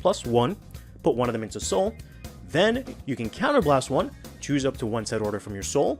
+1, put one of them into soul. Then you can counterblast one, choose up to one set order from your soul,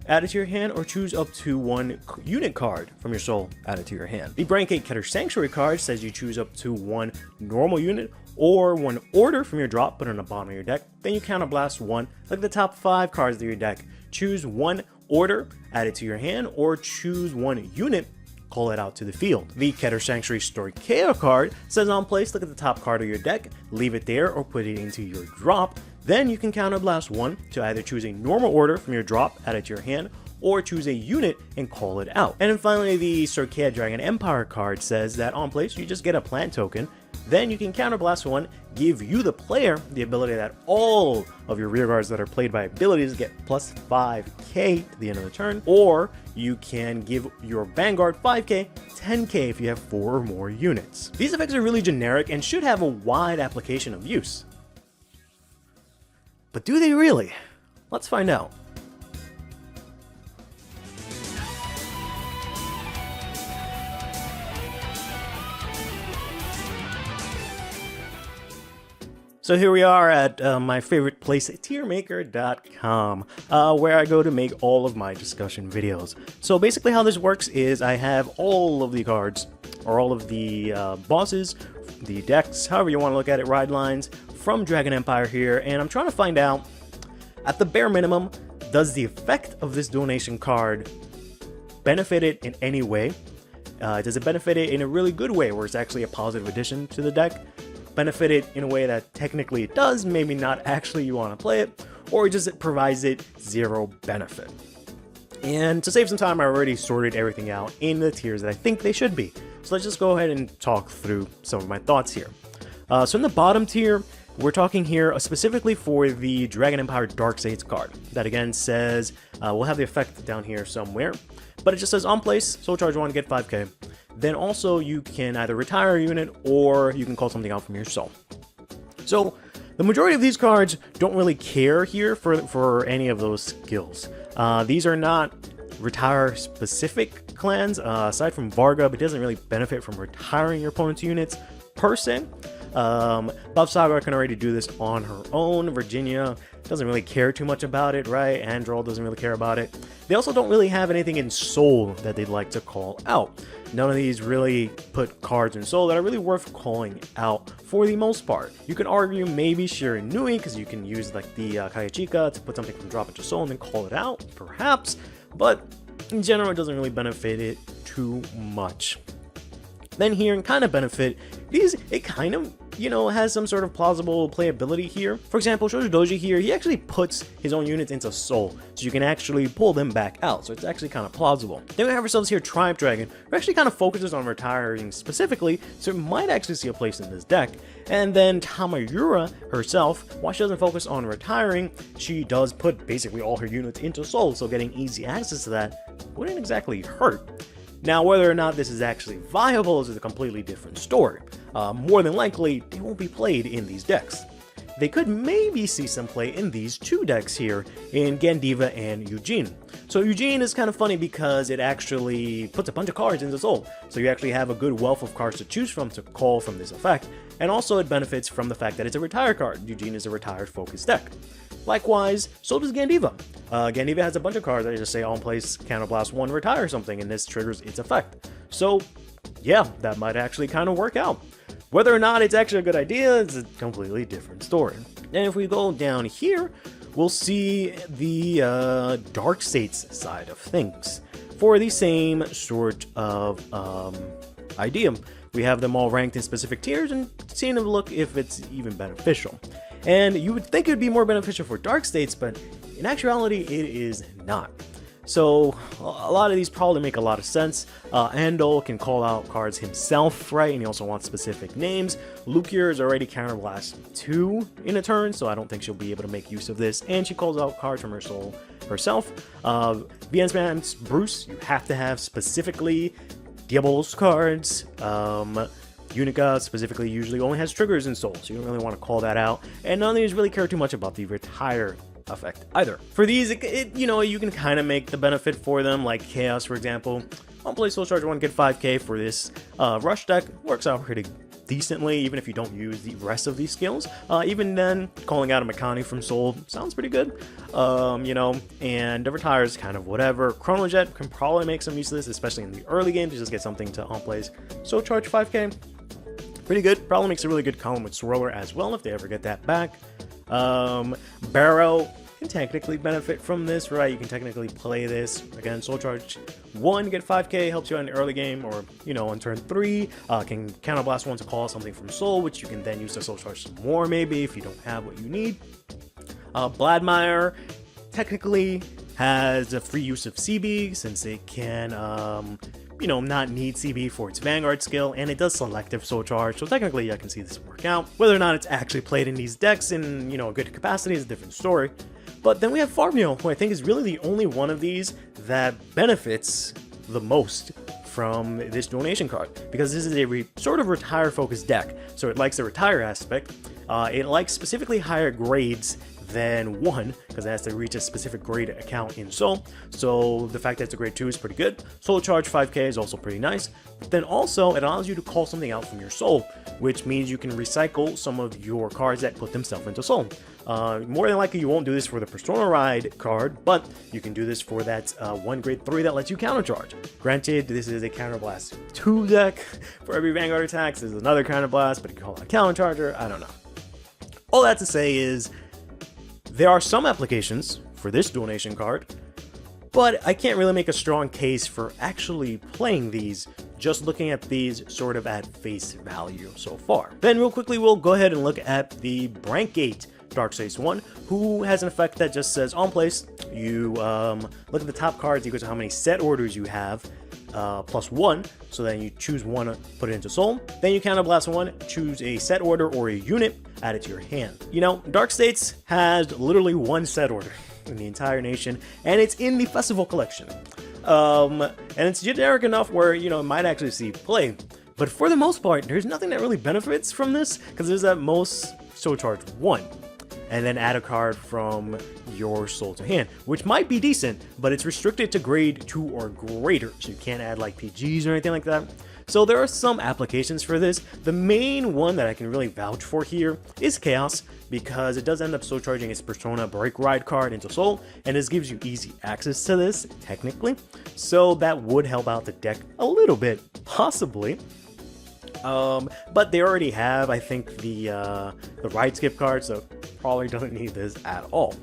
add it to your hand, or choose up to one unit card from your soul, add it to your hand. The Braincake Keter Sanctuary card says you choose up to one normal unit or one order from your drop, put it on the bottom of your deck. Then you counterblast one, like the top 5 cards of your deck. Choose one order, add it to your hand, or choose one unit, call it out to the field. The Keter Sanctuary Stoicheia card says on place, look at the top card of your deck, leave it there or put it into your drop. Then you can counterblast one to either choose a normal order from your drop, add it to your hand, or choose a unit and call it out. And then finally, the Stoicheia Dragon Empire card says that on place, you just get a plant token. Then you can counterblast one, give you the player the ability that all of your rearguards that are played by abilities get plus 5k to the end of the turn, or you can give your Vanguard 5k, 10k if you have 4 or more units. These effects are really generic and should have a wide application of use. But do they really? Let's find out. So here we are at my favorite place, tiermaker.com, where I go to make all of my discussion videos. So basically how this works is I have all of the cards, or all of the bosses, the decks, however you want to look at it, ride lines, from Dragon Empire here, and I'm trying to find out, at the bare minimum, does the effect of this donation card benefit it in any way? Does it benefit it in a really good way, where it's actually a positive addition to the deck? Benefit it in a way that technically it does, maybe not actually you want to play it, or just it provides it 0 benefit? And to save some time, I already sorted everything out in the tiers that I think they should be. So let's just go ahead and talk through some of my thoughts here. So in the bottom tier, we're talking here specifically for the Dragon Empire Dark Saints card. That again says, we'll have the effect down here somewhere, but it just says on place, soul charge 1, get 5k. Then also you can either retire a unit or you can call something out from your soul. So the majority of these cards don't really care here for any of those skills. These are not retire specific clans. Aside from Varga, it doesn't really benefit from retiring your opponent's units per se. Buff Saga can already do this on her own. Virginia doesn't really care too much about it, right? Androl doesn't really care about it. They also don't really have anything in Soul that they'd like to call out. None of these really put cards in Soul that are really worth calling out for the most part. You can argue maybe Shiranui, because you can use like the Kayachika to put something from drop into Soul and then call it out, perhaps. But in general, it doesn't really benefit it too much. Then here, in kind of benefit, it kind of, you know, has some sort of plausible playability here. For example, Shoujo Doji here, he actually puts his own units into Soul, so you can actually pull them back out, so it's actually kind of plausible. Then we have ourselves here Triumph Dragon, who actually kind of focuses on retiring specifically, so it might actually see a place in this deck. And then Tamayura herself, while she doesn't focus on retiring, she does put basically all her units into Soul, so getting easy access to that wouldn't exactly hurt. Now, whether or not this is actually viable is a completely different story. More than likely, they won't be played in these decks. They could maybe see some play in these 2 decks here, in Gandiva and Eugene. So Eugene is kind of funny because it actually puts a bunch of cards into Soul, so you actually have a good wealth of cards to choose from to call from this effect, and also it benefits from the fact that it's a retire card. Eugene is a retired focused deck. Likewise, so does Gandiva. Gandiva has a bunch of cards that just say on place, counterblast 1, retire something, and this triggers its effect. So yeah, that might actually kind of work out. Whether or not it's actually a good idea is a completely different story. And if we go down here, we'll see the Dark States side of things. For the same sort of idea, we have them all ranked in specific tiers and seeing them look if it's even beneficial. And you would think it would be more beneficial for Dark States, but in actuality, it is not. So a lot of these probably make a lot of sense. Andol can call out cards himself, right? And he also wants specific names. Lukier is already counterblast 2 in a turn, so I don't think she'll be able to make use of this. And she calls out cards from her soul herself. Viensman's Bruce, you have to have specifically Diabol's cards. Unica specifically usually only has triggers in Soul, so you don't really want to call that out. And none of these really care too much about the retire effect either. For these, you know, you can kind of make the benefit for them, like Chaos, for example. On play Soul Charge 1, get 5k for this Rush deck. Works out pretty decently, even if you don't use the rest of these skills. Even then, calling out a Makani from Soul sounds pretty good. You know, and the retire is kind of whatever. Chrono Jet can probably make some use of this, especially in the early game, to just get something to on-plays. So charge 5k, pretty good. Probably makes a really good column with Swirler as well if they ever get that back. Barrow can technically benefit from this, right? You can technically play this. Again, Soul Charge 1, get 5k, helps you out in the early game, or, you know, on turn 3, can Counterblast 1 to call something from Soul, which you can then use to Soul Charge some more, maybe, if you don't have what you need. Bladmire technically has a free use of CB, since it can, you know, not need CB for its Vanguard skill, and it does selective Soul Charge, so technically I can see this work out. Whether or not it's actually played in these decks in, you know, a good capacity is a different story. But then we have Farmio, who I think is really the only one of these that benefits the most from this donation card, because this is a sort of retire-focused deck, so it likes the retire aspect. It likes specifically higher grades than 1, because it has to reach a specific grade account in Soul, so the fact that it's a grade 2 is pretty good. Soul Charge 5k is also pretty nice, but then also it allows you to call something out from your Soul, which means you can recycle some of your cards that put themselves into Soul. More than likely you won't do this for the Persona Ride card, but you can do this for that 1 grade 3 that lets you countercharge. Granted, this is a Counterblast 2 deck. For every Vanguard attacks, there's another Counterblast, but you can call it a Countercharger, I don't know. All that to say is, there are some applications for this donation card, but I can't really make a strong case for actually playing these, just looking at these sort of at face value so far. Then real quickly, we'll go ahead and look at the Brankgate Dark States 1, who has an effect that just says on place, you look at the top cards equal to how many set orders you have, plus 1, so then you choose 1, put it into Soul, then you Counterblast 1, choose a set order or a unit, add it to your hand. You know, Dark States has literally 1 set order in the entire nation, and it's in the Festival Collection. And it's generic enough where, you know, it might actually see play, but for the most part, there's nothing that really benefits from this, because there's at most Soul Charge 1. And then add a card from your Soul to hand, which might be decent, but it's restricted to grade 2 or greater, so you can't add like PGs or anything like that. So there are some applications for this. The main one that I can really vouch for here is Chaos, because it does end up Soul Charging its Persona Break Ride card into Soul, and this gives you easy access to this, technically. So that would help out the deck a little bit, possibly. But they already have, I think, the ride skip card, so probably doesn't need this at all.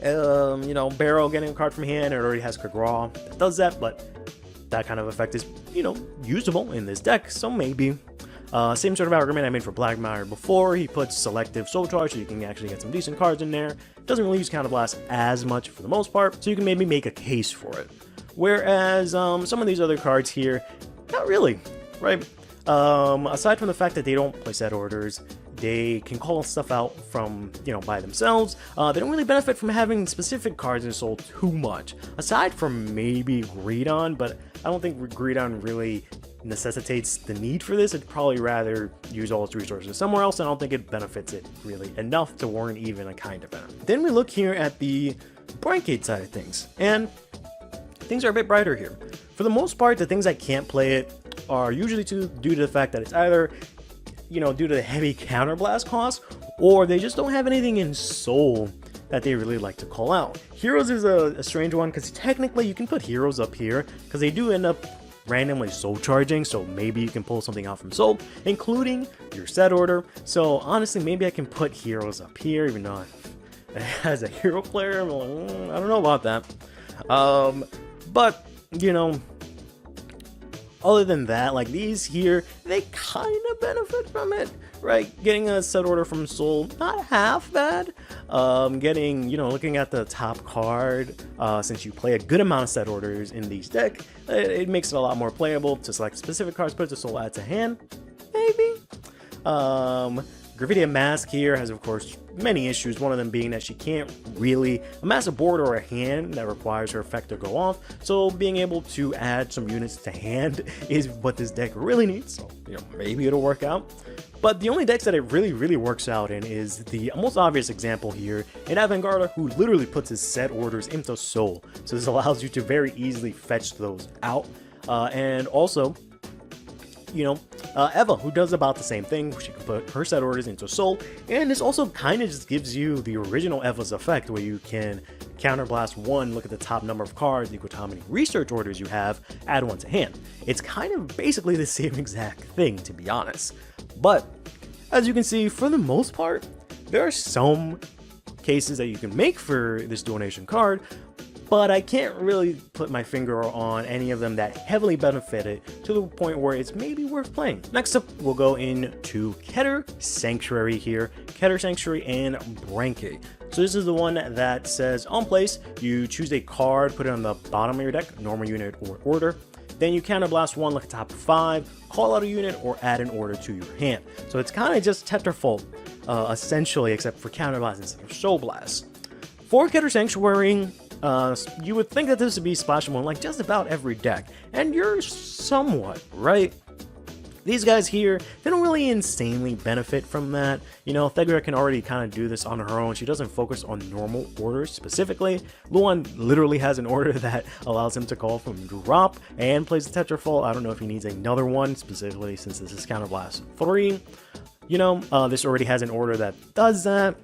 You know, Barrow getting a card from hand, it already has Kagura that does that, but that kind of effect is, you know, usable in this deck, so maybe. Same sort of argument I made for Bladmire before. He puts selective Soul Charge, so you can actually get some decent cards in there. Doesn't really use Counterblast as much for the most part, so you can maybe make a case for it. Whereas some of these other cards here, not really, right? Aside from the fact that they don't play set orders, they can call stuff out from, you know, by themselves. They don't really benefit from having specific cards in Soul too much, aside from maybe Greedon, but I don't think Greedon really necessitates the need for this. It'd probably rather use all its resources somewhere else, and I don't think it benefits it really enough to warrant even a kind of benefit. Then we look here at the Brankgate side of things, and things are a bit brighter here. For the most part, the things that can't play it are usually due to the fact that it's either, you know, due to the heavy counterblast cost, or they just don't have anything in Soul that they really like to call out. Heroes is a strange one, because technically you can put Heroes up here, because they do end up randomly Soul Charging, so maybe you can pull something out from Soul, including your set order. So honestly, maybe I can put Heroes up here, even though as a hero player, I'm like, I don't know about that. But, you know, other than that, like these here, they kind of benefit from it, right? Getting a set order from Soul, not half bad. Getting, you know, looking at the top card, since you play a good amount of set orders in these decks, it makes it a lot more playable to select specific cards, put the Soul add to hand, maybe. Graffiti Mask here has, of course, many issues, one of them being that she can't really amass a board or a hand that requires her effect to go off, so being able to add some units to hand is what this deck really needs, so, you know, maybe it'll work out. But the only decks that it really works out in is the most obvious example here, in Vanguard, who literally puts his set orders into Soul, so this allows you to very easily fetch those out, and also Eva, who does about the same thing. She can put her set orders into Soul, and this also kind of just gives you the original Eva's effect, where you can counterblast 1, look at the top number of cards equal to how many research orders you have, add 1 to hand. It's kind of basically the same exact thing, to be honest. But as you can see, for the most part, there are some cases that you can make for this donation card, but I can't really put my finger on any of them that heavily benefited to the point where it's maybe worth playing. Next up, we'll go into Keter Sanctuary here, Keter Sanctuary and Branke. So this is the one that says on place, you choose a card, put it on the bottom of your deck, normal unit or order. Then you counterblast 1, look at top 5, call out a unit, or add an order to your hand. So it's kind of just Tetrafold, essentially, except for counterblast instead of Soul Blast. For Keter Sanctuary, you would think that this would be splashable in like just about every deck, and you're somewhat right. These guys here, they don't really insanely benefit from that. Thegura can already kind of do this on her own. She doesn't focus on normal orders specifically. Luan literally has an order that allows him to call from drop and plays the Tetrafall. I don't know if he needs another one, specifically since this is Counterblast 3. This already has an order that does that.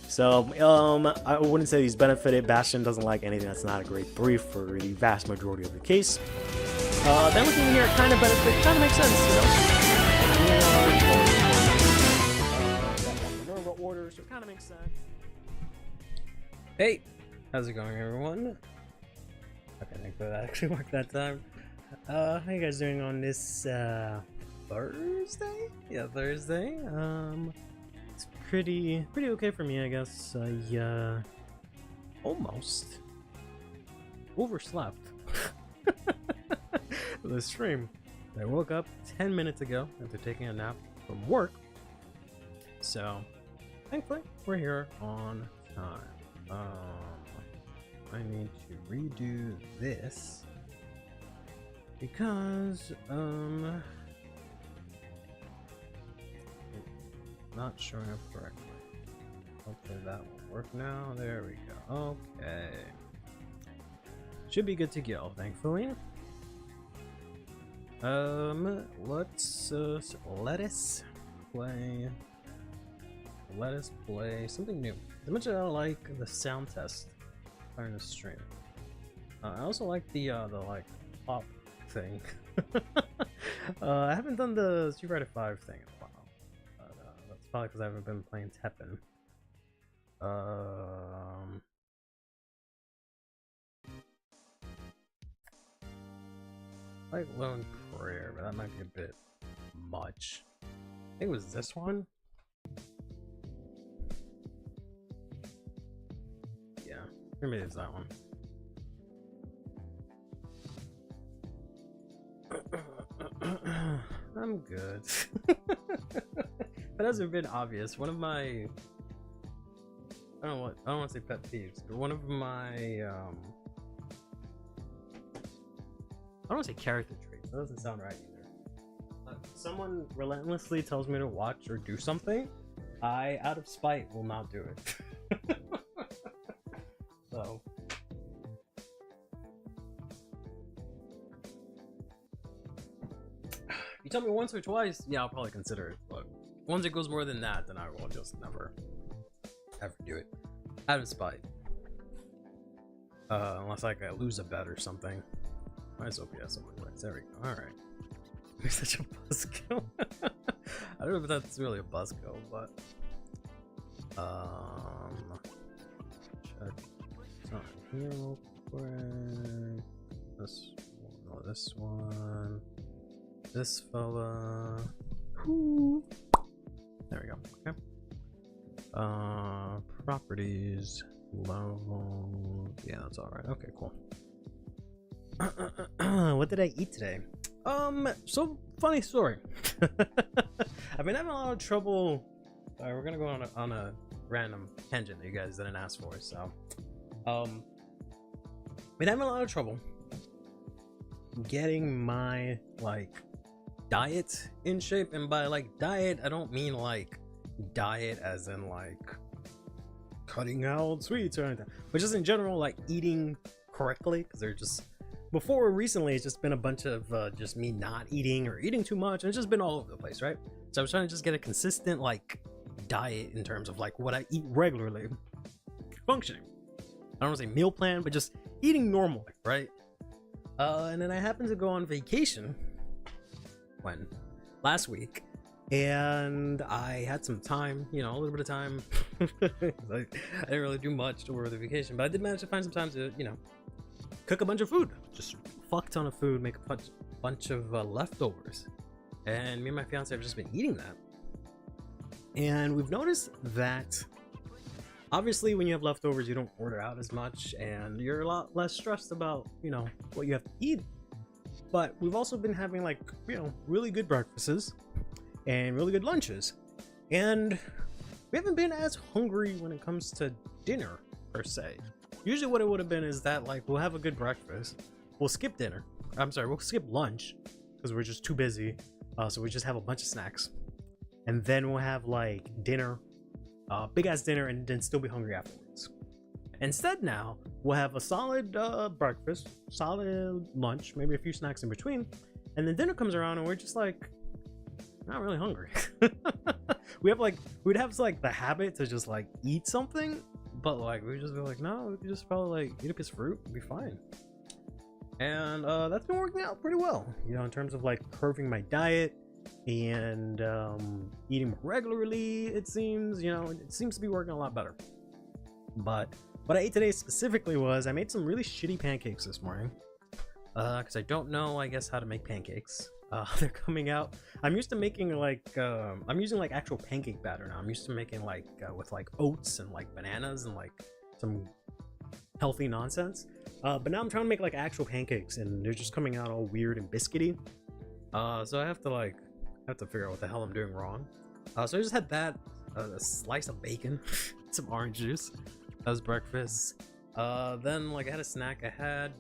So, I wouldn't say he's benefited. Bastion doesn't like anything that's not a great brief for the vast majority of the case. Then looking here, kind of benefit, kind of makes sense, order, so it kind of makes sense. Hey, how's it going, everyone? Okay, thankfully that actually worked that time. How you guys doing on this Thursday? Yeah, Thursday. It's pretty okay for me, I guess. I almost overslept the stream. I woke up 10 minutes ago after taking a nap from work, so thankfully we're here on time. I need to redo this because it's not showing up correctly. Hopefully that will work now. There we go. Okay, should be good to go, thankfully. Let us play something new. As much as I like the sound test during the stream, I also like the like pop thing. I haven't done the Street Fighter 5 thing in a while, but that's probably because I haven't been playing Tekken. Like Lone Prayer, but that might be a bit much. I think it was this one. Yeah, maybe it's that one. I'm good. That hasn't been obvious. One of my, I don't want to say pet peeves, but one of my I don't want to say character traits. That doesn't sound right either. Someone relentlessly tells me to watch or do something, I, out of spite, will not do it. So, you tell me once or twice, yeah, I'll probably consider it. But once it goes more than that, then I will just never, ever do it. Out of spite. Unless like I lose a bet or something. My OPS overlays. There we go. Alright. You're such a buzzkill. I don't know if that's really a buzzkill, but check something here real quick. This one, oh, this one. This fella. Whoo. There we go. Okay. Properties. Level. Yeah, that's alright. Okay, cool. What did I eat today? So funny story. I've been having a lot of trouble. We're gonna go on a random tangent that you guys didn't ask for. So, been having a lot of trouble getting my like diet in shape, and by like diet, I don't mean like diet as in like cutting out sweets or anything, but just in general like eating correctly, because before recently, it's just been a bunch of just me not eating or eating too much, and it's just been all over the place, right? So I was trying to just get a consistent like diet in terms of like what I eat regularly, functioning. I don't want to say meal plan, but just eating normally, right? And then I happened to go on vacation last week, and I had some time, you know, a little bit of time. I didn't really do much over the vacation, but I did manage to find some time to, you know, cook a bunch of food, just fuck ton of food, make a bunch of leftovers, and me and my fiance have just been eating that. And we've noticed that obviously when you have leftovers, you don't order out as much, and you're a lot less stressed about, you know, what you have to eat. But we've also been having like, you know, really good breakfasts and really good lunches, and we haven't been as hungry when it comes to dinner per se. Usually what it would have been is that like we'll have a good breakfast, we'll skip dinner, we'll skip lunch because we're just too busy, so we just have a bunch of snacks, and then we'll have like dinner, big ass dinner, and then still be hungry afterwards. Instead now we'll have a solid breakfast, solid lunch, maybe a few snacks in between, and then dinner comes around and we're just like not really hungry. we'd have like the habit to just like eat something, but like we'd just be like, no, we could just probably like eat a piece of fruit and be fine. And that's been working out pretty well, you know, in terms of like curving my diet and eating more regularly. It seems, you know, it seems to be working a lot better. But what I ate today specifically was I made some really shitty pancakes this morning, because I don't know, I guess, how to make pancakes. They're coming out. I'm used to making like I'm using like actual pancake batter now. I'm used to making like with like oats and like bananas and like some healthy nonsense, but now I'm trying to make like actual pancakes, and they're just coming out all weird and biscuity. So I have to figure out what the hell I'm doing wrong. So I just had that, a slice of bacon, some orange juice. That was breakfast. Then like I had a snack. I had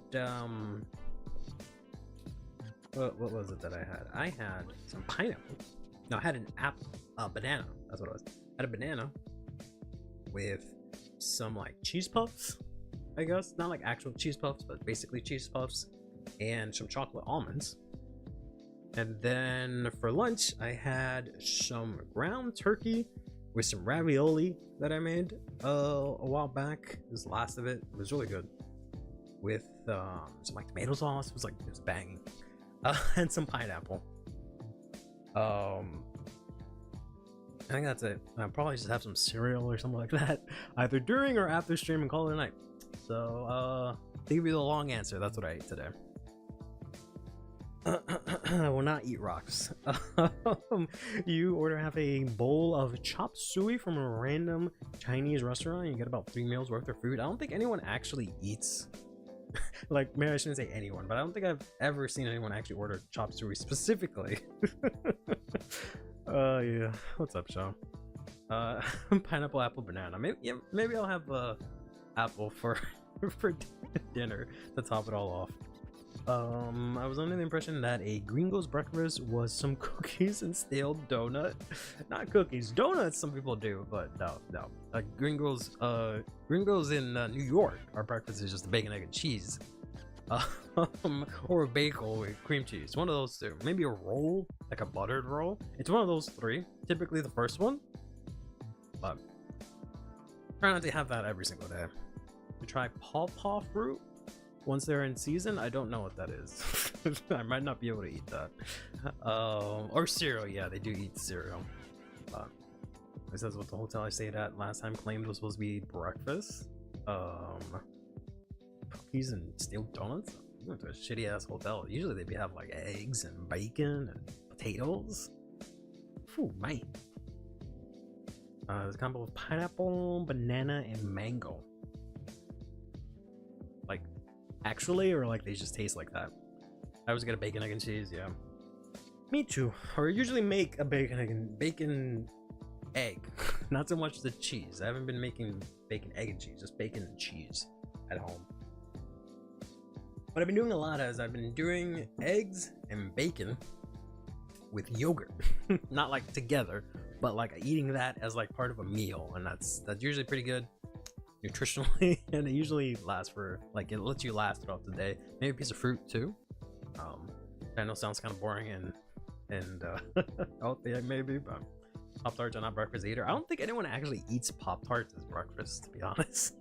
what was it that I had? I had some pineapple. No, I had an banana. That's what it was. I had a banana with some like cheese puffs, I guess. Not like actual cheese puffs, but basically cheese puffs, and some chocolate almonds. And then for lunch, I had some ground turkey with some ravioli that I made a while back. This is the last of it. It was really good. With some like tomato sauce. It was banging. And some pineapple. I think that's it. I'll probably just have some cereal or something like that, either during or after stream, and call it a night. So to give you the long answer, that's what I ate today. I will not eat rocks. You have a bowl of chop suey from a random Chinese restaurant, and you get about 3 meals worth of food. I don't think anyone actually eats like, maybe I shouldn't say anyone, but I don't think I've ever seen anyone actually order chop suey specifically. Yeah. What's up, Sean? Pineapple, apple, banana. Maybe I'll have apple for dinner to top it all off. I was under the impression that a Gringo's breakfast was some cookies and stale donut. Not cookies, donuts some people do, but no. Gringo's in New York, our breakfast is just a bacon, egg, and cheese. Or a bagel with cream cheese. One of those two. Maybe a roll, like a buttered roll. It's one of those three. Typically the first one. But try not to have that every single day. We try pawpaw fruit once they're in season. I don't know what that is. I might not be able to eat that. Or cereal. Yeah, they do eat cereal. This is what the hotel I stayed at last time claimed was supposed to be breakfast. Cookies and stale donuts. We went to a shitty ass hotel. Usually they'd have like eggs and bacon and potatoes. Phew, man. There's a combo of pineapple, banana, and mango. Like, actually, or like they just taste like that? I always get a bacon, egg, and cheese, yeah. Me too. Or usually make a bacon egg. Not so much the cheese. I haven't been making bacon, egg, and cheese. Just bacon and cheese at home. What I've been doing a lot is I've been doing eggs and bacon with yogurt. Not like together, but like eating that as like part of a meal, and that's usually pretty good. nutritionally, and it usually lasts for like, it lets you last throughout the day. Maybe a piece of fruit too. I know it sounds kind of boring and out there maybe, but Pop-Tarts are not breakfast either. I don't think anyone actually eats Pop-Tarts as breakfast, to be honest.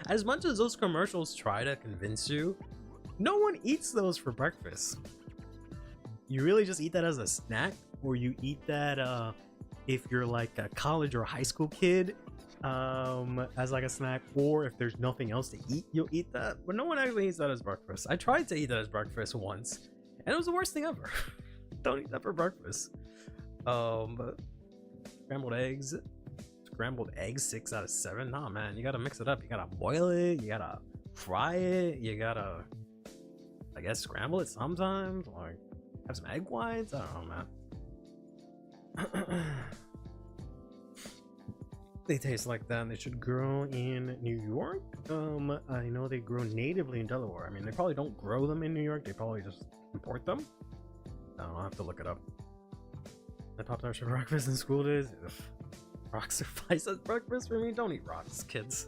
As much as those commercials try to convince you, no one eats those for breakfast. You really just eat that as a snack, or you eat that if you're like a college or high school kid as like a snack, or if there's nothing else to eat, you'll eat that. But no one actually eats that as breakfast. I tried to eat that as breakfast once, and it was the worst thing ever. Don't eat that for breakfast. But scrambled eggs 6 out of 7. Nah, man, you gotta mix it up. You gotta boil it, you gotta fry it, you gotta, I guess, scramble it sometimes, like have some egg whites. I don't know, man. They taste like that, and they should grow in New York. I know they grow natively in Delaware. I mean, they probably don't grow them in New York, they probably just import them. I'll have to look it up. I Pop-Tarts for breakfast in school days. Ugh. Rocks suffice as breakfast for me. Don't eat rocks, kids.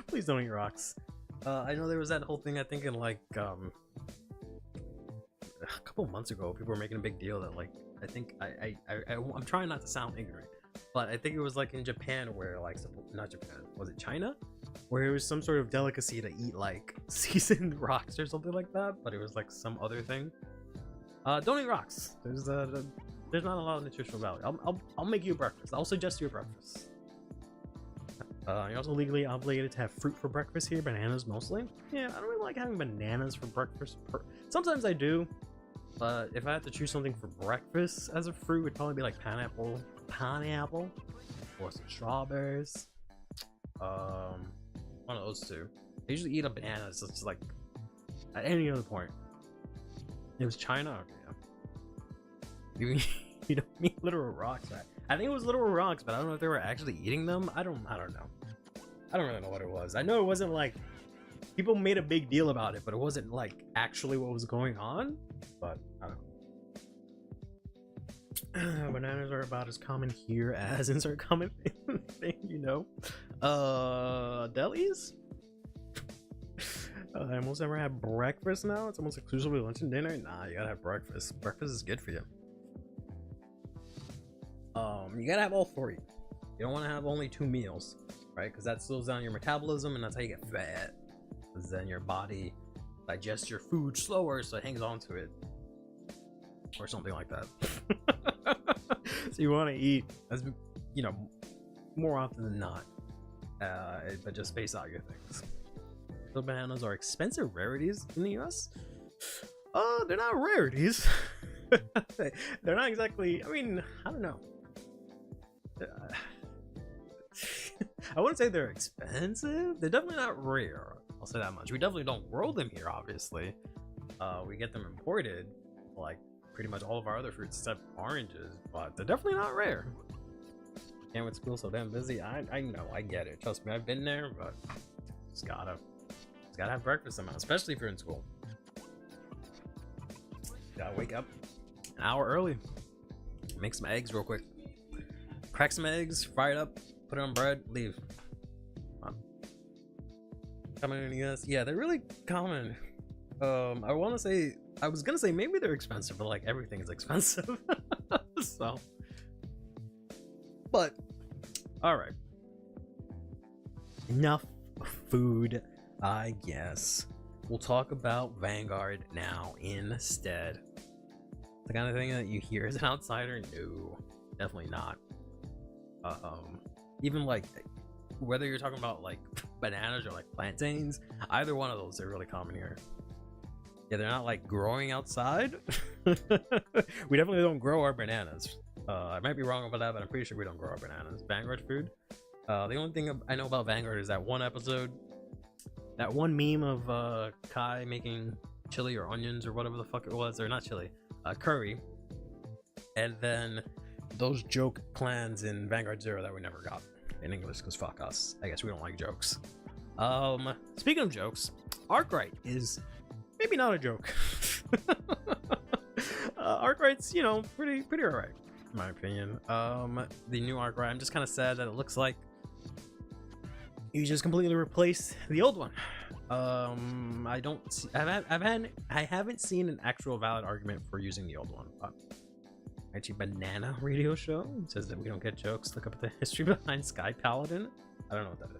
Please don't eat rocks. I know there was that whole thing, I think in like a couple months ago, people were making a big deal that like, I think I'm trying not to sound ignorant, but I think it was like in Japan where like, not Japan, was it China, where it was some sort of delicacy to eat like seasoned rocks or something like that, but it was like some other thing. Don't eat rocks. There's not a lot of nutritional value. I'll make you a breakfast. I'll suggest you a breakfast. You're also legally obligated to have fruit for breakfast here, bananas mostly. Yeah, I don't really like having bananas for breakfast. Sometimes I do, but if I had to choose something for breakfast as a fruit, it'd probably be like pineapple, or some strawberries. One of those two. I usually eat a banana, so it's like at any other point. It was China. Okay, yeah. You don't mean literal rocks, right? I think it was literal rocks, but I don't know if they were actually eating them. I don't know. I don't really know what it was. I know it wasn't like, people made a big deal about it, but it wasn't like actually what was going on. But I don't know. Bananas are about as common here as insert common thing, you know. Delis? I almost never had breakfast now. It's almost exclusively lunch and dinner. Nah, you gotta have breakfast. Breakfast is good for you. You gotta have all 3. You don't want to have only 2 meals, right? Because that slows down your metabolism, and that's how you get fat. Because then your body digests your food slower, so it hangs on to it, or something like that. So you want to eat, as you know, more often than not, but just space out your things. So bananas are expensive rarities in the US. They're not rarities. They're not exactly, I mean, I don't know. I wouldn't say they're expensive. They're definitely not rare, I'll say that much. We definitely don't grow them here, obviously. We get them imported, like pretty much all of our other fruits except oranges, but they're definitely not rare. Can't wait to school so damn busy. I know, I get it. Trust me, I've been there, but just gotta have breakfast somehow, especially if you're in school. Gotta wake up an hour early, make some eggs real quick, crack some eggs, fry it up, put it on bread, leave. Coming in the US, yeah, they're really common. I was gonna say maybe they're expensive, but like everything is expensive. So, but all right, enough food, I guess. We'll talk about Vanguard now instead. The kind of thing that you hear as an outsider? No, definitely not. Even like, whether you're talking about like bananas or like plantains, either one of those are really common here. Yeah, they're not like growing outside. We definitely don't grow our bananas. I might be wrong about that, but I'm pretty sure we don't grow our bananas. Vanguard food. The only thing I know about Vanguard is that one episode, that one meme of Kai making chili or onions or whatever the fuck it was, or not chili, curry, and then those joke clans in Vanguard Zero that we never got in English because fuck us. I guess we don't like jokes. Speaking of jokes, Arkhite is maybe not a joke. Arkhite's, you know, pretty alright in my opinion. The new Arkhite, I'm just kind of sad that it looks like you just completely replace the old one. I don't see, I haven't seen an actual valid argument for using the old one, but actually Banana Radio Show says that we don't get jokes. Look up the history behind Sky Paladin. I don't know what that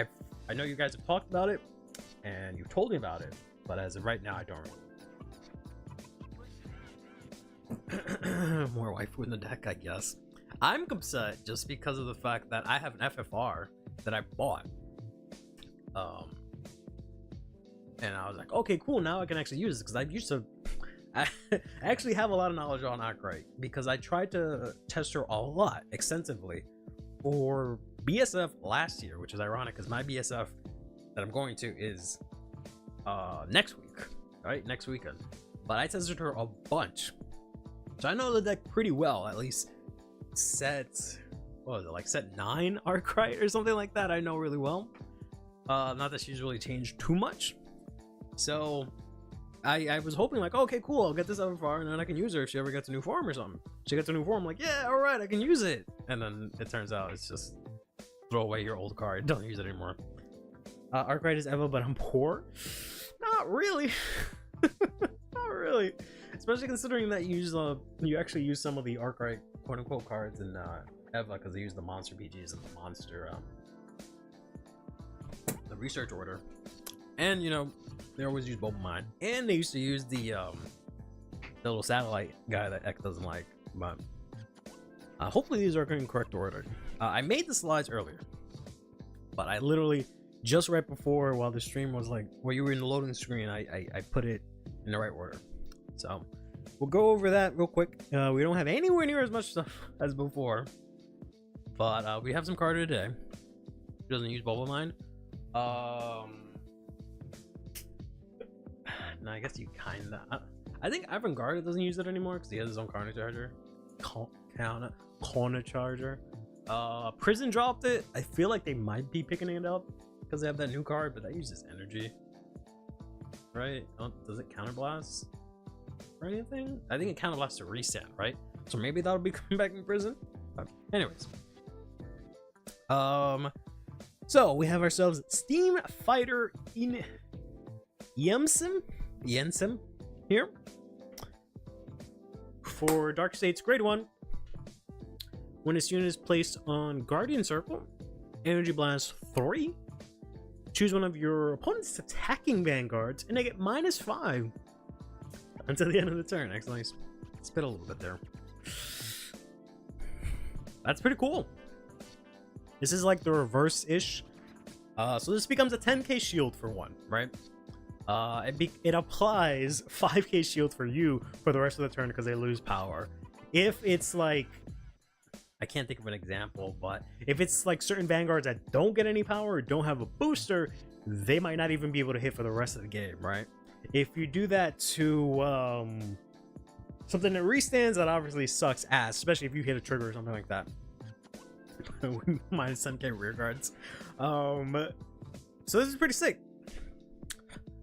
is. I know you guys have talked about it and you've told me about it, but as of right now I don't remember. More waifu in the deck, I guess. I'm upset just because of the fact that I have an FFR that I bought. And I was like, okay, cool, now I can actually use it, because I've used to I actually have a lot of knowledge on Arkhite because I tried to test her a lot extensively for BSF last year, which is ironic because my BSF that I'm going to is next week, right? Next weekend. But I tested her a bunch. So I know the deck pretty well, at least set, what was it, like set 9 Arkhite or something like that. I know really well. Not that she's really changed too much. So I was hoping like, okay, cool, I'll get this FFR and then I can use her if she ever gets a new form or something. She gets a new form, like, yeah, all right, I can use it. And then it turns out it's just throw away your old card, don't use it anymore. Arkhite is Eva, but I'm poor. Not really. Not really. Especially considering that you actually use some of the Arkhite quote-unquote cards in Eva because they use the monster PGs and the monster the research order. And you know, they always use Bubble Mine. And they used to use the little satellite guy that Ek doesn't like. But hopefully these are in correct order. I made the slides earlier, but I literally just right before, while the stream was like, while you were in the loading screen, I put it in the right order. So we'll go over that real quick. We don't have anywhere near as much stuff as before, but we have some card today. Doesn't use Bubble Mine. No, I guess you kinda. I think Vanguard doesn't use it anymore because he has his own Corner Charger. Corner Charger. Prison dropped it. I feel like they might be picking it up because they have that new card, but that uses energy, right? Does it counterblast or anything? I think it counterblasts to reset, right? So maybe that'll be coming back in prison. But anyways, so we have ourselves Steam Fighter in Yensim here for Dark States Grade 1. When this unit is placed on Guardian Circle, Energy Blast 3. Choose one of your opponent's attacking vanguards, and they get -5 until the end of the turn. Actually, spit a little bit there. That's pretty cool. This is like the reverse-ish. So this becomes a 10k shield for one, right? It applies 5k shield for you for the rest of the turn because they lose power. If it's like, I can't think of an example, but if it's like certain vanguards that don't get any power or don't have a booster, they might not even be able to hit for the rest of the game, right? If you do that to something that restands, that obviously sucks ass, especially if you hit a trigger or something like that. Minus 10k rear guards. So this is pretty sick.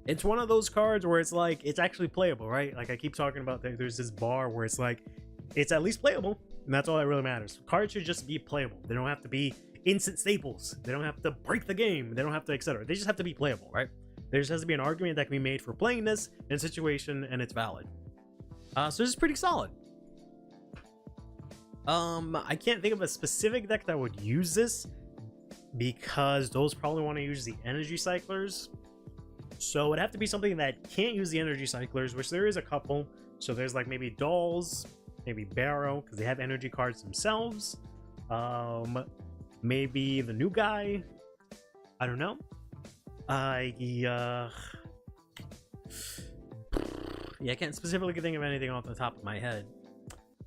It's one of those cards where it's like, it's actually playable, right? Like I keep talking about, there's this bar where it's like, it's at least playable, and that's all that really matters. Cards should just be playable. They don't have to be instant staples. They don't have to break the game. They don't have to, etc. They just have to be playable, right? There just has to be an argument that can be made for playing this in a situation, and it's valid. So this is pretty solid. I can't think of a specific deck that would use this because those probably want to use the energy cyclers. So it'd have to be something that can't use the energy cyclers, which there is a couple. So there's like maybe Dolls, maybe Barrow, because they have energy cards themselves. Maybe the new guy. I don't know. Yeah, I can't specifically think of anything off the top of my head.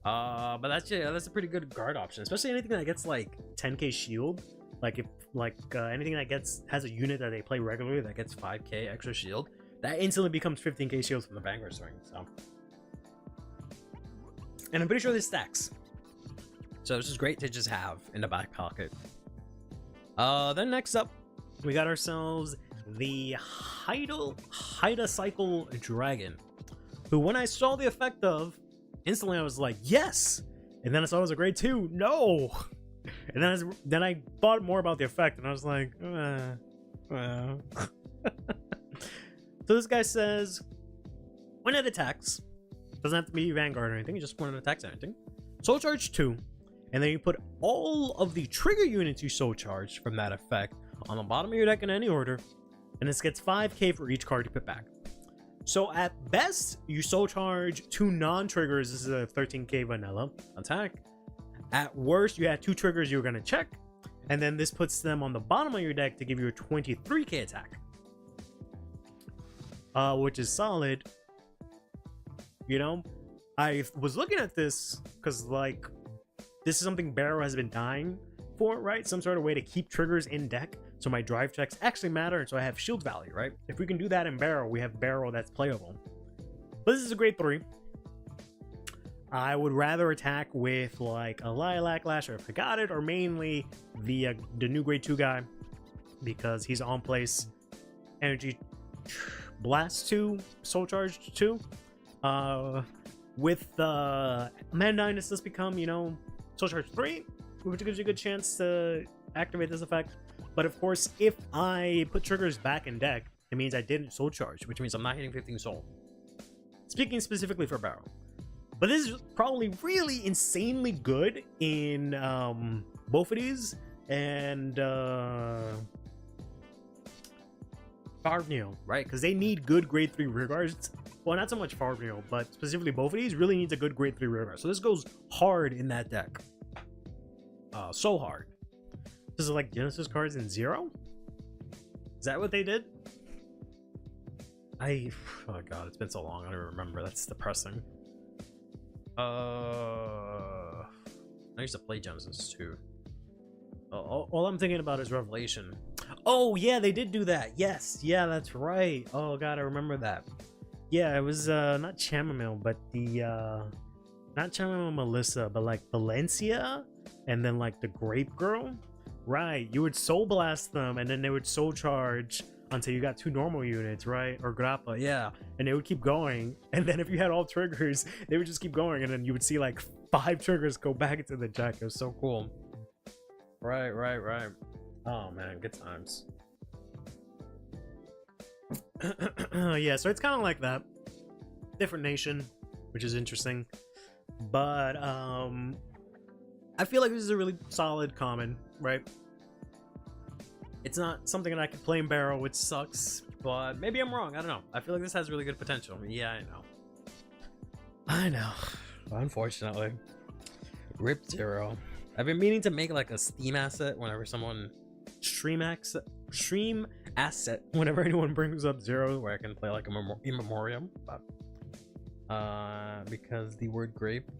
But that's a pretty good guard option, especially anything that gets like 10k shield. Like if anything that has a unit that they play regularly that gets 5k extra shield, that instantly becomes 15k shields from the Vanguard swing. So, and I'm pretty sure this stacks. So this is great to just have in the back pocket. Then next up, we got ourselves the Haida Cycle Dragon, who when I saw the effect of, instantly I was like, yes! And then I saw it was a grade 2. No! And then I thought more about the effect, and I was like, well. So this guy says, when it attacks, doesn't have to be Vanguard or anything, just when it attacks anything, soul charge 2, and then you put all of the trigger units you soul charged from that effect on the bottom of your deck in any order, and this gets 5k for each card you put back. So at best, you soul charge 2 non-triggers. This is a 13k vanilla attack. At worst, you had 2 triggers you were going to check, and then this puts them on the bottom of your deck to give you a 23k attack, which is solid. You know, I was looking at this because, like, this is something Barrow has been dying for, right? Some sort of way to keep triggers in deck, so my drive checks actually matter, and so I have shield value, right? If we can do that in Barrow, we have Barrow that's playable. But this is a grade 3. I would rather attack with like a Lilac Lasher if I got it, or mainly the new grade 2 guy, because he's on place. Energy Blast 2, Soul Charge 2. With Mandinus, this become, you know, Soul Charge 3, which gives you a good chance to activate this effect. But of course, if I put triggers back in deck, it means I didn't Soul Charge, which means I'm not hitting 15 Soul. Speaking specifically for Barrow. But this is probably really insanely good in both of these and Farvneo, right? Because they need good grade 3 rearguards. Well, not so much Farvneo, but specifically both of these really needs a good grade 3 rearguard. So this goes hard in that deck. So hard. This is like Genesis cards in 0? Is that what they did? Oh god, it's been so long, I don't remember. That's depressing. I used to play Genesis too. All I'm thinking about is Revelation. Oh yeah, they did do that. Yes, yeah, that's right. Oh god, I remember that. Yeah, it was not Chamomile, but the not Chamomile Melissa, but like Valencia, and then like the Grape Girl. Right, you would soul blast them, and then they would soul charge until you got 2 normal units, right? Or Grappa, yeah. And they would keep going. And then if you had all triggers, they would just keep going. And then you would see like 5 triggers go back into the deck. It was so cool. Right. Oh man, good times. Yeah, so it's kind of like that. Different nation, which is interesting. But I feel like this is a really solid common, right? It's not something that I could play in Barrow, which sucks, but maybe I'm wrong. I don't know. I feel like this has really good potential. Yeah, I know. Unfortunately. Rip 0. I've been meaning to make like a Steam asset whenever someone stream asset whenever anyone brings up 0, where I can play like a in memoriam, but because the word grape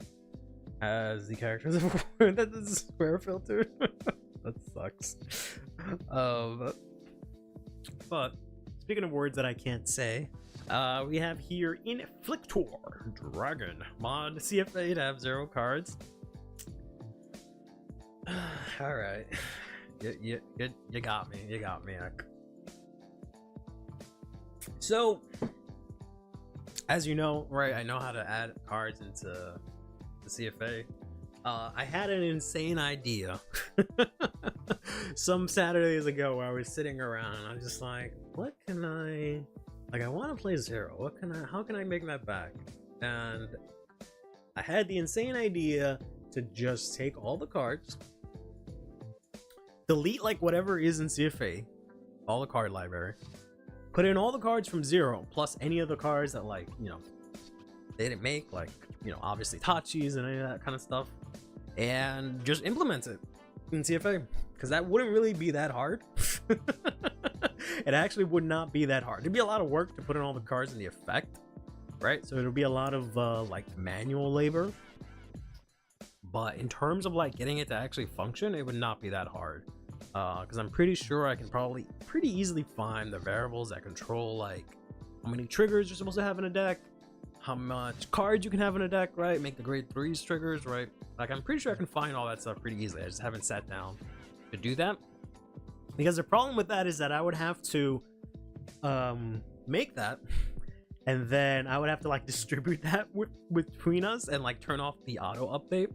has the characters of a word that is a square filter. That sucks. But speaking of words that I can't say, we have here Inflictor Dragon mod CFA to have 0 cards. All right, you got me. You got me. So, as you know, right? I know how to add cards into the CFA. I had an insane idea some Saturdays ago where I was sitting around and I was just like, what can I want to play 0. How can I make that back? And I had the insane idea to just take all the cards, delete like whatever is in CFA, all the card library, put in all the cards from 0 plus any of the cards that, like, you know, they didn't make, like, you know, obviously Tachi's and any of that kind of stuff, and just implement it in CFA, because that wouldn't really be that hard. It actually would not be that hard. It'd be a lot of work to put in all the cards in the effect, right? So it'll be a lot of like manual labor, but in terms of like getting it to actually function, it would not be that hard, because I'm pretty sure I can probably pretty easily find the variables that control like how many triggers you're supposed to have in a deck, how much cards you can have in a deck, right? Make the grade 3s triggers, right? Like, I'm pretty sure I can find all that stuff pretty easily. I just haven't sat down to do that, because the problem with that is that I would have to make that, and then I would have to like distribute that between us and like turn off the auto update,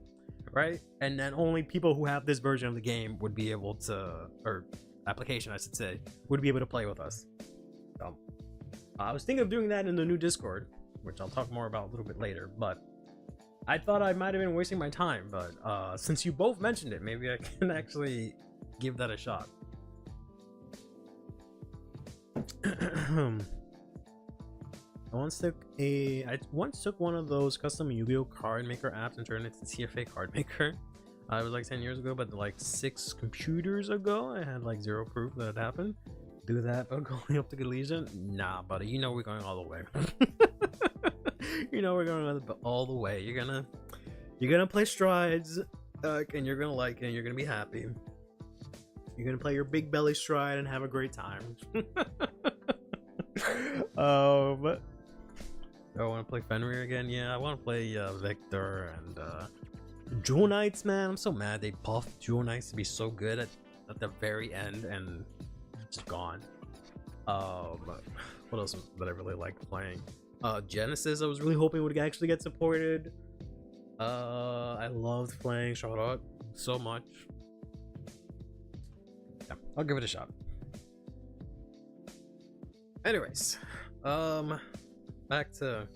right? And then only people who have this version of the game would be able to, or application I should say, would be able to play with us. So I was thinking of doing that in the new Discord, which I'll talk more about a little bit later, but I thought I might have been wasting my time, but since you both mentioned it, maybe I can actually give that a shot. I once took one of those custom Yu-Gi-Oh card maker apps and turned it to TFA card maker. It was like 10 years ago, but like 6 computers ago, I had like 0 proof that it happened. Do that, but going up to Galicia? Nah, buddy, you know we're going all the way. You know we're going all the way. You're gonna play Strides, and you're gonna like it, and you're gonna be happy. You're gonna play your big belly stride and have a great time. I want to play Fenrir again. Yeah, I want to play Victor and Jewel Knights. Man, I'm so mad they buffed Jewel Knights to be so good at the very end and it's gone. What else that I really liked playing? Genesis, I was really hoping would actually get supported. I loved playing Charlotte so much. Yeah, I'll give it a shot. Anyways, back to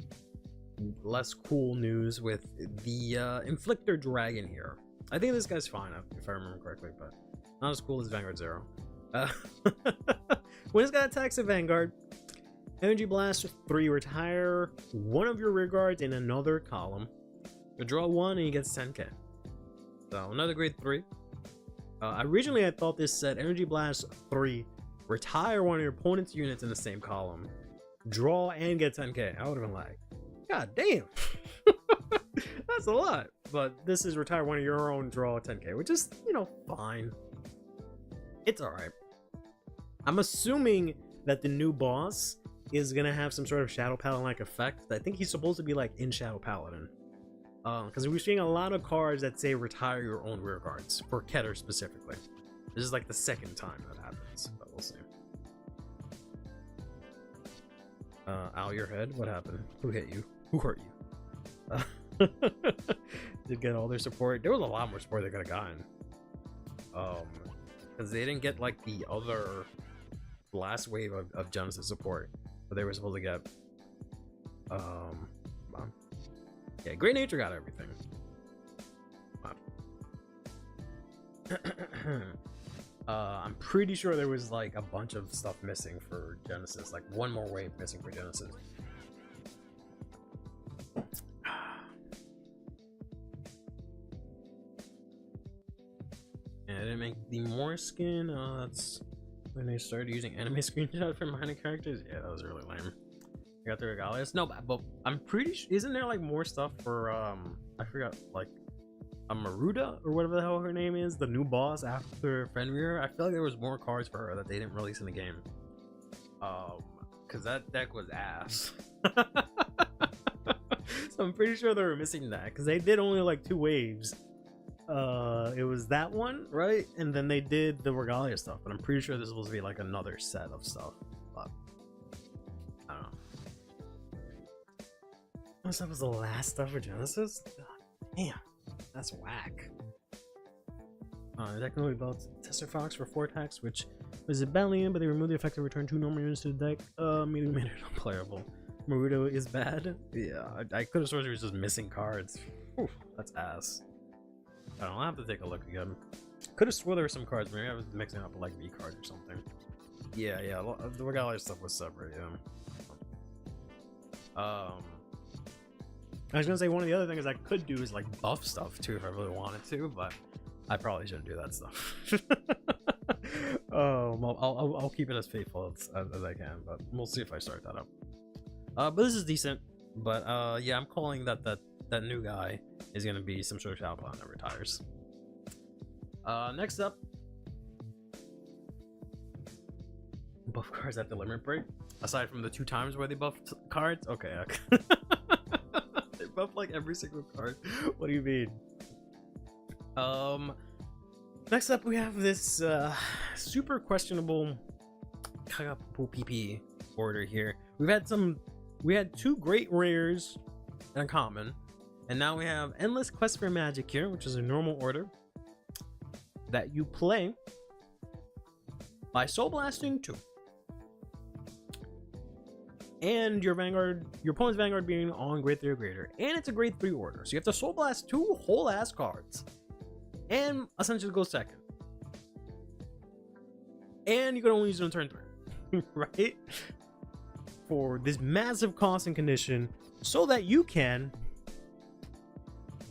less cool news with the Inflictor Dragon here. I think this guy's fine if I remember correctly, but not as cool as Vanguard Zero. When this guy attacks a Vanguard, Energy Blast 3, retire one of your rear guards in another column. You draw 1 and he gets 10k. So another grade 3. Originally I thought this said Energy Blast 3, retire one of your opponent's units in the same column, draw and get 10k. I would have been like, god damn. That's a lot. But this is retire one of your own, draw 10k, which is, you know, fine. It's alright. I'm assuming that the new boss is gonna have some sort of Shadow Paladin like effect. I think he's supposed to be like in Shadow Paladin. Because we're seeing a lot of cards that say retire your own rear guards, for Keter specifically. This is like the second time that happens, but we'll see. Ow, your head? What happened? Who hit you? Who hurt you? Did get all their support. There was a lot more support they could have gotten. Because they didn't get like the other last wave of Genesis support, but they were supposed to get. Yeah, Great Nature got everything. I'm pretty sure there was like a bunch of stuff missing for Genesis, like one more wave missing for Genesis. And I didn't make the more skin. That's when they started using anime screenshots for minor characters. Yeah, that was really lame. I got the Regalias. No, but I'm pretty sure, isn't there like more stuff for I forgot, like a Maruda or whatever the hell her name is, the new boss after Fenrir. I feel like there was more cards for her that they didn't release in the game. Because that deck was ass. So I'm pretty sure they were missing that because they did only like 2 waves. It was that one, right? And then they did the Regalia stuff, but I'm pretty sure this is supposed to be like another set of stuff. But I don't know. That was the last stuff for Genesis? God damn, that's whack. Deck can only build Tester Fox for 4 attacks, which was a Bellion, but they removed the effect of return 2 normal units to the deck, meaning made it unplayable. Maruto is bad. Yeah, I could have sworn he was just missing cards. Oof, that's ass. I don't know, I'll have to take a look again. Could have swore there were some cards, maybe I was mixing up with like V cards or something. Yeah, the Regalia stuff was separate, yeah. I was gonna say one of the other things I could do is like buff stuff too if I really wanted to, but I probably shouldn't do that stuff. I'll keep it as faithful as I can, but we'll see if I start that up. But this is decent. But yeah, I'm calling that new guy is gonna be some sort of Shadow Paladin that retires. Next up, buff cards at the limit break. Aside from the 2 times where they buffed cards, okay. They buff like every single card. What do you mean? Next up we have this super questionable Kagapu PP order here. We had 2 great rares and a common, And now we have Endless Quest for Magic here, which is a normal order that you play by Soul Blasting 2. And your opponent's Vanguard being on grade 3 or greater. And it's a grade 3 order. So you have to Soul Blast 2 whole ass cards. And essentially go second. And you can only use it on turn 3. Right? For this massive cost and condition, so that you can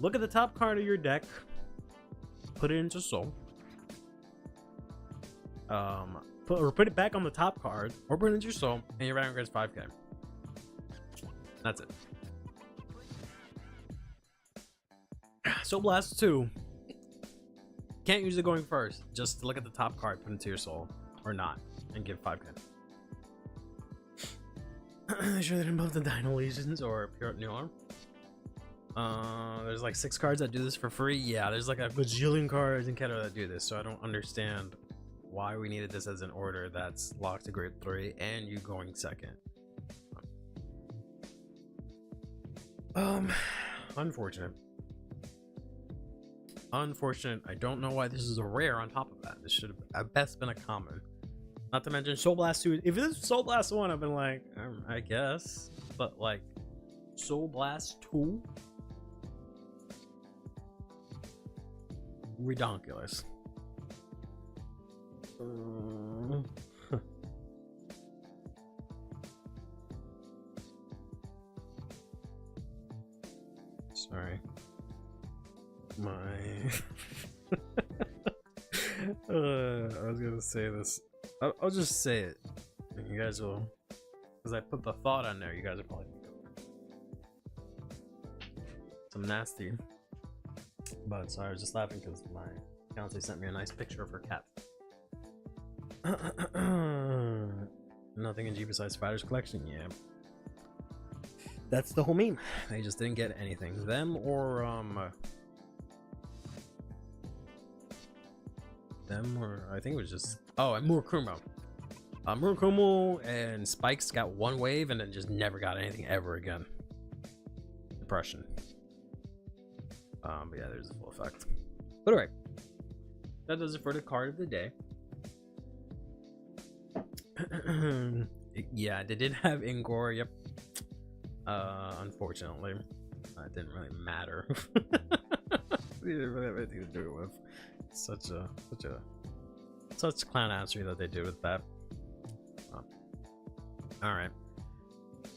look at the top card of your deck, put it into Soul, put it back on the top card, or put it into your Soul, and your Vanguard is 5k. That's it. Soul Blast 2. Can't use it going first. Just look at the top card, put it into your Soul, or not, and give 5k. Sure they didn't buff the Dino Legions or Pure Noir. There's like 6 cards that do this for free. Yeah, there's like a bajillion cards in Keter that do this, so I don't understand why we needed this as an order that's locked to grade 3 and you going second. Unfortunate. Unfortunate. I don't know why this is a rare on top of that. This should have at best been a common. Not to mention Soul Blast 2. If this was Soul Blast 1, I've been like, I guess. But like, Soul Blast 2? Redonkulous. Sorry. I was gonna say this. I'll just say it. And you guys will, because I put the thought on there. You guys are probably some nasty. But sorry, I was just laughing because my fiance sent me a nice picture of her cat. Nothing in G besides Spider's collection. Yeah, that's the whole meme. They just didn't get anything. Them or I think it was just and Murakumo. Murakumo and Spikes got one wave and then just never got anything ever again. Depression. But yeah, there's a full effect. But alright, that does it for the card of the day. Yeah, they did have Ingor. Yep. Unfortunately, it didn't really matter. They didn't really have anything to do with such clown answer that they did with that. All right.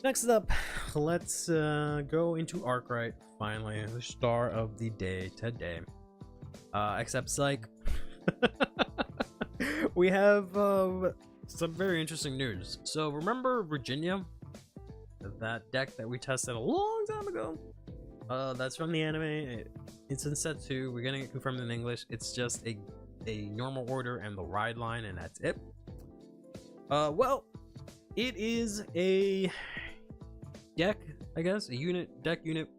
Next up, let's go into Arkhite. Finally, the star of the day today. Except Psych. We have some very interesting news. So remember Virginia? That deck that we tested a long time ago? That's from the anime. It's in set 2. We're getting it confirmed in English. It's just a normal order and the ride line, and that's it. Well, it is a deck, I guess, a deck unit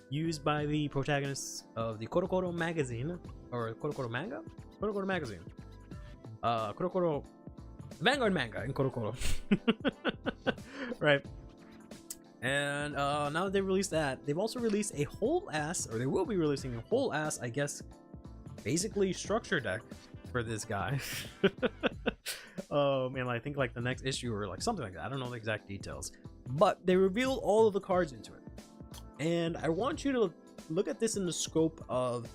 used by the protagonists of the Korokoro magazine, or Korokoro manga? Korokoro magazine. Korokoro Vanguard manga in Korokoro. Right. And now that they've released that, they've also released a whole ass, or they will be releasing a whole ass, I guess, basically structure deck for this guy. And I think like the next issue or like something like that. I don't know the exact details, but they revealed all of the cards into it. And I want you to look at this in the scope of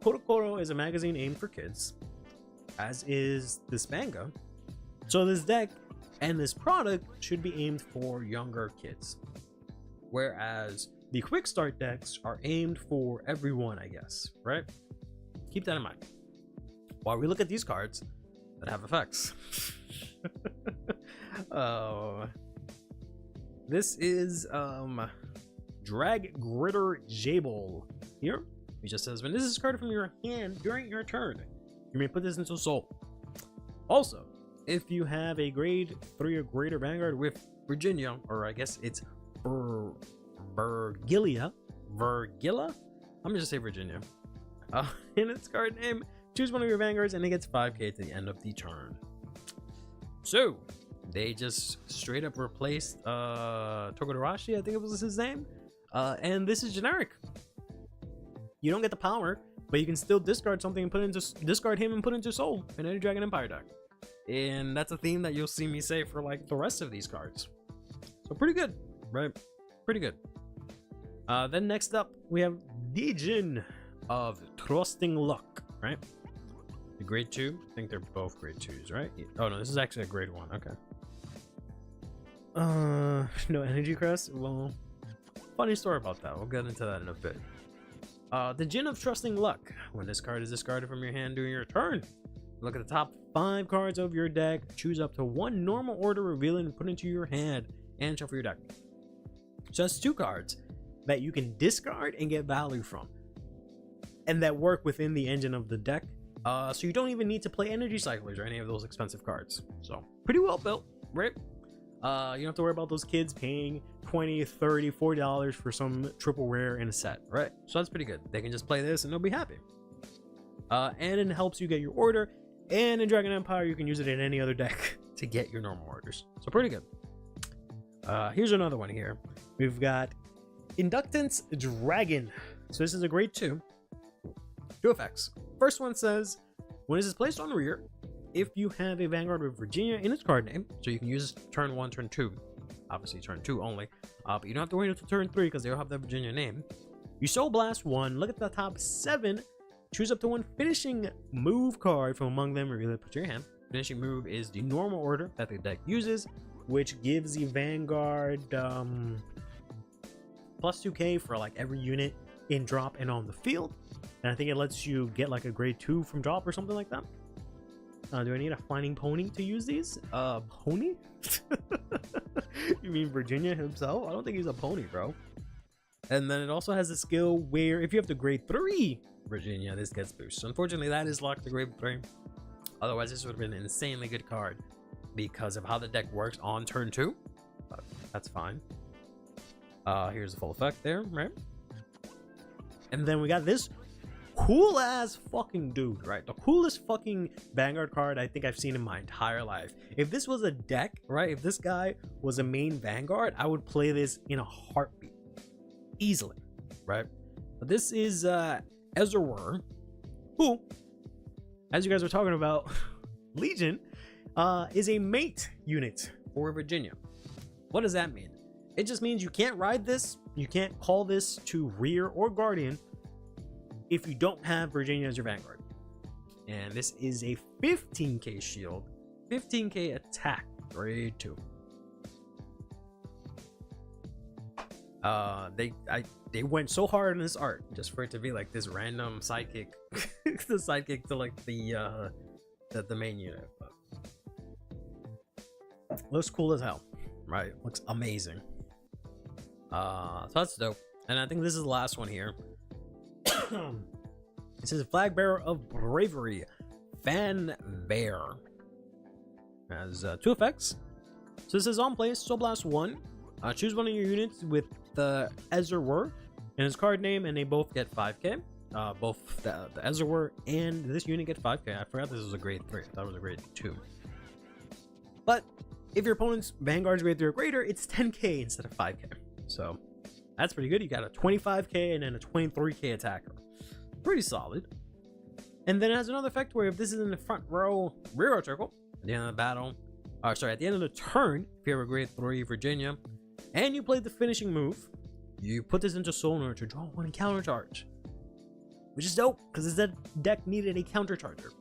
Korokoro is a magazine aimed for kids, as is this manga. So this deck and this product should be aimed for younger kids, whereas the quick start decks are aimed for everyone, I guess, right? Keep that in mind while we look at these cards that have effects. This is Drag Gritter Jable here. He just says, when this is discarded from your hand during your turn, you may put this into Soul. Also, if you have a grade 3 or greater Vanguard with Virginia, or I guess it's Vergilla, I'm gonna just say Virginia, in its card name, choose one of your Vanguards and it gets 5k to the end of the turn. So they just straight up replaced Togedarashi, I think it was his name, And this is generic. You don't get the power, but you can still discard something and discard him and put into Soul in any Dragon Empire deck. And that's a theme that you'll see me say for like the rest of these cards. So pretty good, right? Pretty good. Then next up, we have Legion of Trusting Luck, right? The grade 2. I think they're both grade 2s, right? Oh no, this is actually a grade 1. Okay. No energy crest. Well, funny story about that. We'll get into that in a bit. The Legion of Trusting Luck. When this card is discarded from your hand during your turn, look at the top 5 cards of your deck. Choose up to 1 normal order, reveal it, and put into your hand and shuffle your deck. So that's 2 cards that you can discard and get value from, and that work within the engine of the deck. So you don't even need to play energy cyclers or any of those expensive cards. So pretty well built, right? You don't have to worry about those kids paying $20, $30, $40 for some triple rare in a set, right? So that's pretty good. They can just play this and they'll be happy. And it helps you get your order. And in Dragon Empire, you can use it in any other deck to get your normal orders. So pretty good. Here's another one here. We've got Inductance Dragon. So this is a grade 2. 2 effects. First one says, when this is placed on the rear, if you have a Vanguard with Virginia in its card name, so you can use turn 1, turn 2, obviously turn 2 only, but you don't have to wait until turn 3 because they all have the Virginia name. You Soul Blast 1, look at the top 7, choose up to 1 finishing move card from among them, reveal it, put your hand. Finishing move is the normal order that the deck uses, which gives the Vanguard plus 2k for like every unit in drop and on the field. And I think it lets you get like a grade 2 from drop or something like that. Do I need a flying pony to use these? Pony? You mean Virginia himself? I don't think he's a pony, bro. And then it also has a skill where if you have the grade 3 Virginia, this gets boosted. Unfortunately, that is locked to grade 3. Otherwise, this would have been an insanely good card because of how the deck works on turn 2. But that's fine. Here's the full effect there, right? And then we got this cool ass fucking dude, right? The coolest fucking Vanguard card I think I've seen in my entire life. If this was a deck, right? If this guy was a main Vanguard, I would play this in a heartbeat. Easily, right? But this is Ezra, who, as you guys were talking about, Legion, is a mate unit for Virginia. What does that mean? It just means you can't ride this, you can't call this to rear or guardian if you don't have Virginia as your Vanguard. And this is a 15k shield, 15k attack, grade 2. They went so hard on this art just for it to be like this random sidekick, the sidekick to like the main unit. But looks cool as hell, right? Looks amazing. So that's dope. And I think this is the last one here. It says Flag Bearer of Bravery, Fan Bear. Has 2 effects. So this is on place, Soul Blast 1. Choose one of your units with the Ezra and his card name, and they both get 5k. Both the Ezra and this unit get 5k. I forgot this was a grade 3. I thought it was a grade 2. But if your opponent's Vanguard's grade 3 or greater, it's 10k instead of 5k. So that's pretty good. You got a 25k and then a 23k attacker. Pretty solid. And then it has another effect where if this is in the front row rear circle at the end of the battle, at the end of the turn, if you have a grade 3 Virginia and you play the finishing move, you put this into Soul in order to draw 1 counter charge, which is dope because this deck needed a counter charger.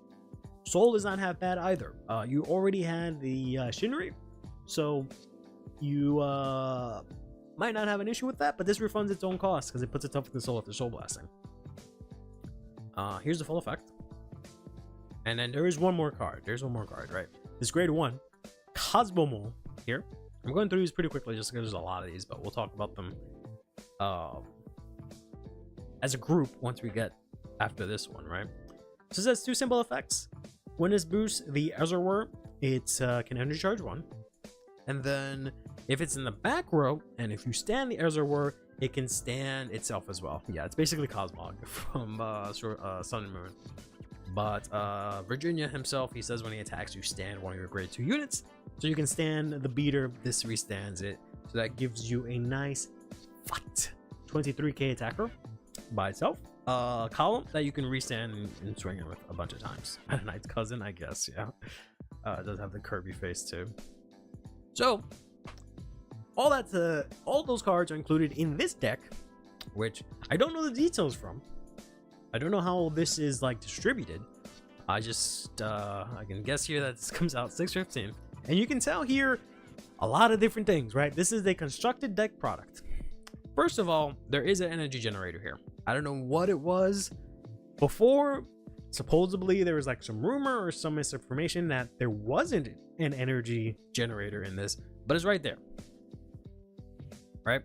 Soul does not have that either. You already had the Shinri, so you might not have an issue with that, but this refunds its own cost because it puts it up in the Soul after Soul Blasting. Here's the full effect. And then there is one more card. There's one more card, right? This grade 1, Cosmomo here. I'm going through these pretty quickly just because there's a lot of these, but we'll talk about them as a group once we get after this one, right? So it has 2 simple effects. When this boosts the Ezra, it can energy charge 1. And then if it's in the back row, and if you stand the Ezra, it can stand itself as well. Yeah, it's basically Cosmog from Sun and Moon. But Virginia himself, he says when he attacks, you stand one of your grade 2 units. So you can stand the beater, this restands it. So that gives you a nice fat 23k attacker by itself. Column that you can restand and swing it with a bunch of times. Knight's cousin, I guess, yeah. It does have the Kirby face too. So, all those cards are included in this deck, which I don't know the details from. I don't know how this is like distributed. I can guess here that this comes out 6/15, and you can tell here a lot of different things, right? This is a constructed deck product. First of all, there is an energy generator here. I don't know what it was before. Supposedly there was like some rumor or some misinformation that there wasn't an energy generator in this, but it's right there, right?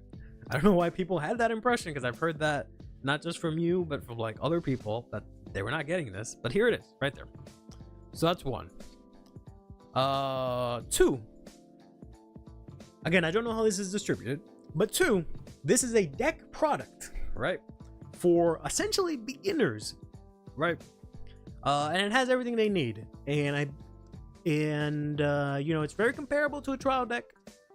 I don't know why people had that impression, because I've heard that not just from you, but from like other people, that they were not getting this, but here it is right there. So that's one. Two, again, I don't know how this is distributed, but two, this is a deck product, right, for essentially beginners, right? And it has everything they need, and you know, it's very comparable to a trial deck.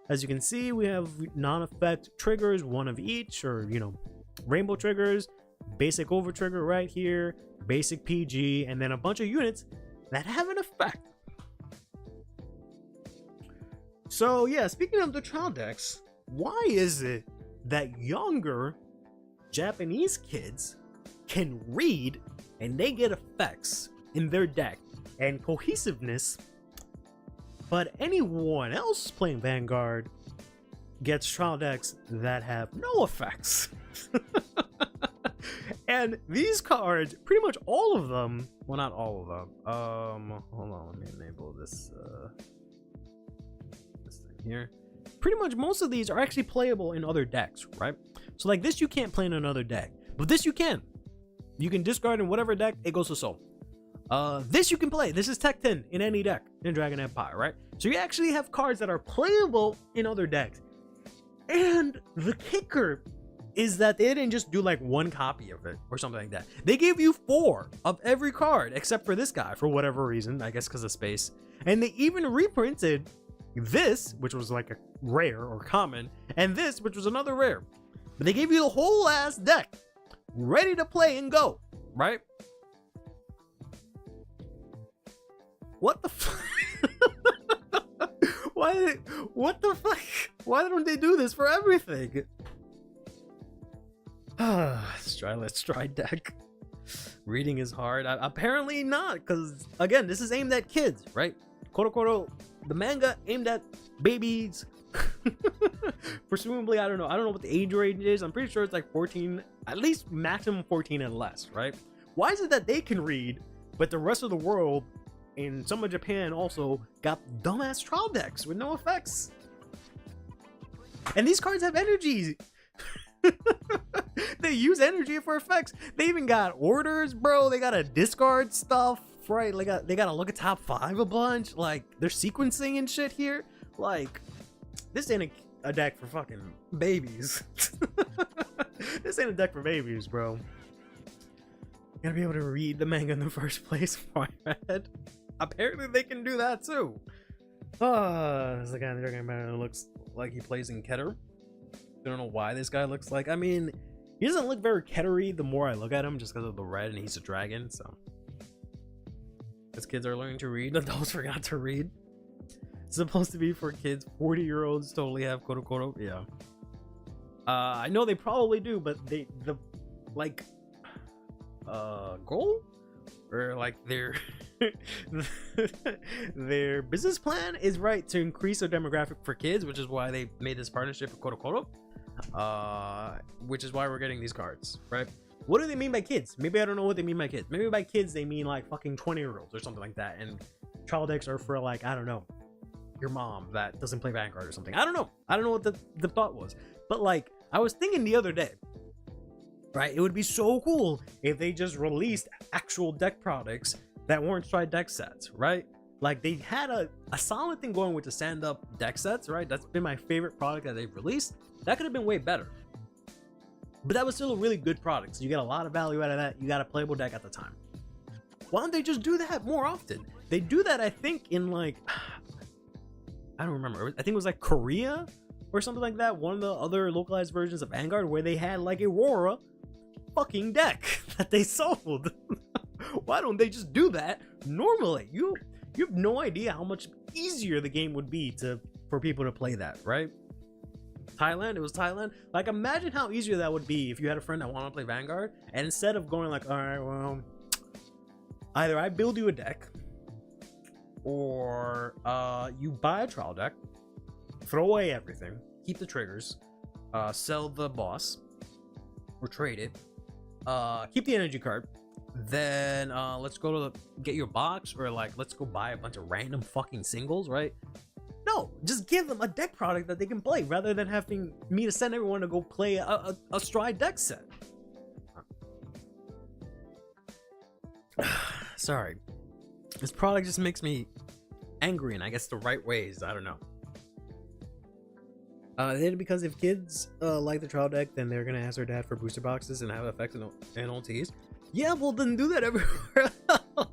As you can see, we have non-effect triggers, one of each, or you know, rainbow triggers, basic over trigger right here, basic PG, and then a bunch of units that have an effect. So yeah, speaking of the trial decks, why is it that younger Japanese kids can read and they get effects in their deck and cohesiveness, but anyone else playing Vanguard gets trial decks that have no effects? And these cards, pretty much all of them, well, not all of them, hold on, let me enable this thing here. Pretty much most of these are actually playable in other decks, right? So like this you can't play in another deck, but this you can. You can discard in whatever deck, it goes to soul. This you can play. This is Tech 10 in any deck in Dragon Empire, right? So you actually have cards that are playable in other decks. And the kicker is that they didn't just do like one copy of it or something like that. They gave you 4 of every card except for this guy for whatever reason, I guess because of space. And they even reprinted this, which was like a rare or common, and this, which was another rare. But they gave you the whole ass deck ready to play and go, right? What the fuck? What the fuck? Why don't they do this for everything? Let's try deck. Reading is hard. Apparently not, because again, this is aimed at kids, right? Koro, the manga aimed at babies. Presumably, I don't know what the age range is. I'm pretty sure it's like 14, at least maximum 14 and less, right? Why is it that they can read, but the rest of the world and some of Japan also got dumbass trial decks with no effects? And these cards have energy. They use energy for effects. They even got orders, bro. They gotta discard stuff, right? They gotta look at top 5 a bunch. Like, they're sequencing and shit here. Like, this ain't a deck for fucking babies. This ain't a deck for babies, bro. You gotta be able to read the manga in the first place. Apparently they can do that too. This is the guy in the Dragon Empire who looks like he plays in Keter. I don't know why this guy looks like, I mean, he doesn't look very Ketery the more I look at him, just because of the red, and he's a dragon, so. As kids are learning to read, adults forgot to read. It's supposed to be for kids. 40-year-olds totally have Koro. Yeah. I know they probably do, but goal? Or like their their business plan is right to increase their demographic for kids, which is why they made this partnership with Koro. Which is why we're getting these cards, right? What do they mean by kids? Maybe I don't know what they mean by kids. Maybe by kids they mean like fucking 20-year-olds or something like that, and trial decks are for like, I don't know, your mom that doesn't play Vanguard or something. I don't know what the thought was, but like I was thinking the other day, right, it would be so cool if they just released actual deck products that weren't straight deck sets, right? Like they had a solid thing going with the stand-up deck sets, right? That's been my favorite product that they've released. That could have been way better, but that was still a really good product, so you get a lot of value out of that. You got a playable deck at the time. Why don't they just do that more often? They do that, I think, in like, I don't remember, I think it was like Korea or something like that. One of the other localized versions of Vanguard where they had like Aurora fucking deck that they sold. Why don't they just do that normally? You have no idea how much easier the game would be for people to play that, right? Thailand, it was Thailand. Like, imagine how easier that would be if you had a friend that wanted to play Vanguard, and instead of going like, all right, well, either I build you a deck, or you buy a trial deck, throw away everything, keep the triggers, sell the boss, or trade it, keep the energy card, then let's go to get your box, or like let's go buy a bunch of random fucking singles, right? No, just give them a deck product that they can play rather than having me to send everyone to go play a Stride deck set. Sorry, this product just makes me angry, and I guess the right ways. I don't know. Then because if kids like the trial deck, then they're gonna ask their dad for booster boxes and have effects and OTs. Yeah, well then do that everywhere else.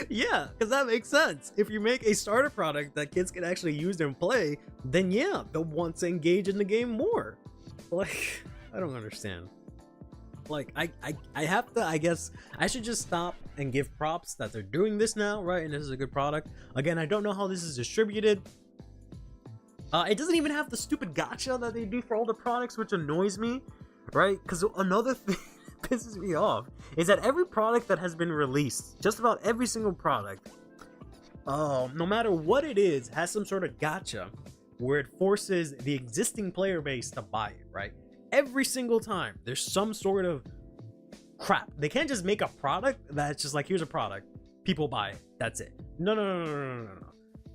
Yeah, because that makes sense. If you make a starter product that kids can actually use and play, then yeah, they'll want to engage in the game more. Like, I don't understand. Like, I have to, I guess I should just stop and give props that they're doing this now, right? And this is a good product. Again, I don't know how this is distributed. It doesn't even have the stupid gacha that they do for all the products, which annoys me, right? Because another thing pisses me off is that every product that has been released, just about every single product, no matter what it is, has some sort of gacha where it forces the existing player base to buy it, right? Every single time there's some sort of crap. They can't just make a product that's just like, here's a product, people buy it, that's it. No.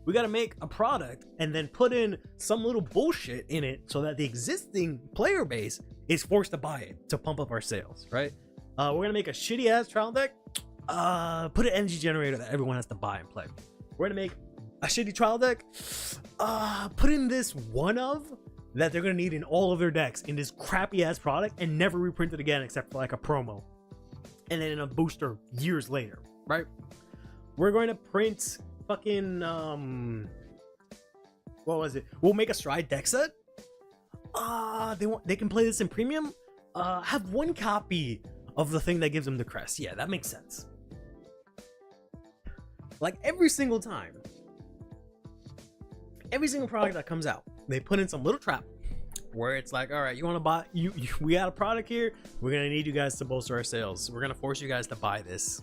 We gotta make a product and then put in some little bullshit in it so that the existing player base is forced to buy it to pump up our sales, right? We're gonna make a shitty ass trial deck, put an energy generator that everyone has to buy and play. We're gonna make a shitty trial deck, put in this one of that they're gonna need in all of their decks in this crappy ass product and never reprint it again except for like a promo. And then in a booster years later, right? We're going to print fucking what was it? We'll make a Stride deck set. They can play this in premium. Have one copy of the thing that gives them the crest. Yeah, that makes sense. Like every single time, every single product that comes out, they put in some little trap where it's like, all right, you want to buy? We got a product here. We're gonna need you guys to bolster our sales. We're gonna force you guys to buy this.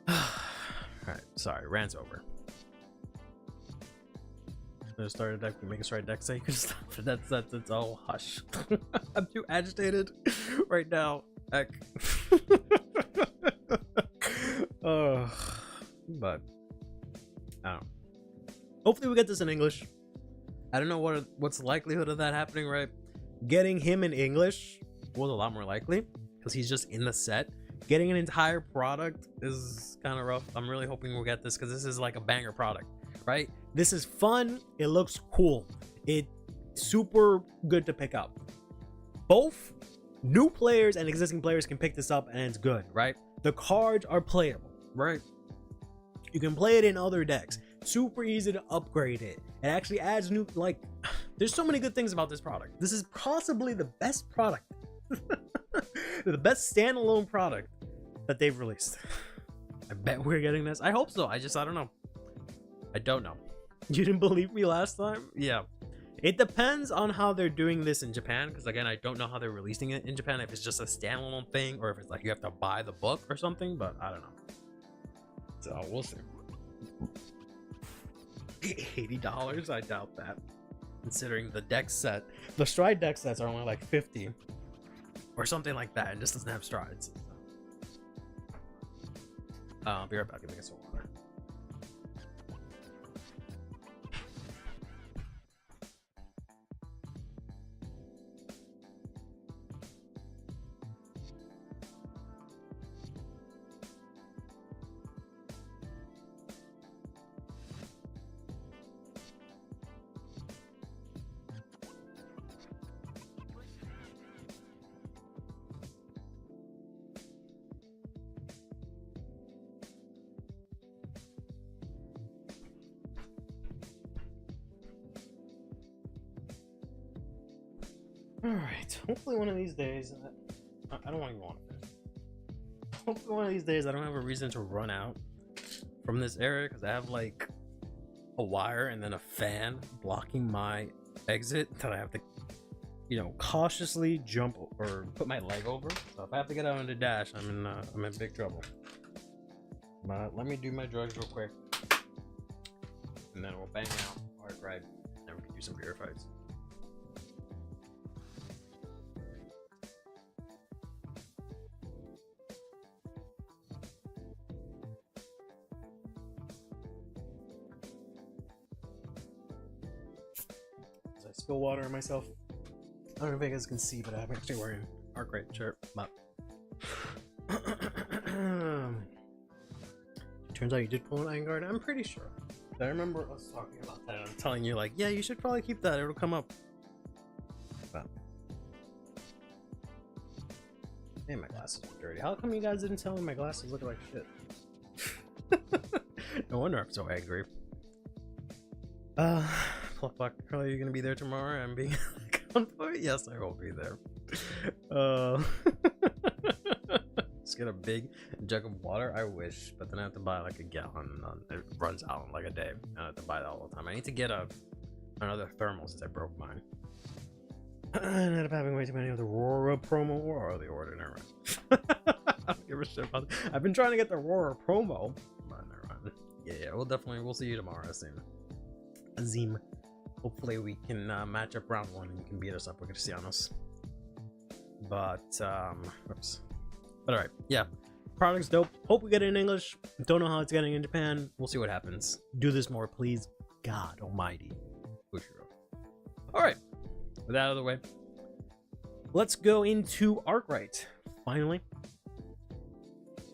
Alright, sorry, rant's over. Let's start a deck, we make a Stride deck so you can stop it. That's all hush. I'm too agitated right now. Heck. But I don't know. Hopefully we get this in English. I don't know what's the likelihood of that happening, right? Getting him in English was a lot more likely because he's just in the set. Getting an entire product is kind of rough. I'm really hoping we'll get this because this is like a banger product, right? This is fun. It looks cool. It's super good to pick up. Both new players and existing players can pick this up and it's good, right? The cards are playable, right? You can play it in other decks. Super easy to upgrade it. It actually adds new, like, there's so many good things about this product. This is possibly the best product. The best standalone product that they've released. I bet we're getting this. I hope so. I don't know. I don't know. You didn't believe me last time? Yeah. It depends on how they're doing this in Japan, because again, I don't know how they're releasing it in Japan, if it's just a standalone thing or if it's like you have to buy the book or something, but I don't know. So we'll see. $80? I doubt that. Considering the deck set, the Stride deck sets are only like 50 or something like that, and just doesn't have strides. I'll be right back. Give me some water. Alright, hopefully one of these days, I don't want to go on this. Hopefully one of these days I don't have a reason to run out from this area, because I have like a wire and then a fan blocking my exit that I have to, you know, cautiously jump or put my leg over. So if I have to get out on the dash, I'm in big trouble. But let me do my drugs real quick, and then we'll bang out Arkhite, and we can do some beer fights. As I spill water on myself. I don't know if you guys can see, but I'm actually wearing Arkhite shirt. But turns out you did pull an iron guard. I'm pretty sure. I remember us talking about that. I'm telling you, like, yeah, you should probably keep that. It'll come up. But man, my glasses are dirty. How come you guys didn't tell me my glasses look like shit? No wonder I'm so angry. Pluck, Curly, you gonna be there tomorrow? I'm being for it? Yes, I will be there. Just get a big jug of water. I wish, but then I have to buy like a gallon, and it runs out in like a day. I have to buy that all the time. I need to get another thermal since I broke mine. I ended up having way too many of the Aurora promo or the ordinary. I don't give a shit about it. I've been trying to get the Aurora promo, but never mind. Yeah, we'll see you tomorrow, Azim. Hopefully we can match up round 1 and you can beat us up with Cristianos. But oops. But alright, yeah. Product's dope. Hope we get it in English. Don't know how it's getting in Japan. We'll see what happens. Do this more, please. God almighty. Alright. With that out of the way, let's go into Arkhite. Finally.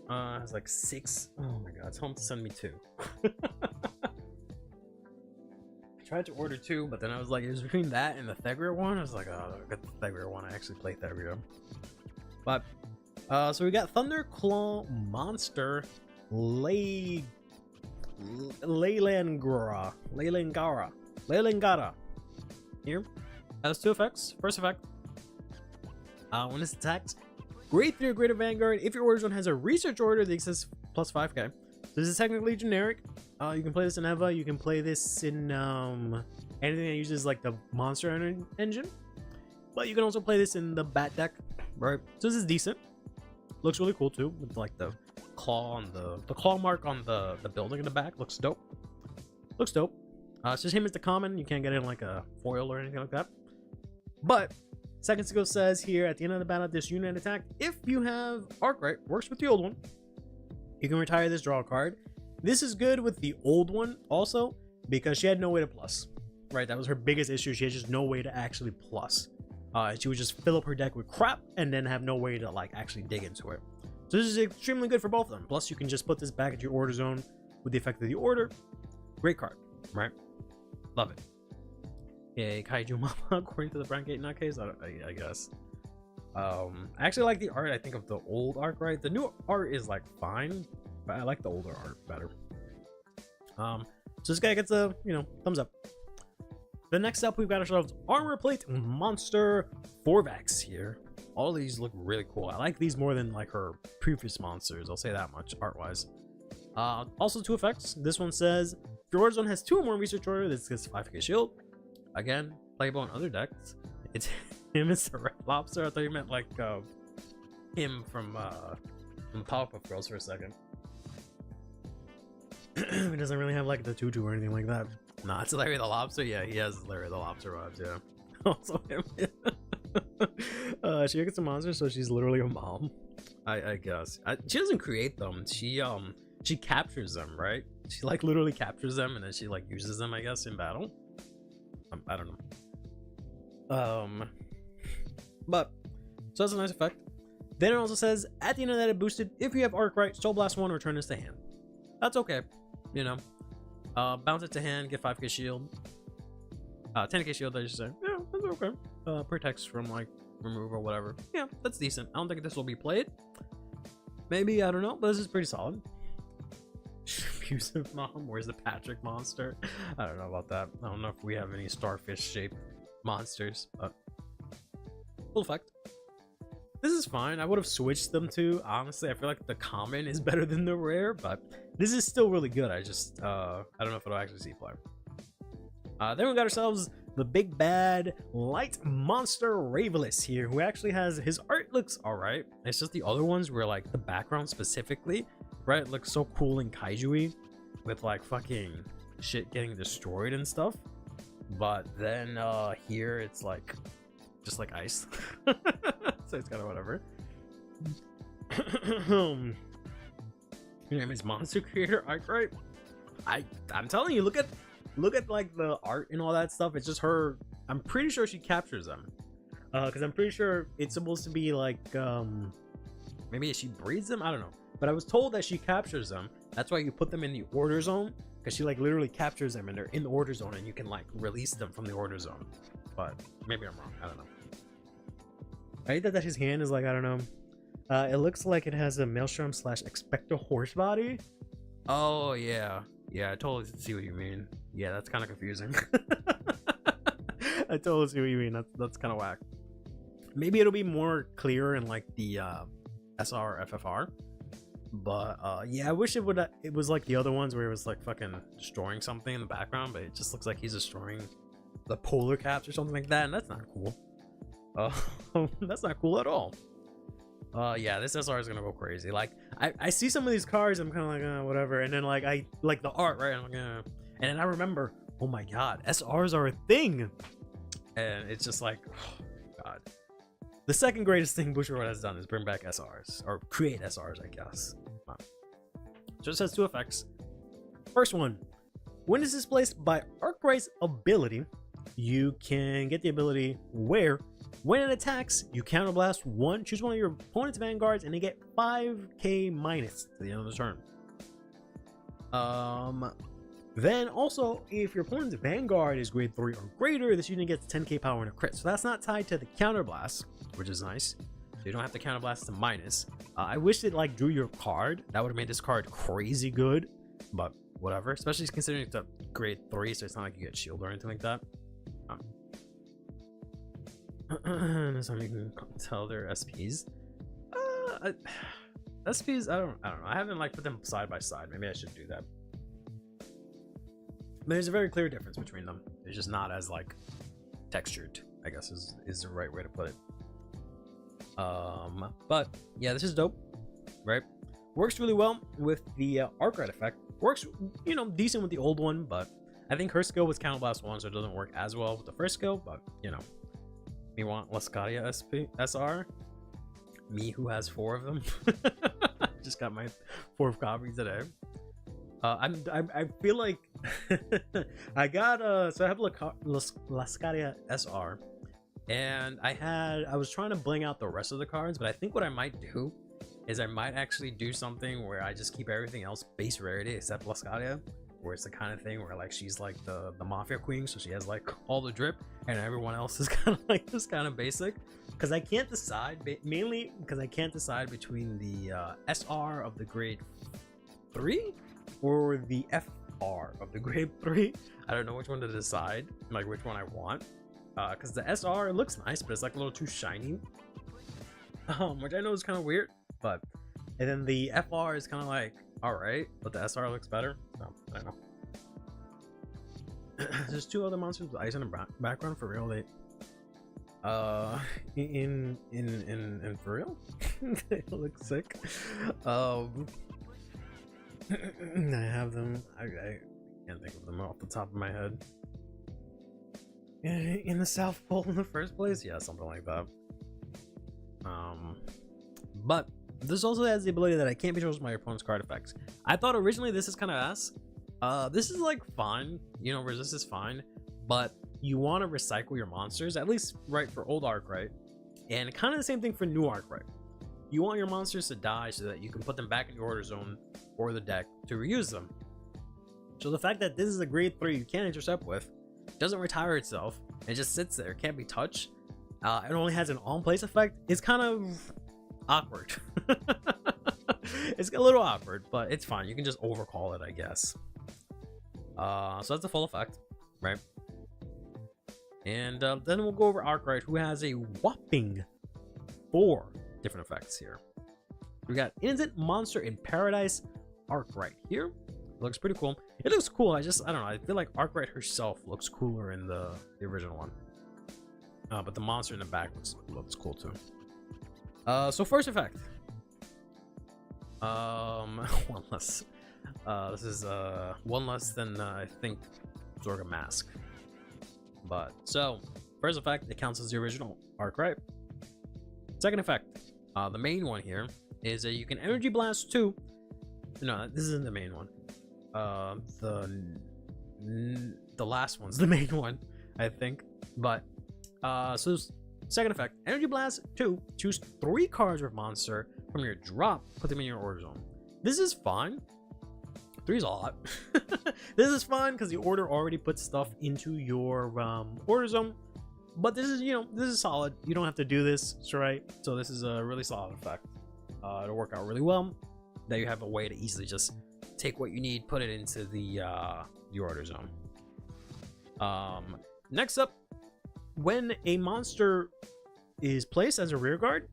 It's like 6. Oh my god, it's home to send me 2. Tried to order 2, but then I was like, it was between that and the Thegria one. I was like, oh, I got the Thegria one. I actually play Thegria. But so we got Thunderclaw Monster Leilangara here. Has 2 effects. First effect, when it's attacked, grade 3 or greater Vanguard. If your order zone has a research order that exists plus 5k. So this is technically generic. You can play this in Eva. You can play this in anything that uses like the monster engine. But you can also play this in the bat deck, right? So this is decent. Looks really cool too, with like the claw on the claw mark on the building in the back. Looks dope. Looks dope. It's just him as the common. You can't get it in like a foil or anything like that. But second skill says here at the end of the battle, this unit attack, if you have Arkhite, works with the old one. You can retire this, draw a card. This is good with the old one also because she had no way to plus. Right, that was her biggest issue. She had just no way to actually plus. She would just fill up her deck with crap and then have no way to like actually dig into it. So this is extremely good for both of them. Plus, you can just put this back at your order zone with the effect of the order. Great card, right? Love it. Yay, Kaiju Mama, according to the Brankate in that case, I guess. I actually like the art, I think, of the old Arkhite. The new art is like fine, but I like the older art better. So this guy gets a, thumbs up. The next up, we've got ourselves Armor Plate Monster Forvax here. All these look really cool. I like these more than like her previous monsters, I'll say that much, art-wise. Also 2 effects. This one says, if your order zone has 2 or more research order, this gets 5k shield. Again, playable on other decks. It's him as the Red Lobster. I thought you meant like him from Powerpuff Girls for a second. He doesn't really have like the tutu or anything like that. Nah, it's Larry the Lobster. Yeah, he has Larry the Lobster vibes. Yeah. Also him. She gets a monster, so she's literally a mom. I guess. She doesn't create them. She captures them, right? She like literally captures them and then she like uses them, I guess, in battle. I don't know. But so that's a nice effect. Then it also says at the end of that, it boosted. If you have Arkhite, Soul Blast 1, return this to hand. That's okay, bounce it to hand, get 5k shield, 10k shield. I just say, yeah, that's okay. Protects from like remove or whatever. Yeah, that's decent. I don't think this will be played. Maybe, I don't know, but this is pretty solid. Abusive mom. Where's the Patrick monster? I don't know about that. I don't know if we have any starfish shaped monsters, but full effect. This is fine. I would have switched them to, honestly. I feel like the common is better than the rare, but this is still really good. I just I don't know if it'll actually see play. Then we got ourselves the big bad light monster Raveless here, who actually has, his art looks all right. It's just the other ones where like the background specifically, right, it looks so cool and kaiju-y with like fucking shit getting destroyed and stuff. But then here it's like just like ice. So it's kind of whatever. Your name is Monster Creator Arkhite. I'm telling you, look at like the art and all that stuff. It's just her. I'm pretty sure she captures them, because I'm pretty sure it's supposed to be like maybe she breeds them, I don't know, but I was told that she captures them. That's why you put them in the order zone, because she like literally captures them and they're in the order zone and you can like release them from the order zone. But maybe I'm wrong, I don't know. I hate that his hand is like, I don't know, it looks like it has a maelstrom / expector horse body. Oh yeah, I totally see what you mean. Yeah, that's kind of confusing. I totally see what you mean. That's kind of whack. Maybe it'll be more clear in like the SR FFR. But yeah, I wish it was like the other ones where it was like fucking destroying something in the background, but it just looks like he's destroying the polar caps or something like that, and that's not cool. That's not cool at all. Yeah, this SR is gonna go crazy. Like I see some of these cars, I'm kind of like whatever, and then like I like the art, right? I'm like, and then I remember, oh my god, SRs are a thing, and it's just like, oh god. The second greatest thing Bushiroad has done is bring back SRs, or create SRs, I guess. Just has 2 effects. First one, when it's displaced by Arkhite's ability, you can get the ability where, when it attacks, you counterblast 1, choose one of your opponent's vanguards, and they get 5k minus to the end of the turn. Then also, if your opponent's vanguard is grade 3 or greater, this unit gets 10k power and a crit. So that's not tied to the counterblast, which is nice. So you don't have to counterblast to minus. I wish it like drew your card. That would have made this card crazy good, but whatever. Especially considering it's a grade 3, so it's not like you get shield or anything like that. So you can tell they're SPs. SPs, I don't know. I haven't like put them side by side. Maybe I should do that. There's a very clear difference between them. They're just not as like textured, I guess is the right way to put it. But yeah, this is dope, right? Works really well with the Arkhite effect. Works, you know, decent with the old one, but I think her skill was Counterblast 1, so it doesn't work as well with the first skill, but you know. Me want Lascadia SR? Me who has 4 of them? Just got my 4th copy today. I feel like I got so I have Lascadia SR, and I was trying to bling out the rest of the cards, but I think what I might do is I might actually do something where I just keep everything else base rarity except Lascadia, where it's the kind of thing where like she's like the mafia queen, so she has like all the drip and everyone else is kind of like this kind of basic, because I can't decide, mainly because I can't decide between the SR of the grade 3 or the FR of the grade 3. I don't know which one to decide, like which one I want, because the SR looks nice, but it's like a little too shiny, which I know is kind of weird, but and then the FR is kind of like alright, but the SR looks better, so I don't know. There's 2 other monsters with ice in the background for real. They in for real. They look sick. I have them. I can't think of them off the top of my head. In the South Pole in the first place, yeah, something like that. But this also has the ability that I can't be chosen by your opponent's card effects. I thought originally this is kind of ass. This is like fine, you know, resist is fine, but you want to recycle your monsters, at least right for old Arkhite, and kind of the same thing for new Arkhite. You want your monsters to die so that you can put them back in your order zone or the deck to reuse them. So the fact that this is a grade 3 you can't intercept with, doesn't retire itself, it just sits there, can't be touched, it only has an on-place effect, is kind of awkward. It's a little awkward, but it's fine. You can just overcall it, I guess. So that's the full effect, right? And then we'll go over Arkhite, who has a whopping 4 different effects here. We got Innocent Monster in Paradise Arkhite here. It looks pretty cool. It looks cool. I don't know. I feel like Arkhite herself looks cooler in the original one. But the monster in the back looks cool too. So first effect. One less. This is one less than I think Zorga Mask. But so first effect, it counts as the original Arkhite. Second effect, the main one here is that you can Energy Blast 2. No, this isn't the main one. The last one's the main one, I think. But so second effect, Energy Blast 2. Choose 3 cards with monster from your drop, put them in your order zone. This is fine. 3 is a lot. This is fine because the order already puts stuff into your order zone. But this is, this is solid. You don't have to do this, right? So this is a really solid effect. It'll work out really well. That you have a way to easily just take what you need, put it into the order zone. Next up, when a monster is placed as a rear guard,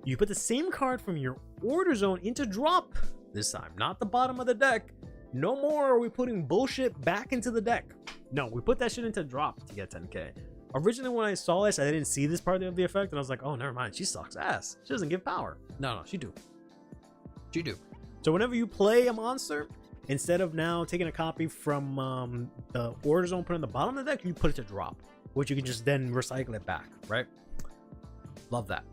you put the same card from your order zone into drop this time, not the bottom of the deck. No more are we putting bullshit back into the deck. No, we put that shit into drop to get 10k. Originally, when I saw this, I didn't see this part of the effect, and I was like, oh, never mind. She sucks ass. She doesn't give power. No, she do. She do. So whenever you play a monster, instead of now taking a copy from the order zone, put it on the bottom of the deck, you put it to drop, which you can just then recycle it back, right? Love that.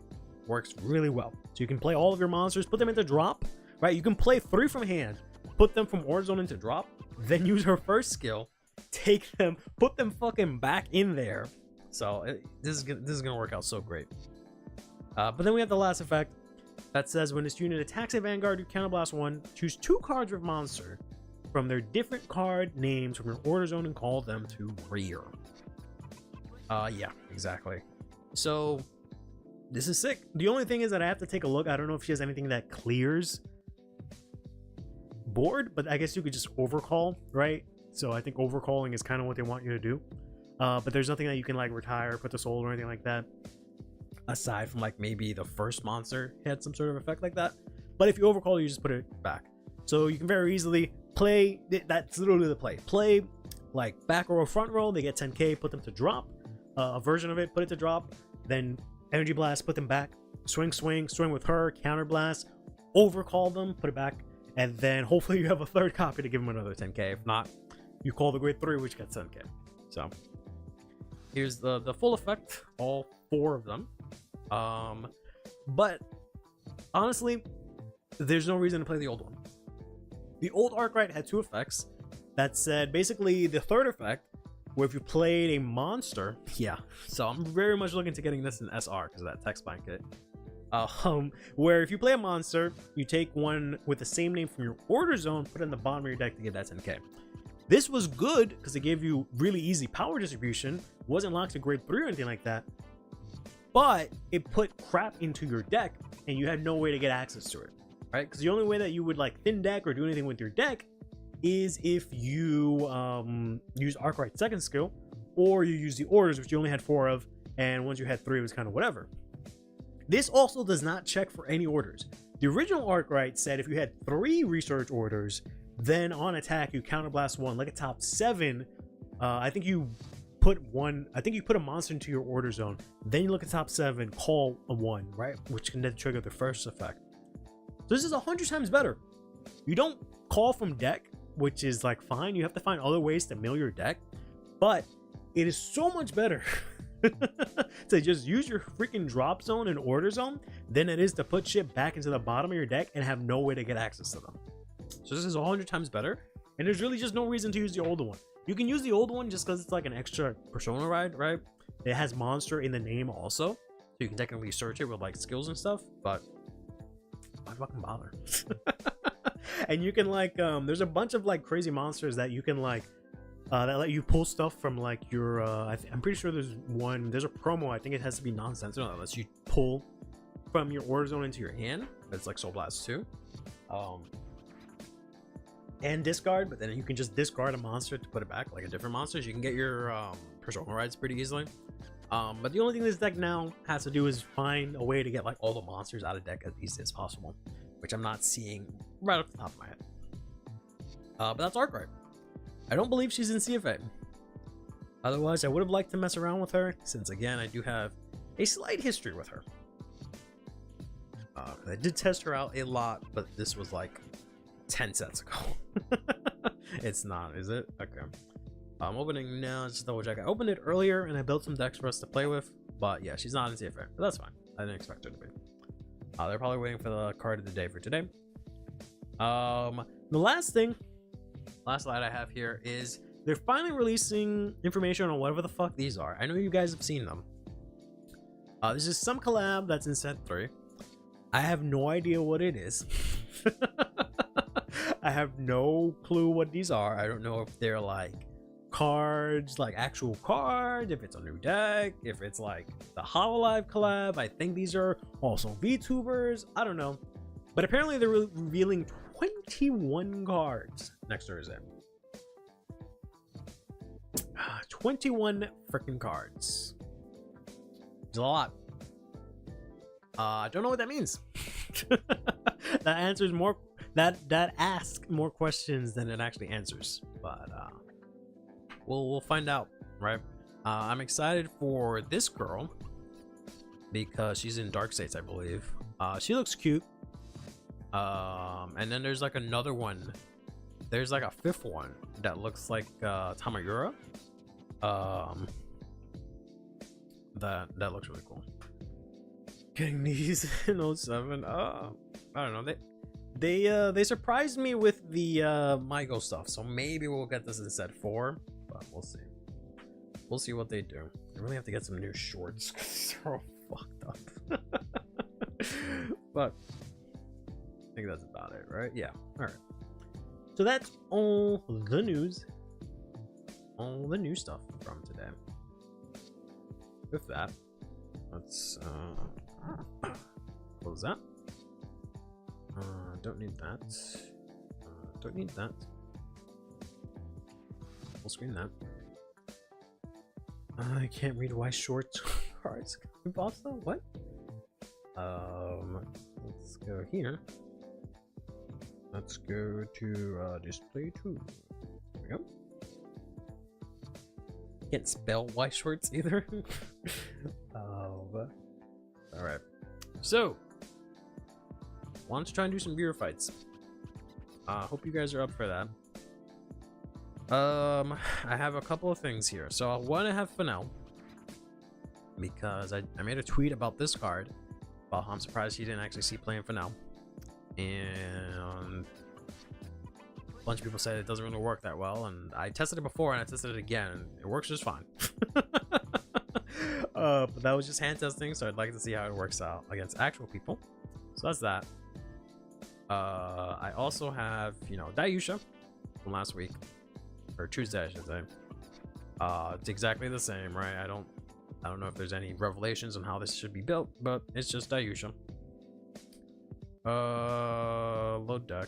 Works really well. So you can play all of your monsters, put them into drop, right? You can play 3 from hand, put them from order zone into drop, then use her first skill, take them, put them fucking back in there. So this is gonna work out so great. But then we have the last effect that says when this unit attacks a Vanguard, you counterblast 1. Choose 2 cards with monster from their different card names from your order zone and call them to rear. Yeah, exactly. So this is sick. The only thing is that I have to take a look. I don't know if she has anything that clears board, but I guess you could just overcall, right? So I think overcalling is kind of what they want you to do. But there's nothing that you can like retire, put the soul or anything like that, aside from like maybe the first monster had some sort of effect like that. But if you overcall, you just put it back. So you can very easily play. That's literally the play. Play like back row or front row. They get 10k. Put them to drop. A version of it. Put it to drop. Then energy blast. Put them back. Swing with her. Counter blast. Overcall them. Put it back. And then hopefully you have a third copy to give them another 10k. If not, you call the grade 3, which gets 10k. So here's the full effect, all 4 of them. But honestly, there's no reason to play the old one. The old Arkhite had 2 effects that said basically the third effect, where if you played a monster, yeah. So I'm very much looking to getting this in SR because of that text bind kit. Where if you play a monster, you take one with the same name from your order zone, put it in the bottom of your deck to get that 10k. This was good because it gave you really easy power distribution, wasn't locked to grade 3 or anything like that, but it put crap into your deck and you had no way to get access to it, right? Because the only way that you would like thin deck or do anything with your deck is if you use Arkhite's second skill, or you use the orders, which you only had 4 of, and once you had 3 it was kind of whatever. This also does not check for any orders. The original Arkhite said if you had 3 research orders, then on attack you counterblast 1 like a top 7. I think you put a monster into your order zone, then you look at top 7, call a 1, right, which can then trigger the first effect. So this is 100 times better. You don't call from deck, which is like fine. You have to find other ways to mill your deck, but it is so much better to just use your freaking drop zone and order zone than it is to put shit back into the bottom of your deck and have no way to get access to them. So this is 100 times better, and there's really just no reason to use the older one. You can use the old one just because it's like an extra persona ride, right? It has monster in the name also, so you can technically search it with like skills and stuff, but why fucking bother? And you can like there's a bunch of like crazy monsters that you can like that let you pull stuff from like your I'm pretty sure there's a promo, I think it has to be non-sensitive, that lets you pull from your order zone into your hand. It's like Soul Blast 2. and discard, but then you can just discard a monster to put it back, like a different monster. So you can get your personal rides pretty easily. But the only thing this deck now has to do is find a way to get like all the monsters out of deck as easy as possible, which I'm not seeing right off the top of my head. But that's Arkhite. I don't believe she's in CFA. Otherwise, I would have liked to mess around with her, since again, I do have a slight history with her. I did test her out a lot, but this was like 10 sets ago. It's not, is it? Okay. I'm opening now, just double check. I opened it earlier and I built some decks for us to play with, but yeah, she's not in CFA, but that's fine. I didn't expect her to be. They're probably waiting for the card of the day for today. The last slide I have here is they're finally releasing information on whatever the fuck these are. I know you guys have seen them. This is some collab that's in set 3. I have no idea what it is. I have no clue what these are. I don't know if they're like cards, like actual cards, if it's a new deck, if it's like the Hololive collab. I think these are also VTubers. I don't know. But apparently they're revealing 21 cards next Thursday. 21 freaking cards. It's a lot. I don't know what that means. That answers more. That asks more questions than it actually answers. But we'll find out, right? I'm excited for this girl because she's in Dark States, I believe. She looks cute. And then there's like another one. There's like a 5th one that looks like Tamayura. That looks really cool. Getting these in 07. I don't know. They surprised me with the Mygo stuff, so maybe we'll get this in set 4, but we'll see. We'll see what they do. I really have to get some new shorts because they're all fucked up. But I think that's about it, right? Yeah. All right. So that's all the news. All the new stuff from today. With that, let's close that. Don't need that. Don't need that. Full screen that. I can't read why short cards boss though. What? Let's go here. Let's go to display 2. There we go. Can't spell Y shorts either. All right. So, why don't you try and do some viewer fights? Hope you guys are up for that. I have a couple of things here. So I want to have Fennel because I made a tweet about this card. Well, I'm surprised he didn't actually see playing Fennel. And a bunch of people said it doesn't really work that well, and I tested it before and I tested it again and it works just fine. But that was just hand testing, so I'd like to see how it works out against actual people. So that's that. I also have, you know, Dayusha from last week, or Tuesday I should say. It's exactly the same, right? I don't know if there's any revelations on how this should be built, but it's just Dayusha. Load deck.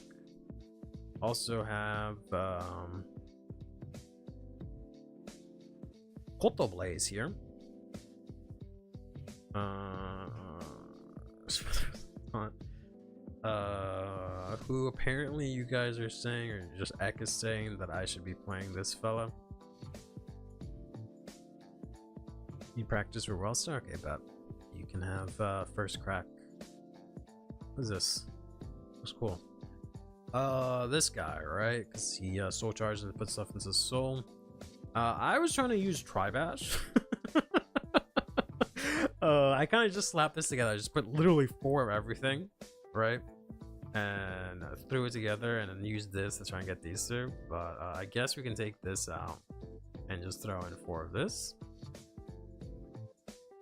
Also have Koto Blaze here. Who apparently you guys are saying, or just Ek is saying, that I should be playing this fella. You practice for Wellstar? Okay, bet. You can have first crack. What is this? Looks cool. This guy, right? Because he soul charges and puts stuff into his soul. I was trying to use Tribash. I kind of just slapped this together. I just put literally 4 of everything, right? And threw it together and then used this to try and get these 2. But I guess we can take this out and just throw in 4 of this.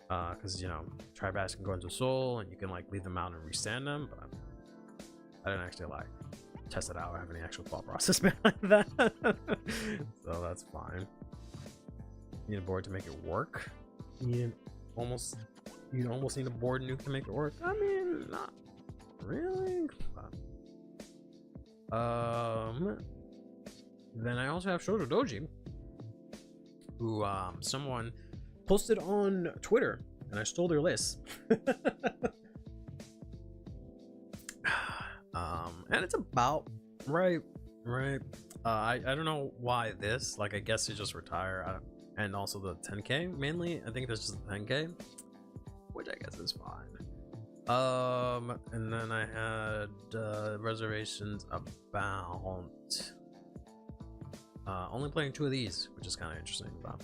Because, you know, Tribash can go into soul and you can like leave them out and restand them, but I didn't actually like test it out or have any actual thought process behind that. So that's fine. You need a board to make it work. You almost need a board nuke to make it work. I mean, not really. Then I also have Shoujo Doji, who someone posted on Twitter, and I stole their list. And it's about right. I don't know why this. Like, I guess you just retire, and also the 10K mainly. I think there's just the 10K, which I guess is fine. And then I had reservations about only playing 2 of these, which is kind of interesting. But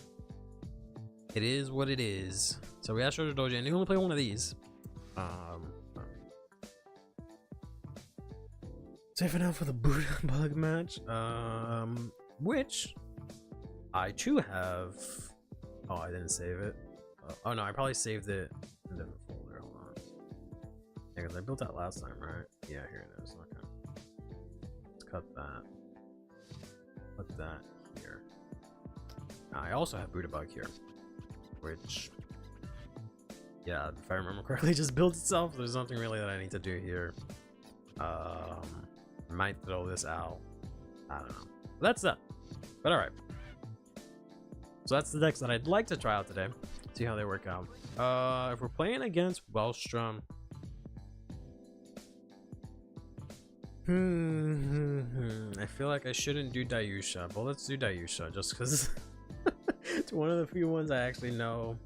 it is what it is. So we asked Shoujo Doji, and you only play 1 of these. Saving out for the Buddha bug match, which I too have. Oh, I didn't save it. Oh no, I probably saved it in a different folder. Hold on. Yeah, because I built that last time, right? Yeah, here it is. Okay. Let's cut that. Put that here. Now, I also have Buddha bug here, which, yeah, if I remember correctly, just built itself. There's nothing really that I need to do here. Might throw this out. I don't know. But that's that. But alright. So that's the decks that I'd like to try out today. See how they work out. If we're playing against Wellstrom. I feel like I shouldn't do Dayusha, but let's do Dayusha just because it's one of the few ones I actually know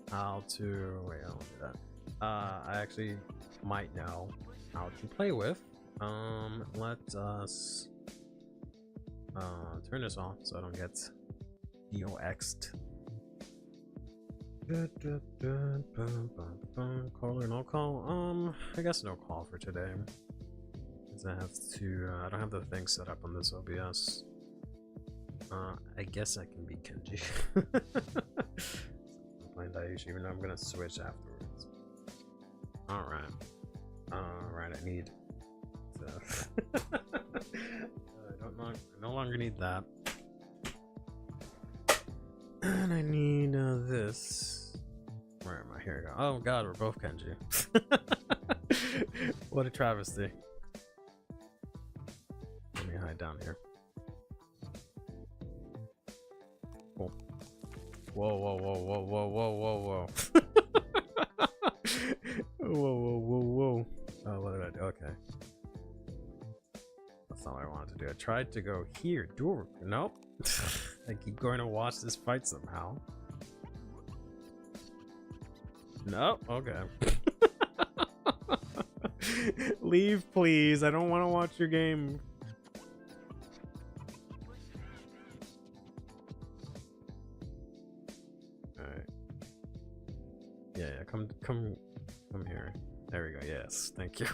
how to. Wait, I don't do that. I actually might know how to play with. Let us turn this off so I don't get EOX'd. Call or no call? I guess no call for today. Cause I have to. I don't have the thing set up on this OBS. I guess I can be Kenji. I'm playing Daiichi, even though I'm gonna switch afterwards. All right. I need. I no longer need that. And I need this. Where am I? Here we go. Oh god, we're both Kenji. What a travesty. Let me hide down here. Cool. Whoa, whoa, whoa, whoa, whoa, whoa, whoa, whoa. Whoa, whoa, whoa, whoa. Oh, what did I do? Okay. That's not what I wanted to do. I tried to go here. Door. Nope. I keep going to watch this fight somehow. Nope. Okay. Leave, please. I don't want to watch your game. Alright. Yeah, come here. There we go. Yes. Thank you.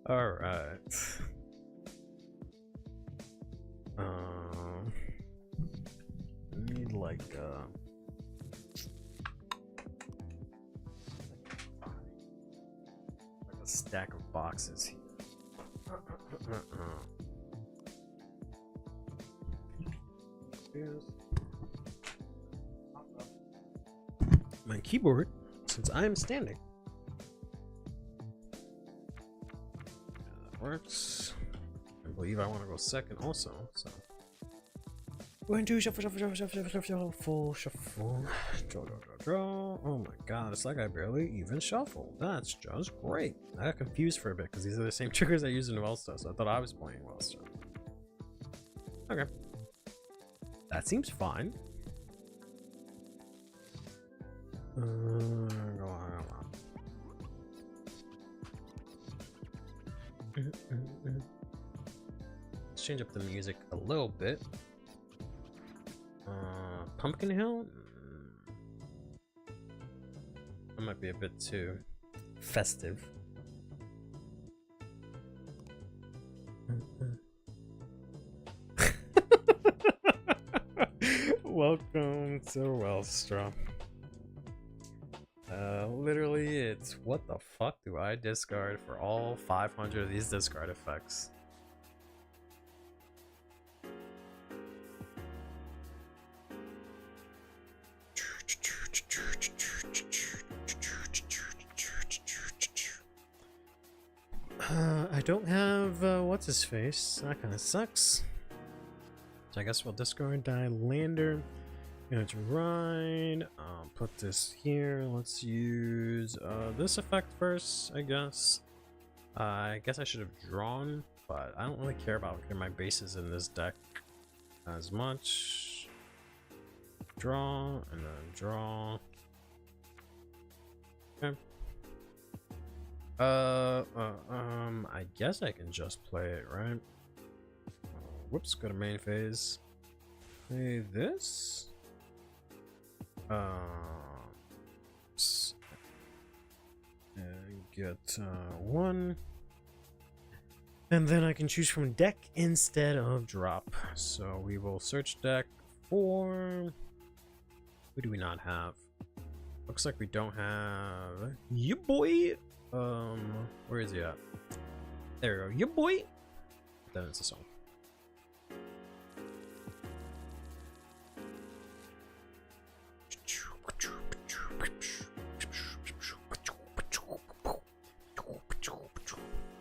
Alright. Need like a stack of boxes here. My keyboard, since I am standing. Works. I believe I want to go second also, so 1, 2, shuffle, shuffle. Draw. Oh my god, it's like I barely even shuffle. That's just great. I got confused for a bit because these are the same triggers I use in Wellstone, so I thought I was playing Wellstone. Okay. That seems fine. Go on. Let's change up the music a little bit. Pumpkin Hill? That might be a bit too festive. Welcome to Wellstrom. Literally, it's what the fuck do I discard for all 500 of these discard effects? don't have what's his face. That kind of sucks. So I guess we'll discard Lander. Gonna ride. Put this here. Let's use this effect first, I guess. I guess I should have drawn, but I don't really care about getting my bases in this deck as much. Draw and then draw. Okay. I guess I can just play it, right? Whoops, go to main phase. Play this. And get one. And then I can choose from deck instead of drop. So we will search deck for... Who do we not have? Looks like we don't have... You boy! Where is he at? There we go. You boy! Then it's a song.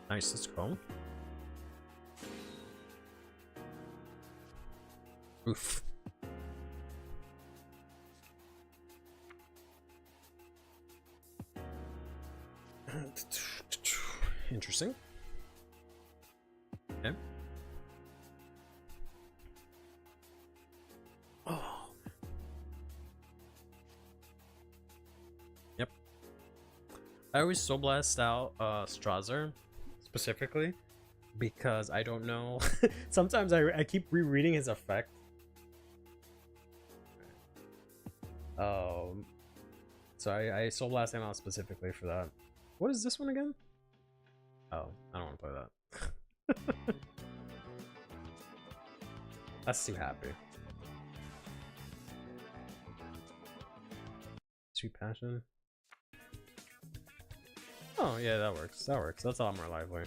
Nice, let's go. Oof. Interesting. Okay. Oh. Yep. I always Soul Blast out Strasser specifically because I don't know. Sometimes I keep rereading his effect. So I Soul Blast him out specifically for that. What is this one again? Oh, I don't want to play that. That's too happy. Sweet Passion. Oh yeah, that works. That works. That's a lot more lively.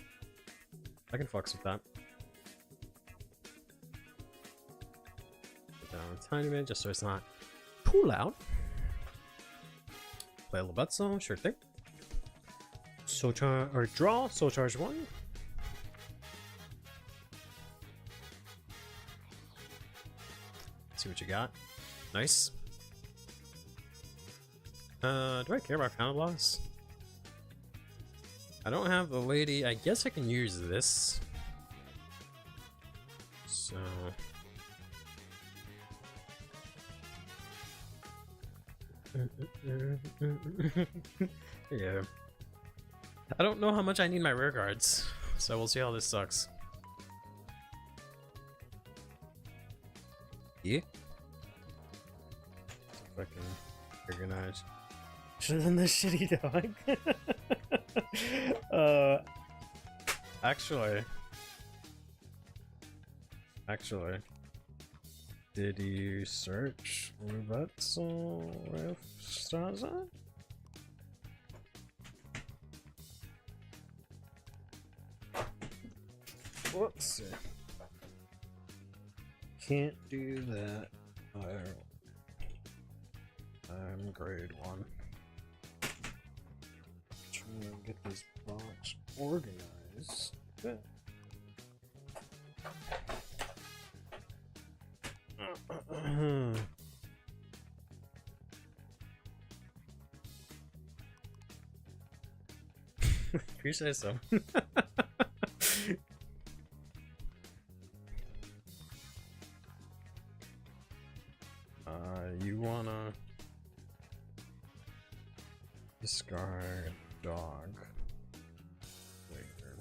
I can flex with that. Put down a tiny bit just so it's not too loud. Play a little Lobetso, sure thing. Soul Charge or draw, Soul Charge 1. See what you got. Nice. Do I care about Counter Blast? I don't have the lady. I guess I can use this. So yeah. I don't know how much I need my rear guards, so we'll see how this sucks. Yeah. If I can organize. Should have done the shitty dog. Actually, did you search Lobetso with Strasser? Whoops. Can't do that. I'm grade 1. Trying to get this box organized. Good. If you say so. You wanna discard dog later.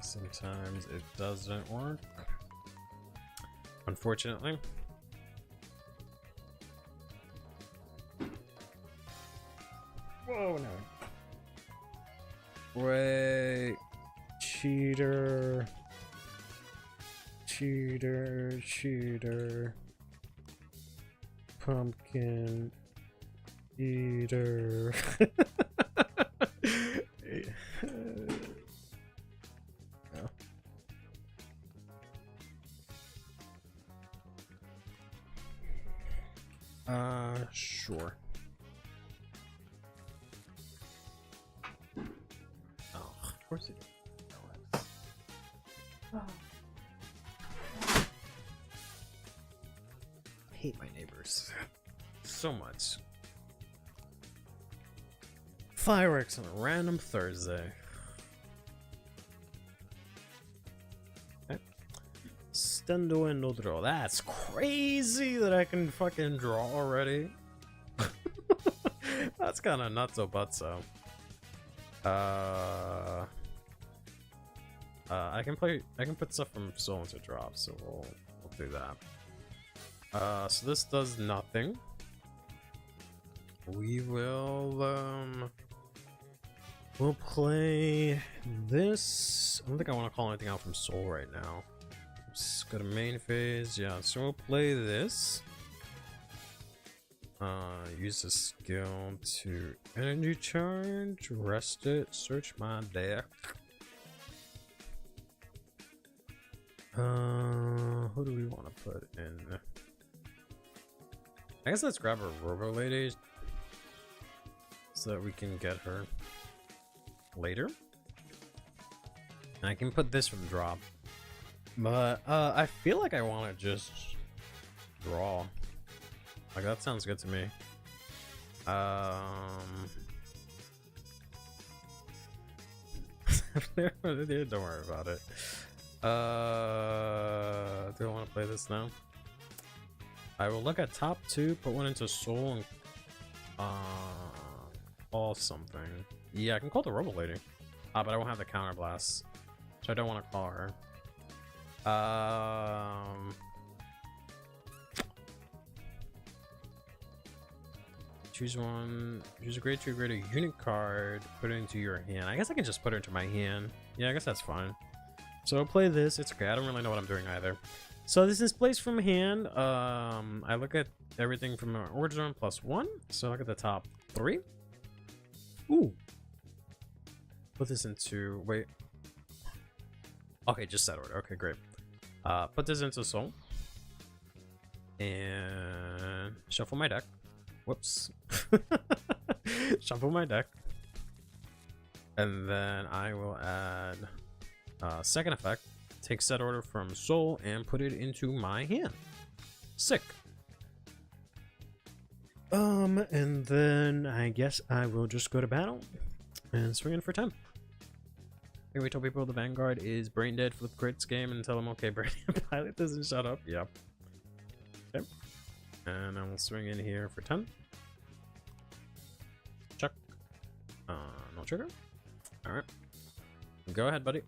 Sometimes it doesn't work, unfortunately. Wait. Cheater. Cheater. Cheater. Pumpkin. Eater. Sure. Oh, of course it is. Oh. I hate my neighbors so much. Fireworks on a random Thursday. Okay. Stendo and no draw. That's crazy that I can fucking draw already. That's kind of nutso butso. I can put stuff from Soul into drop, so we'll do that. So this does nothing. We will we'll play this. I don't think I want to call anything out from Soul right now. Let's go to main phase. Yeah, so we'll play this. Use the skill to energy charge, rest it, search my deck. Who do we want to put in? I guess let's grab a Robo Lady so that we can get her later. And I can put this from drop. But I feel like I want to just draw. Like, that sounds good to me. Don't worry about it. Do I want to play this now? I will look at top 2, put one into Soul, and call something. Yeah, I can call the Robo Lady. But I won't have the counter blast, so I don't want to call her. Choose one. Choose a grade 2 grade a unit card. Put it into your hand. I guess I can just put it into my hand. Yeah, I guess that's fine. So I'll play this. It's okay. I don't really know what I'm doing either. So this is placed from hand. I look at everything from our order zone +1. So I look at the top 3. Ooh. Put this into. Wait. Okay, just that order. Okay, great. Put this into Soul. And shuffle my deck. Whoops. Shuffle my deck. And then I will add second effect. Take set order from Soul and put it into my hand. Sick. And then I guess I will just go to battle and swing in for 10. Here we tell people the Vanguard is brain dead, flip crits game, and tell them okay, brain pilot doesn't shut up. Yep. Okay. And I will swing in here for 10. Chuck. No trigger. Alright. Go ahead, buddy.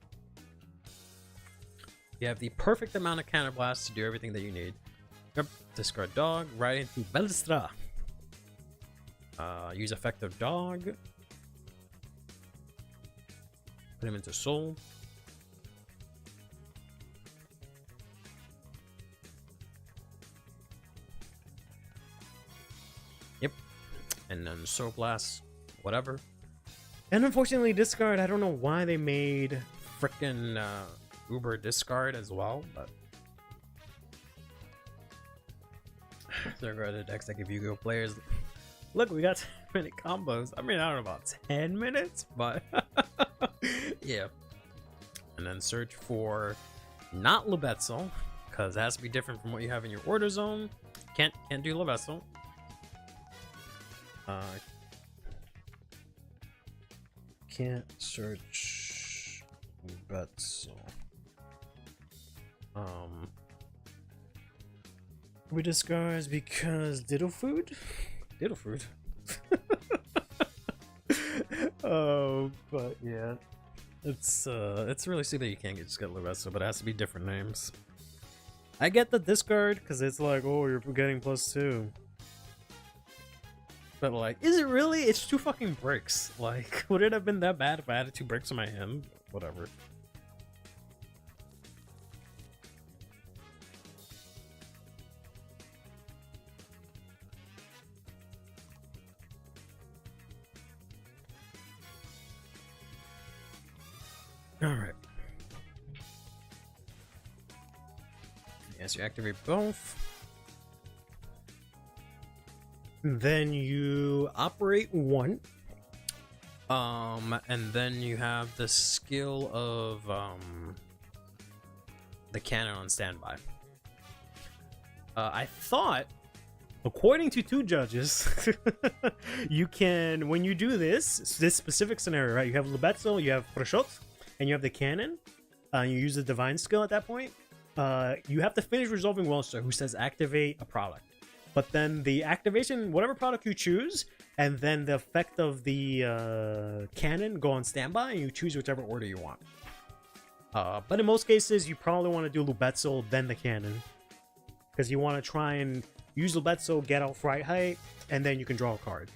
You have the perfect amount of counter blasts to do everything that you need. Yep. Discard dog, right into Belstra. Use effective dog. Put him into Soul. Yep. And then Soul Blast, whatever. And unfortunately, discard. I don't know why they made frickin' Uber discard as well, but there are other decks that give Yu-Gi-Oh players. Look, we got so many combos. I mean, I don't know about 10 minutes, but yeah. And then search for not Lubetzel, because it has to be different from what you have in your order zone. Can't do Lubetzel. Can't search Lubetzel. We discards because diddle food. Oh, but yeah, it's really sick that you can't just get Lubetzel, but it has to be different names. I get the discard because it's like, oh, you're getting +2. But like, is it really? It's 2 fucking bricks. Like, would it have been that bad if I had 2 bricks in my hand? Whatever. Alright. Yes, you activate both. Then you operate 1. And then you have the skill of the cannon on standby. I thought, according to 2 judges, you can, when you do this specific scenario, right? You have Lubetzel, you have Prashot, and you have the cannon. You use the divine skill at that point. You have to finish resolving Wellstar, who says activate a product. But then the activation, whatever product you choose, and then the effect of the cannon go on standby, and you choose whichever order you want. But in most cases, you probably want to do Lubetzel, then the cannon. Because you want to try and use Lubetzel, get out Arkhite, and then you can draw a card.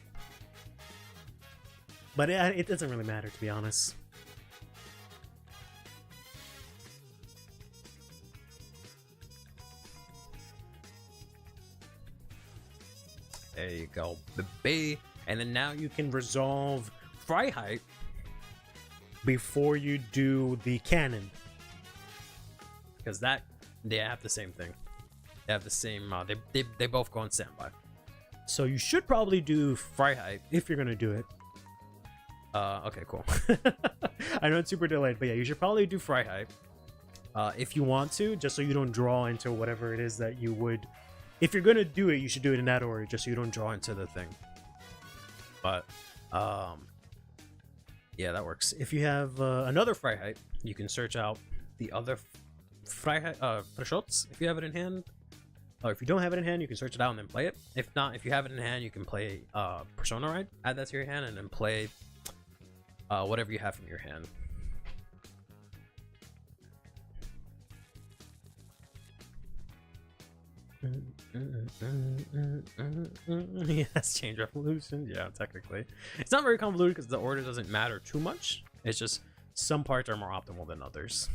But it doesn't really matter, to be honest. There you go, baby. And then now you can resolve Arkhite before you do the cannon. Because they have the same thing. They have the same, they both go on standby. So you should probably do Arkhite if you're gonna do it. Okay, cool. I know it's super delayed, but yeah, you should probably do Arkhite if you want to, just so you don't draw into whatever it is that you would. If you're gonna do it, you should do it in that order, just so you don't draw into the thing. But yeah, that works. If you have another Freiheit, you can search out the other Freiheit Verschutz if you have it in hand. Or if you don't have it in hand, you can search it out and then play it. If not, if you have it in hand, you can play Persona Ride, add that to your hand, and then play whatever you have from your hand. Yes, change revolution. Yeah, technically. It's not very convoluted because the order doesn't matter too much. It's just some parts are more optimal than others.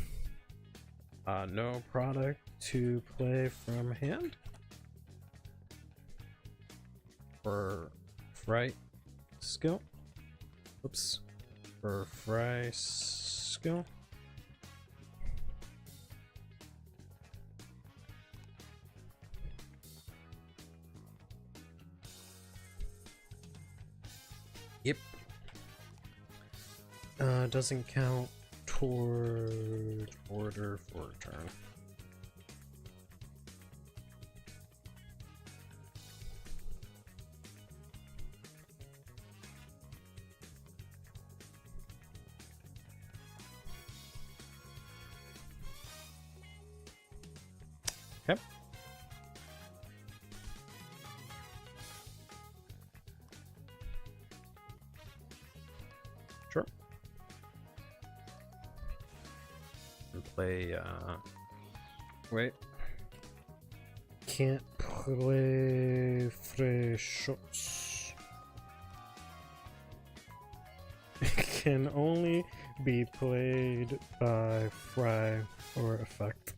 No product to play from hand. For Fry skill. Oops. For Fry skill. Yep. Doesn't count toward order for turn. Okay. Sure. And play, wait. Can't play free shots. Can only be played by Fry or effect.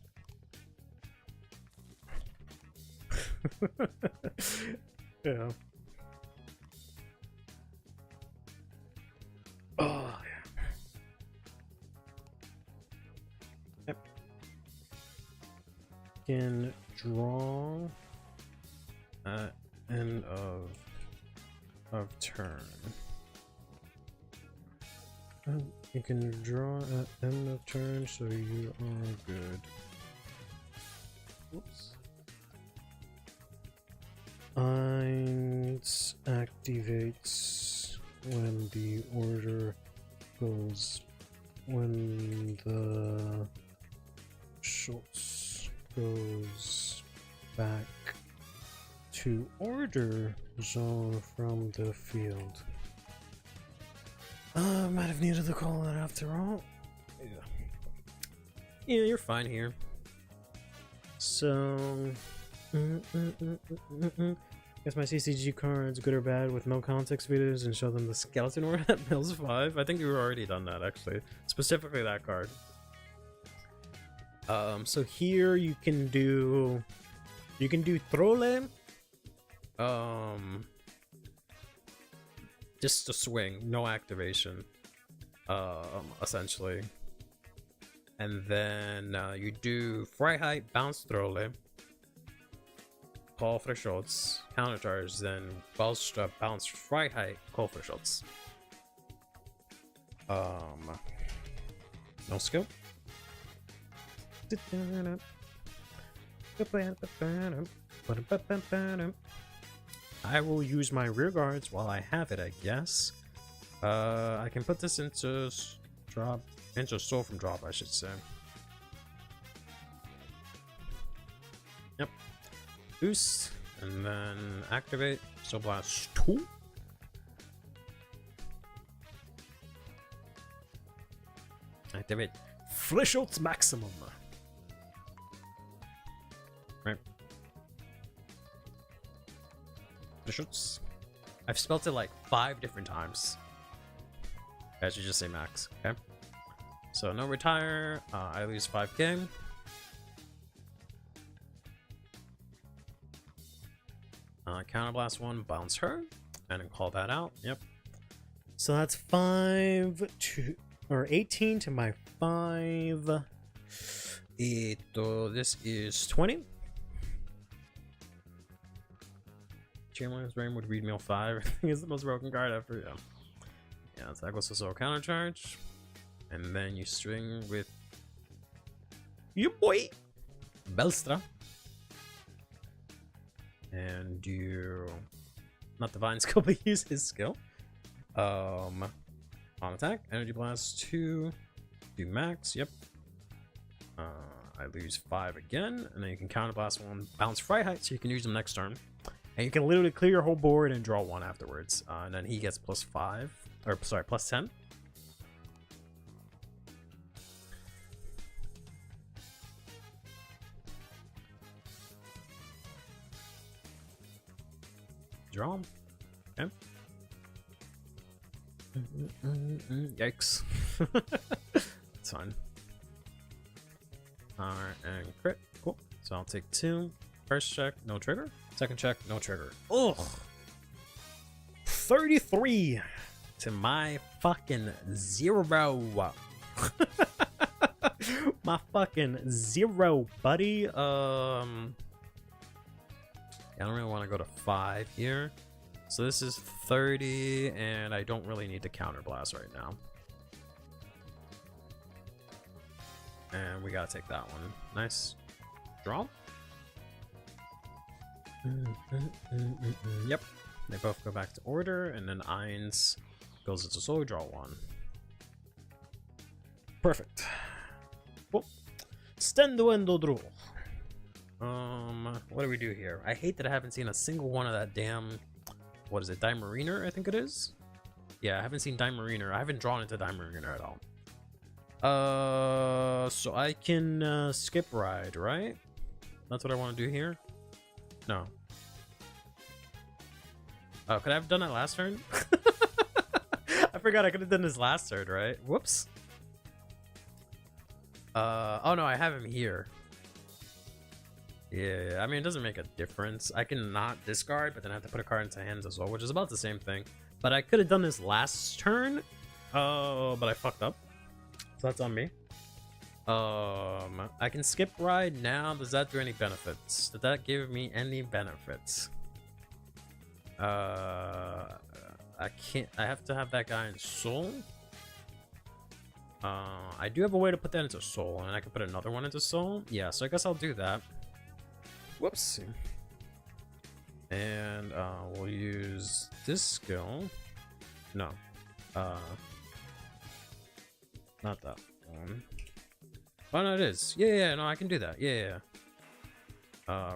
Yeah. Oh, yeah. Yep. Can draw at end of turn. You can draw at end of turn, so you are good. Oops. Eins activates when the order goes, when the Schultz goes back to order zone from the field. Might have needed to call that after all. Yeah, you're fine here. So Guess my CCG cards, good or bad, with no context videos, and show them the skeleton order that mills 5. I think you've already done that, actually. Specifically that card. So here you can do Trole. Just a swing, no activation. Essentially. And then you do Freiheit, bounce Trole. Call for shots, countercharge, then Balstra, bounce Freiheit, call for shots. No skill. I will use my rear guards while I have it, I guess. I can put this into drop, into soul from drop, I should say. Yep. Boost, and then activate, so blast 2. Activate Thresholds Maximum. Right. Thresholds. I've spelled it like 5 different times. I should just say max, okay? So no retire, I lose 5k. Counterblast 1, bounce her, and then call that out. Yep. So that's 18 to my 5. This is 20. Chamberlain's Brain would read meal 5. I think it's the most broken card ever. Yeah. Yeah, so that goes to soul countercharge. And then you string with you boy Belstra. And you not divine skill, but use his skill. On attack, energy blast 2, do max, yep. I lose 5 again, and then you can counterblast 1, bounce Freiheit, so you can use them next turn. And you can literally clear your whole board and draw 1 afterwards. And then he gets plus 5, or sorry, plus 10. Draw him. Okay. Yikes. It's fine. Alright, and crit. Cool. So I'll take 2. First check, no trigger. Second check, no trigger. Ugh. 33 to my fucking 0. My fucking 0, buddy. I don't really want to go to 5 here. So this is 30, and I don't really need to counterblast right now. And we gotta take that one. Nice. Draw. Yep. They both go back to order, and then Eins goes into soul, draw 1. Perfect. Cool. Stenduendo draw. What do we do here? I hate that I haven't seen a single one of that damn, what is it, Dimeriner, I think it is? Yeah, I haven't seen Dimeriner. I haven't drawn into Dimeriner at all. So I can skip ride, right? That's what I want to do here? No. Oh, could I have done that last turn? I forgot I could have done this last turn, right? Whoops. Oh no, I have him here. Yeah, I mean, it doesn't make a difference. I can not discard, but then I have to put a card into hands as well, which is about the same thing. But I could have done this last turn, but I fucked up. So that's on me. I can skip ride now. Does that do any benefits? Did that give me any benefits? I can't. I have to have that guy in soul. I do have a way to put that into soul, and I can put another one into soul. Yeah, so I guess I'll do that. Whoops. And we'll use this skill. No. Not that one. Oh no, it is. Yeah, no, I can do that. Yeah.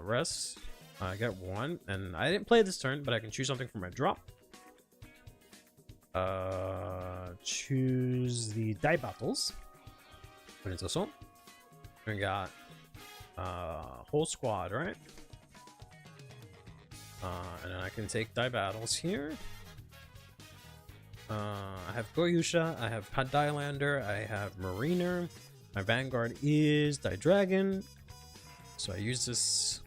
Rest. I get 1, and I didn't play this turn, but I can choose something from my drop. Choose the die battles. Put it into soul. We got whole squad, right? And then I can take die battles here. I have Goyusha, I have Dilander, I have Mariner. My Vanguard is Die Dragon. So I use this.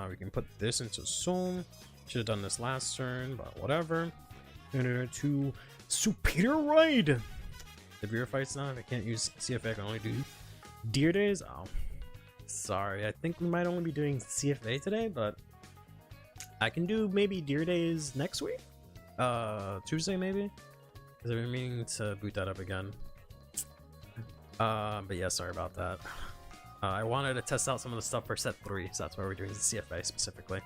We can put this into Soul. Should have done this last turn, but whatever. To Superior Raid. The beer fights now. If I can't use CFA, I can only do Deer Days. Oh, sorry. I think we might only be doing CFA today, but I can do maybe Deer Days next week. Tuesday maybe. Because I've been meaning to boot that up again. But yeah, sorry about that. I wanted to test out some of the stuff for set 3, so that's why we're doing the CFA specifically.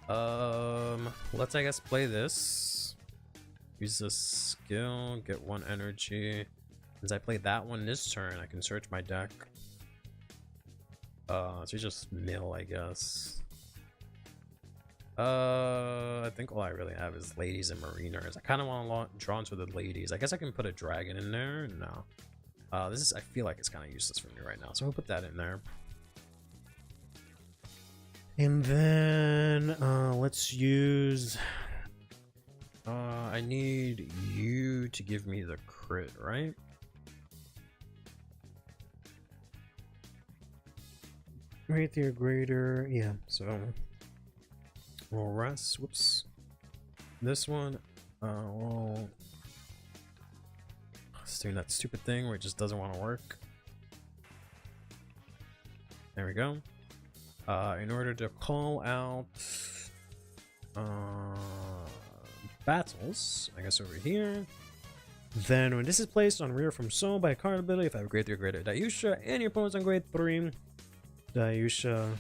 Let's I guess play this. Use this skill, get 1 energy. As I play that one this turn, I can search my deck. So just mill, I guess. I think all I really have is ladies and mariners. I kind of want to draw into the ladies. I guess I can put a dragon in there. No. This is, I feel like it's kind of useless for me right now, so we'll put that in there. And then, let's use... I need you to give me the crit, right? Right there, greater, yeah, so... We'll rest, whoops. This one, we'll... It's doing that stupid thing where it just doesn't want to work. There we go. In order to call out battles, I guess over here. Then when this is placed on rear from soul by a card ability, if I have grade 3 or greater Dayusha, and your opponent's on grade 3, Dayusha,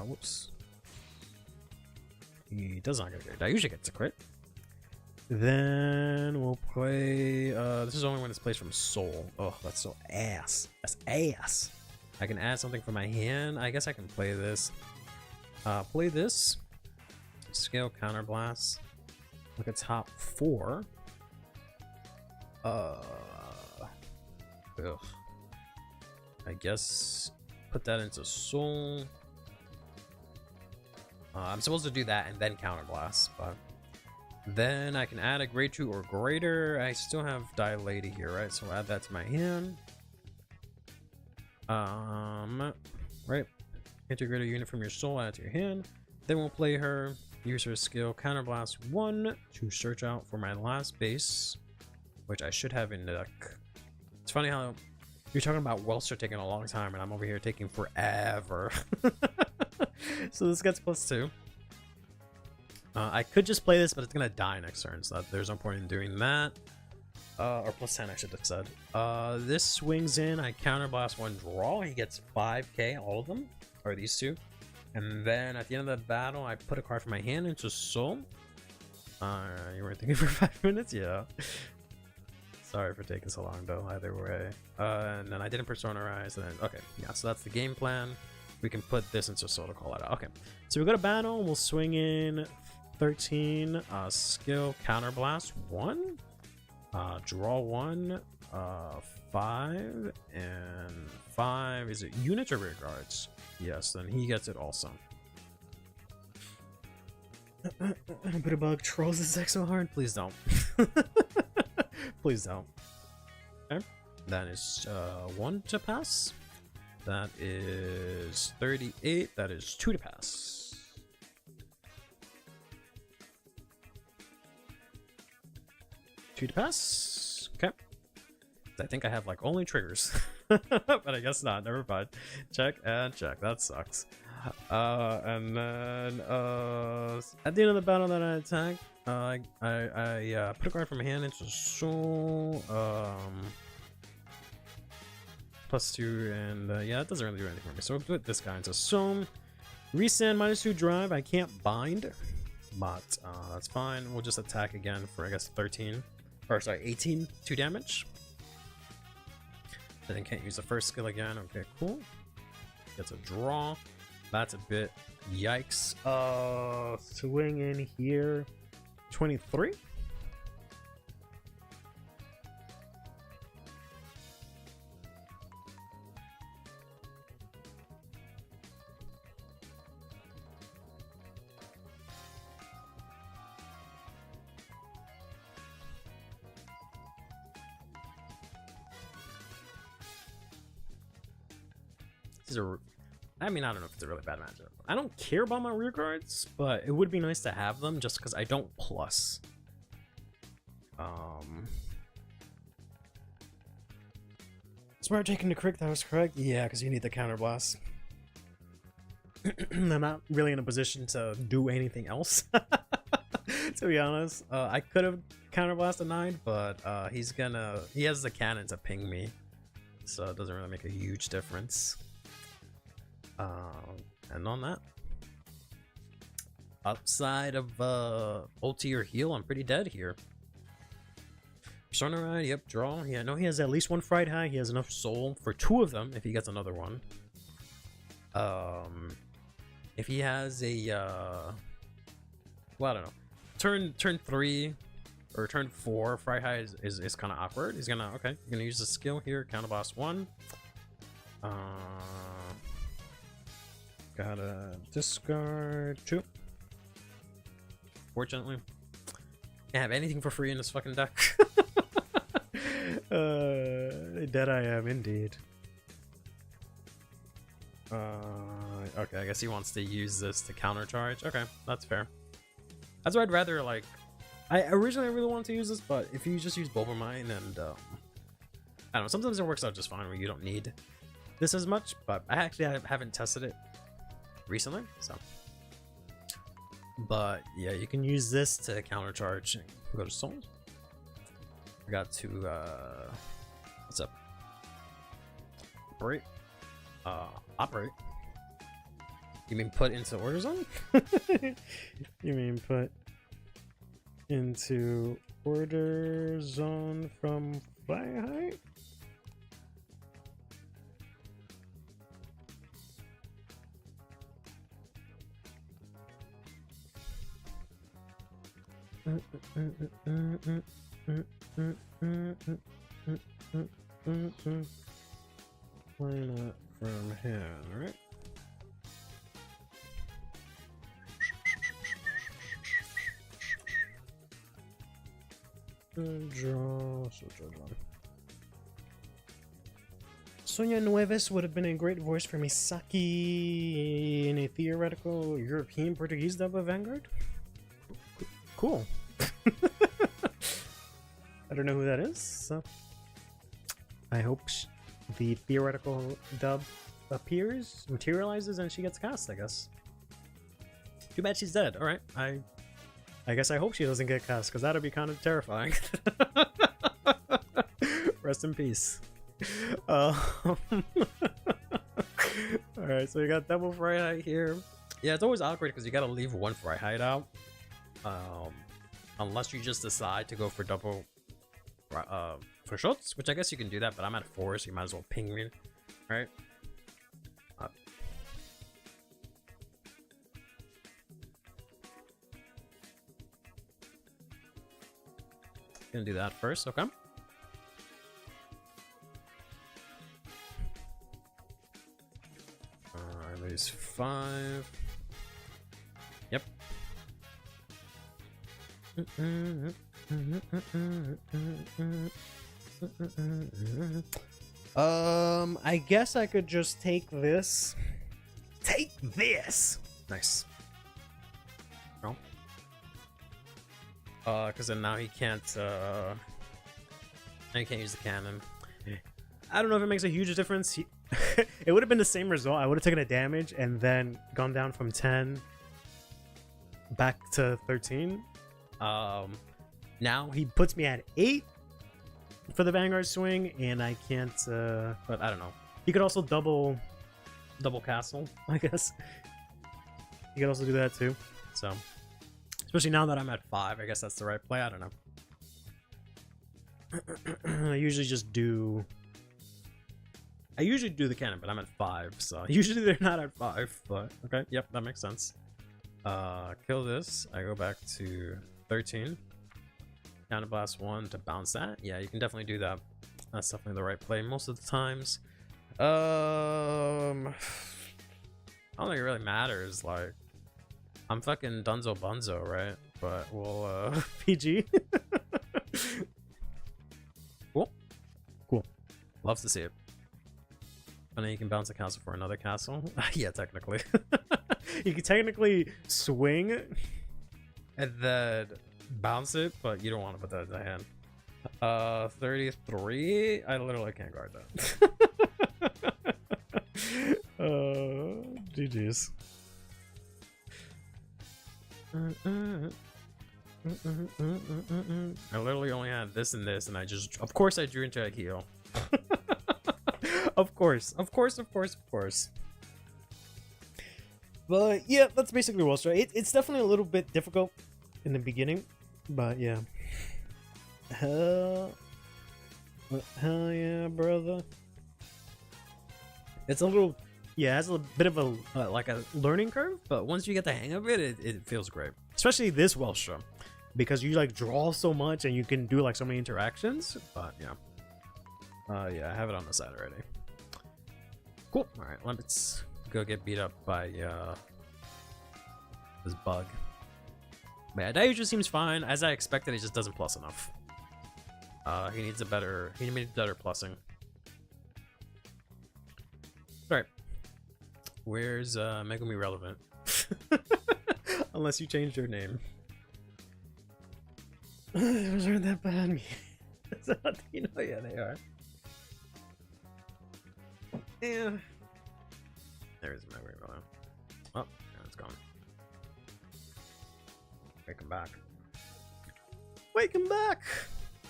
whoops. He does not get a crit. Dayusha gets a crit. Then we'll play, this is only when it's placed from soul. Oh, that's so ass. That's ass. I can add something from my hand. I guess I can play this. Play this. Scale Counterblast. Look at top 4. Ugh. I guess put that into soul. I'm supposed to do that and then Counterblast, but then I can add a grade 2 or greater. I still have Dilate here, right? So add that to my hand. Right. Integrate a unit from your soul, add it to your hand. Then we'll play her. Use her skill Counterblast 1 to search out for my last base, which I should have in the deck. It's funny how you're talking about Welster taking a long time, and I'm over here taking forever. So this gets +2. I could just play this, but it's gonna die next turn, so there's no point in doing that. Or +10, I should have said. This swings in, I counterblast 1 draw. He gets 5k, all of them, or these 2. And then at the end of the battle, I put a card from my hand into soul. You were thinking for 5 minutes? Yeah. Sorry for taking so long, though, either way. And then I didn't personalize, and then, okay, yeah, so that's the game plan. We can put this into soul to call it out. Okay, so we go to battle, we'll swing in 13, skill counterblast 1, draw 1, 5, and 5, is it units or rear guards? Yes, then he gets it also. Bitterbug trolls this deck so hard, please don't. Please don't. Okay, that is 1 to pass. That is 38. That is 2 to pass. Two to pass. Okay. I think I have like only triggers, but I guess not. Never mind. Check and check. That sucks. And then at the end of the battle that I attack, I put a card from my hand into soul. +2, and yeah, it doesn't really do anything for me. So we'll put this guy into soul. Resend -2 drive. I can't bind, but that's fine. We'll just attack again for I guess 13, or sorry, 18, 2 damage. Then can't use the first skill again. Okay, cool. Gets a draw. That's a bit yikes. Swing in here. 23. These are, I mean, I don't know if it's a really bad matchup. I don't care about my rear guards, but it would be nice to have them just because I don't plus. Smart taking the crick, that was correct. Yeah, because you need the counter blast. I'm not really in a position to do anything else, to be honest. I could have counter blasted 9, but he has the cannon to ping me, so it doesn't really make a huge difference. And on that, outside of ulti or heal, I'm pretty dead here. Persona ride, yep, draw. Yeah, no, he has at least one fried high. He has enough soul for 2 of them if he gets another one. If he has a well, I don't know, turn 3 or turn 4 fry high is kind of awkward. He's gonna use the skill here, counter boss 1. Gotta discard 2. Fortunately, can't have anything for free in this fucking deck. Dead I am indeed. Okay, I guess he wants to use this to countercharge. Okay, that's fair. That's why I'd rather, like, I originally really wanted to use this, but if you just use Bulber Mine and I don't know, sometimes it works out just fine where you don't need this as much, but I actually haven't tested it recently, so. But yeah, you can use this to countercharge and go to soul. I got to what's up? Operate. You mean put into order zone? You mean put into order zone from fly height? Why not from hand, right? Draw. Sonia Nueves would have been a great voice for Misaki in a theoretical European Portuguese dub of Vanguard. Cool. I don't know who that is, so I hope the theoretical dub materializes, and she gets cast, I guess. Too bad she's dead. Alright, I guess I hope she doesn't get cast, because that'd be kind of terrifying. Rest in peace. Alright, so you got double fry height here. Yeah, it's always awkward because you gotta leave one fry height out. Unless you just decide to go for double for shots, which I guess you can do that, but I'm at 4, so you might as well ping me, right? Gonna do that first, okay? Release 5. Yep. I guess I could just take this. Take this! Nice. No. Because then now he can't, now he can't use the cannon. I don't know if it makes a huge difference. It would have been the same result. I would have taken a damage and then gone down from 10 back to 13. Now he puts me at 8 for the Vanguard swing, and I can't, but I don't know. He could also double castle, I guess. He could also do that too. So, especially now that I'm at 5, I guess that's the right play. I don't know. I usually do the cannon, but I'm at 5, so usually they're not at 5, but okay, yep, that makes sense. Kill this. I go back to 13. Counter blast 1 to bounce that. Yeah, you can definitely do that. That's definitely the right play most of the times. I don't think it really matters. Like, I'm fucking Dunzo Bunzo, right? But we'll PG. Cool. Loves to see it. And then you can bounce a castle for another castle. Yeah, technically. You can technically swing. And then bounce it, but you don't want to put that in the hand. 33. I literally can't guard that. GG's. I literally only had this and this, and I just, of course, I drew into a heel. Of course. But yeah, that's basically Wall Street. It's definitely a little bit difficult in the beginning, but yeah. Hell yeah, brother. It's a little, yeah, it has a bit of a like a learning curve, but once you get the hang of it, it feels great. Especially this Wellstrom, because you like draw so much and you can do like so many interactions. But yeah, yeah, I have it on the side already. Cool. All right, let's go get beat up by this bug. Yeah, that usually seems fine. As I expected, it just doesn't plus enough. He needs better plussing. Alright. Where's Megumi relevant? Unless you changed your name. Those aren't that bad. You know, yeah, they are. Yeah. There's Megumi relevant. Oh, yeah, it's gone. Wake him back. Wake him back!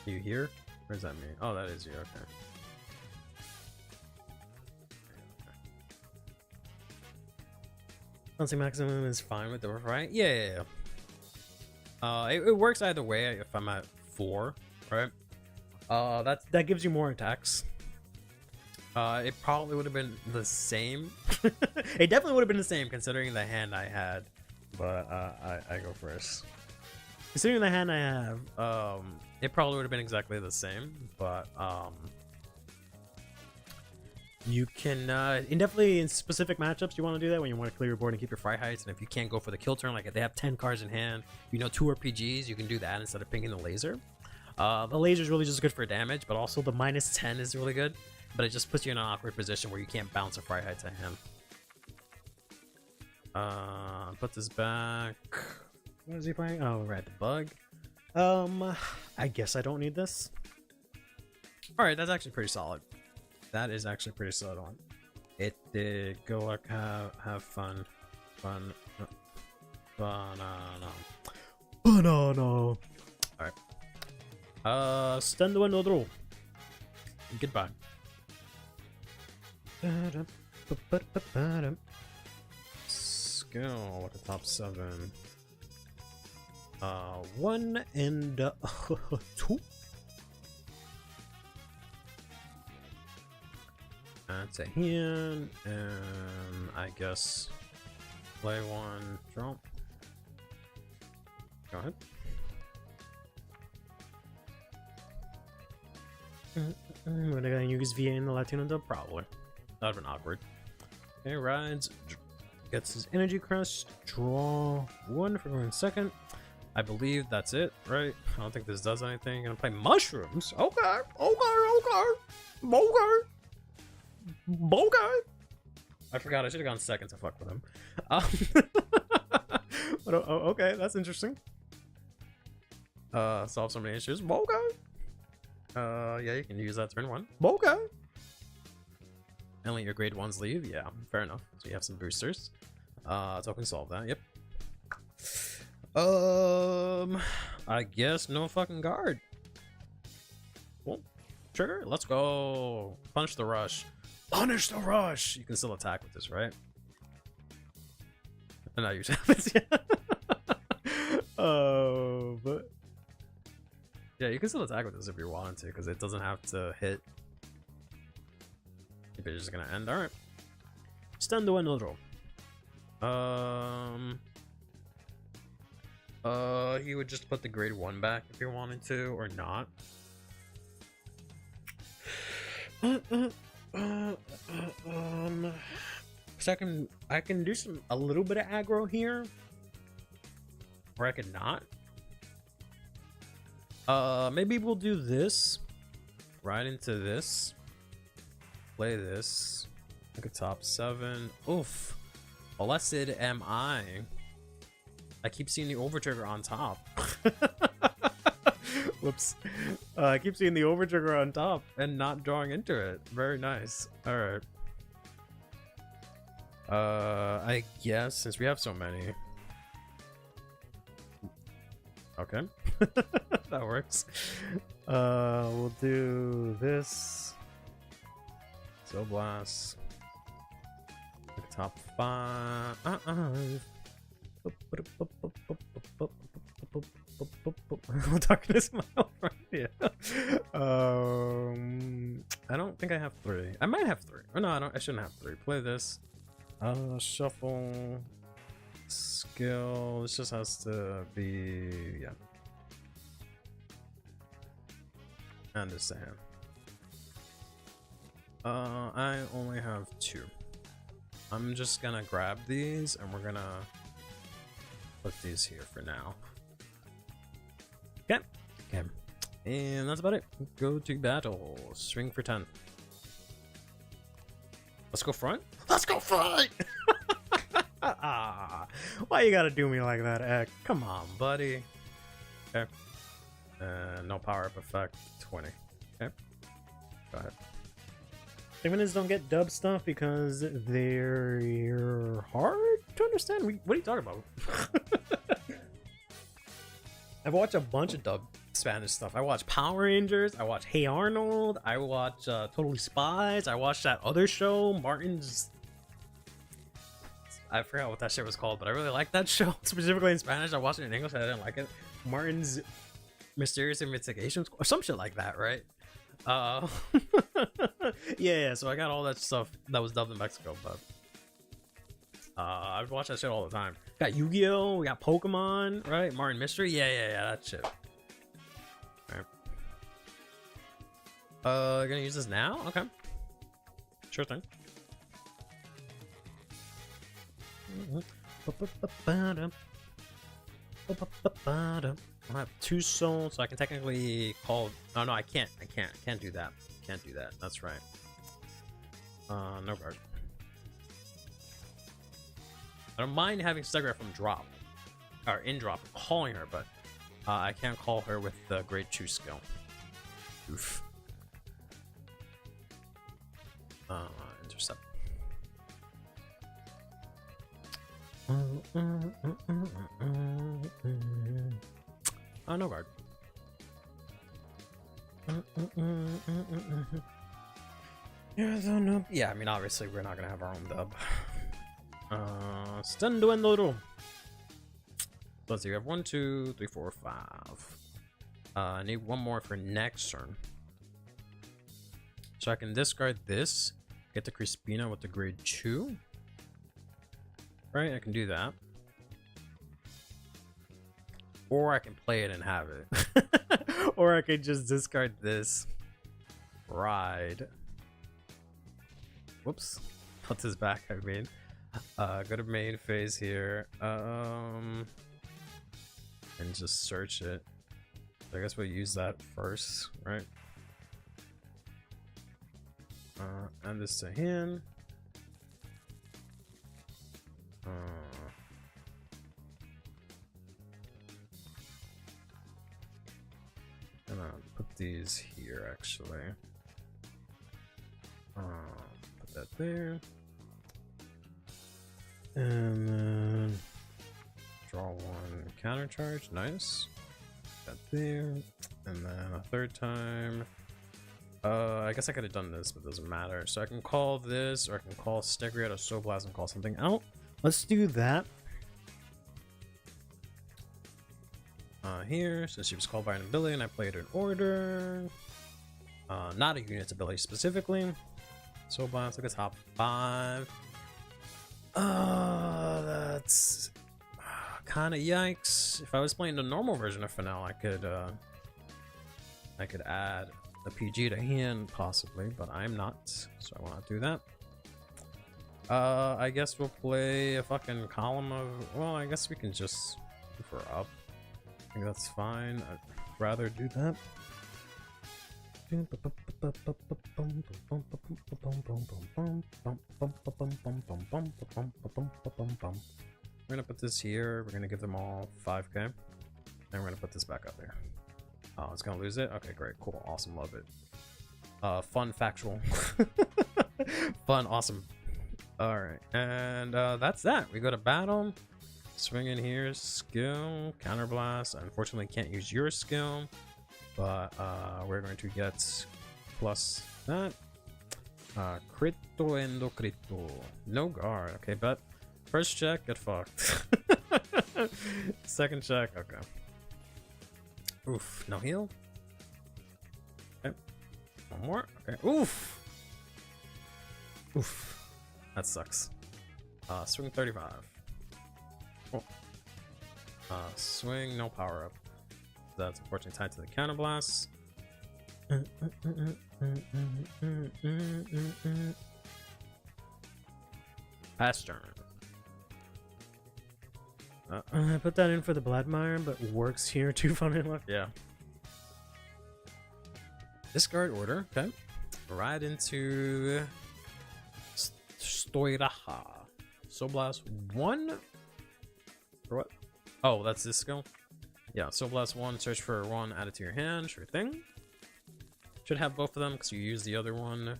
You here? Where's that me? Oh, that is you. Okay. Bouncing maximum is fine with the right? Yeah. It works either way if I'm at 4, right? That gives you more attacks. It probably would have been the same. It definitely would have been the same considering the hand I had. But I go first. Considering the hand I have, it probably would have been exactly the same, but you can definitely in specific matchups you want to do that when you want to clear your board and keep your fry heights. And if you can't go for the kill turn, like if they have 10 cards in hand, you know, 2 RPGs, you can do that instead of picking the laser. The laser is really just good for damage, but also the -10 is really good. But it just puts you in an awkward position where you can't bounce a fry height to him. Put this back. What is he playing? Oh, right, the bug. I guess I don't need this. Alright, that's actually pretty solid. That is actually pretty solid one. It did go like have fun. Banana. Alright. Stendo and draw. Goodbye. Skill, what a top 7. 1 and 2. That's a hand, and I guess play 1, draw. Go ahead. We're gonna use VA in the Latino dub? Probably. That would've been awkward. Okay, rides. Gets his energy crest. Draw 1 for 1 second. I believe that's it, right? I don't think this does anything. Gonna play mushrooms. Okay. Bogart. I forgot. I should have gone second to fuck with him. But, okay, that's interesting. Solve so many issues. Bogart. Yeah, you can use that turn 1. Bogart. And let your grade 1s leave. Yeah, fair enough. So you have some boosters. Token solve that. Yep. I guess no fucking guard. Well, trigger. Let's go. Punch the rush. Punish the rush. You can still attack with this, right? And now use habits. But yeah, you can still attack with this if you wanted to, because it doesn't have to hit. If it's just gonna end. All right. Stando and draw. He would just put the grade 1 back if you wanted to, or not. So I can do a little bit of aggro here, or I could not. Maybe we'll do this right into this. Play this. Look at top 7. Oof. Blessed am I. I keep seeing the overtrigger on top. Whoops. I keep seeing the overtrigger on top and not drawing into it. Very nice. Alright. I guess since we have so many. Okay. That works. We'll do this. So blast. Top 5. Darkness, my old friend. Yeah. I don't think I have 3. I might have 3. Or no, I don't. I shouldn't have 3. Play this. Shuffle. Skill. This just has to be, yeah. I understand. I only have 2. I'm just gonna grab these and we're gonna put these here for now. Okay. Okay. And that's about it. Go to battle. Swing for 10. Let's go front. Let's go front! Ah, why you gotta do me like that, Ek? Come on, buddy. Okay. No power up effect. 20. Okay. Go ahead. Dividends don't get dub stuff because they're hard to understand. What are you talking about? I've watched a bunch of dub Spanish stuff. I watch Power Rangers. I watch Hey Arnold. I watch Totally Spies. I watched that other show, Martin's. I forgot what that shit was called, but I really like that show, specifically in Spanish. I watched it in English and I didn't like it. Martin's Mysterious Investigations or some shit like that, right? Yeah, so I got all that stuff that was dubbed in Mexico, but I've watched that shit all the time. Got Yu-Gi-Oh, we got Pokemon, right? Martin Mystery, yeah, that shit. Alright. Gonna use this now? Okay. Sure thing. I have 2 souls, so I can technically call. No, I can't. I can't do that. Can't do that. That's right. No guard. I don't mind having Stegra from drop or in drop, calling her, but I can't call her with the grade 2 skill. Oof. Intercept. No guard. Yeah, I mean, obviously, we're not gonna have our own dub. Stenduendo. Let's see, we have 1, 2, 3, 4, 5. I need 1 more for next turn. So I can discard this, get the Crispina with the grade 2. Right, I can do that. Or I can play it and have it. Or I could just discard this. Ride. Whoops. Put this back, I mean. Go to main phase here. And just search it. I guess we'll use that first, right? Add this to hand. I'm gonna put these here actually. Put that there. And then draw 1 counter charge. Nice. That there. And then a 3rd time. I guess I could have done this, but it doesn't matter. So I can call this, or I can call Stegriat or Soblast and call something out. Let's do that. Here, since she was called by an ability and I played an order. Not a unit's ability specifically. Soblast, look at top 5. That's kind of yikes. If I was playing the normal version of Fennel, I could add the PG to hand possibly, but I'm not, so I want to do that. I guess we'll play a fucking column of. Well, I guess we can just move her up. I think that's fine. I'd rather do that. We're gonna put this here. We're gonna give them all 5k. And we're gonna put this back up there. Oh, it's gonna lose it? Okay, great, cool, awesome, love it. Fun, factual. Fun, awesome. Alright, and that's that. We go to battle. Swing in here, skill, counterblast. Unfortunately, can't use your skill, but we're going to get plus that. Crito endo crito. No guard. Okay, but first check, get fucked. Second check, okay. Oof, no heal. Okay, one more. Okay, oof. Oof, that sucks. Swing 35. Oh. Swing, no power up. That's unfortunately tied to the counterblast. Pass turn. I put that in for the Bladmire, but works here too, funny enough. Yeah. Discard order, okay. Right into Stoiraha. Soul Blast 1. For what? Oh, that's this skill? Yeah, Soul Blast 1, search for 1, add it to your hand, sure thing. Should have both of them because you use the other one,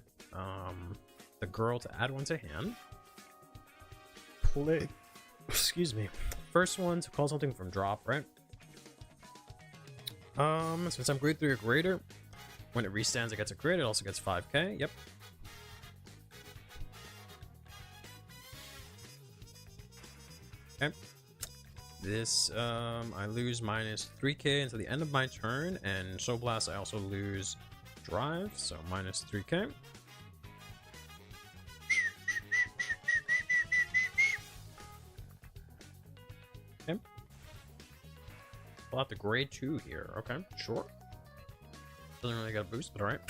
the girl, to add one to hand. Play. Excuse me. First one to call something from drop, right? Since I'm grade 3 or greater, when it restands, it gets a crit, it also gets 5k, yep. Okay. This, I lose minus 3k until the end of my turn, and Soul Blast, I also lose drive, so minus 3k. Okay. Pull out the grade 2 here, okay, sure. Doesn't really got a boost, but alright.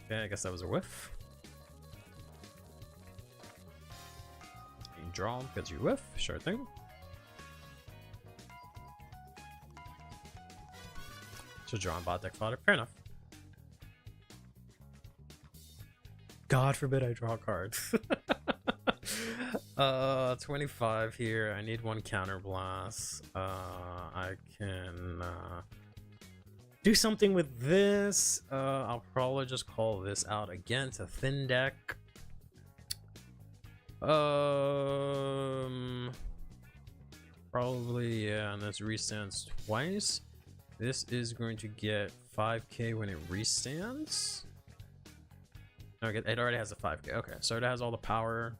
Okay, I guess that was a whiff. Draw because you whiff, sure thing. So draw on bot deck fodder, fair enough. God forbid I draw a card. 25 here. I need one counterblast. I can do something with this. I'll probably just call this out again to thin deck. Probably, yeah, and this restands twice. This is going to get 5k when it restands. Okay, it already has a 5k. Okay, so it has all the power.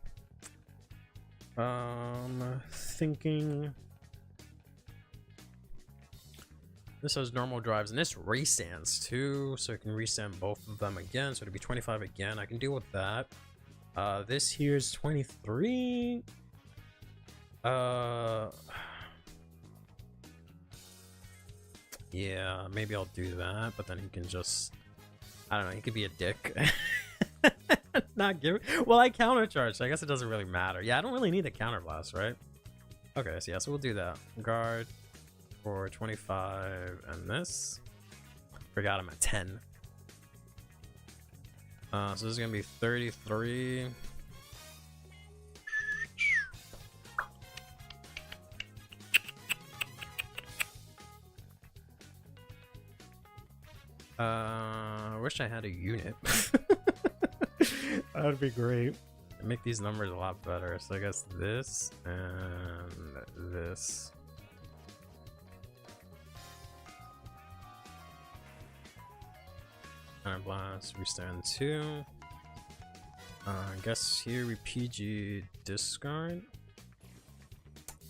Thinking. This has normal drives, and this restands too, so it can restand both of them again. So it'll be 25 again. I can deal with that. This here's 23. Yeah, maybe I'll do that, but then he can just, I don't know, he could be a dick. Not give it. Well, I countercharge, so I guess it doesn't really matter. Yeah, I don't really need a counterblast, right? Okay, so yeah, so we'll do that. Guard for 25 and this. Forgot I'm at 10. So this is gonna be 33. I wish I had a unit. That'd be great. Make these numbers a lot better. So I guess this and this. Blast, we stand 2. I guess here we PG discard.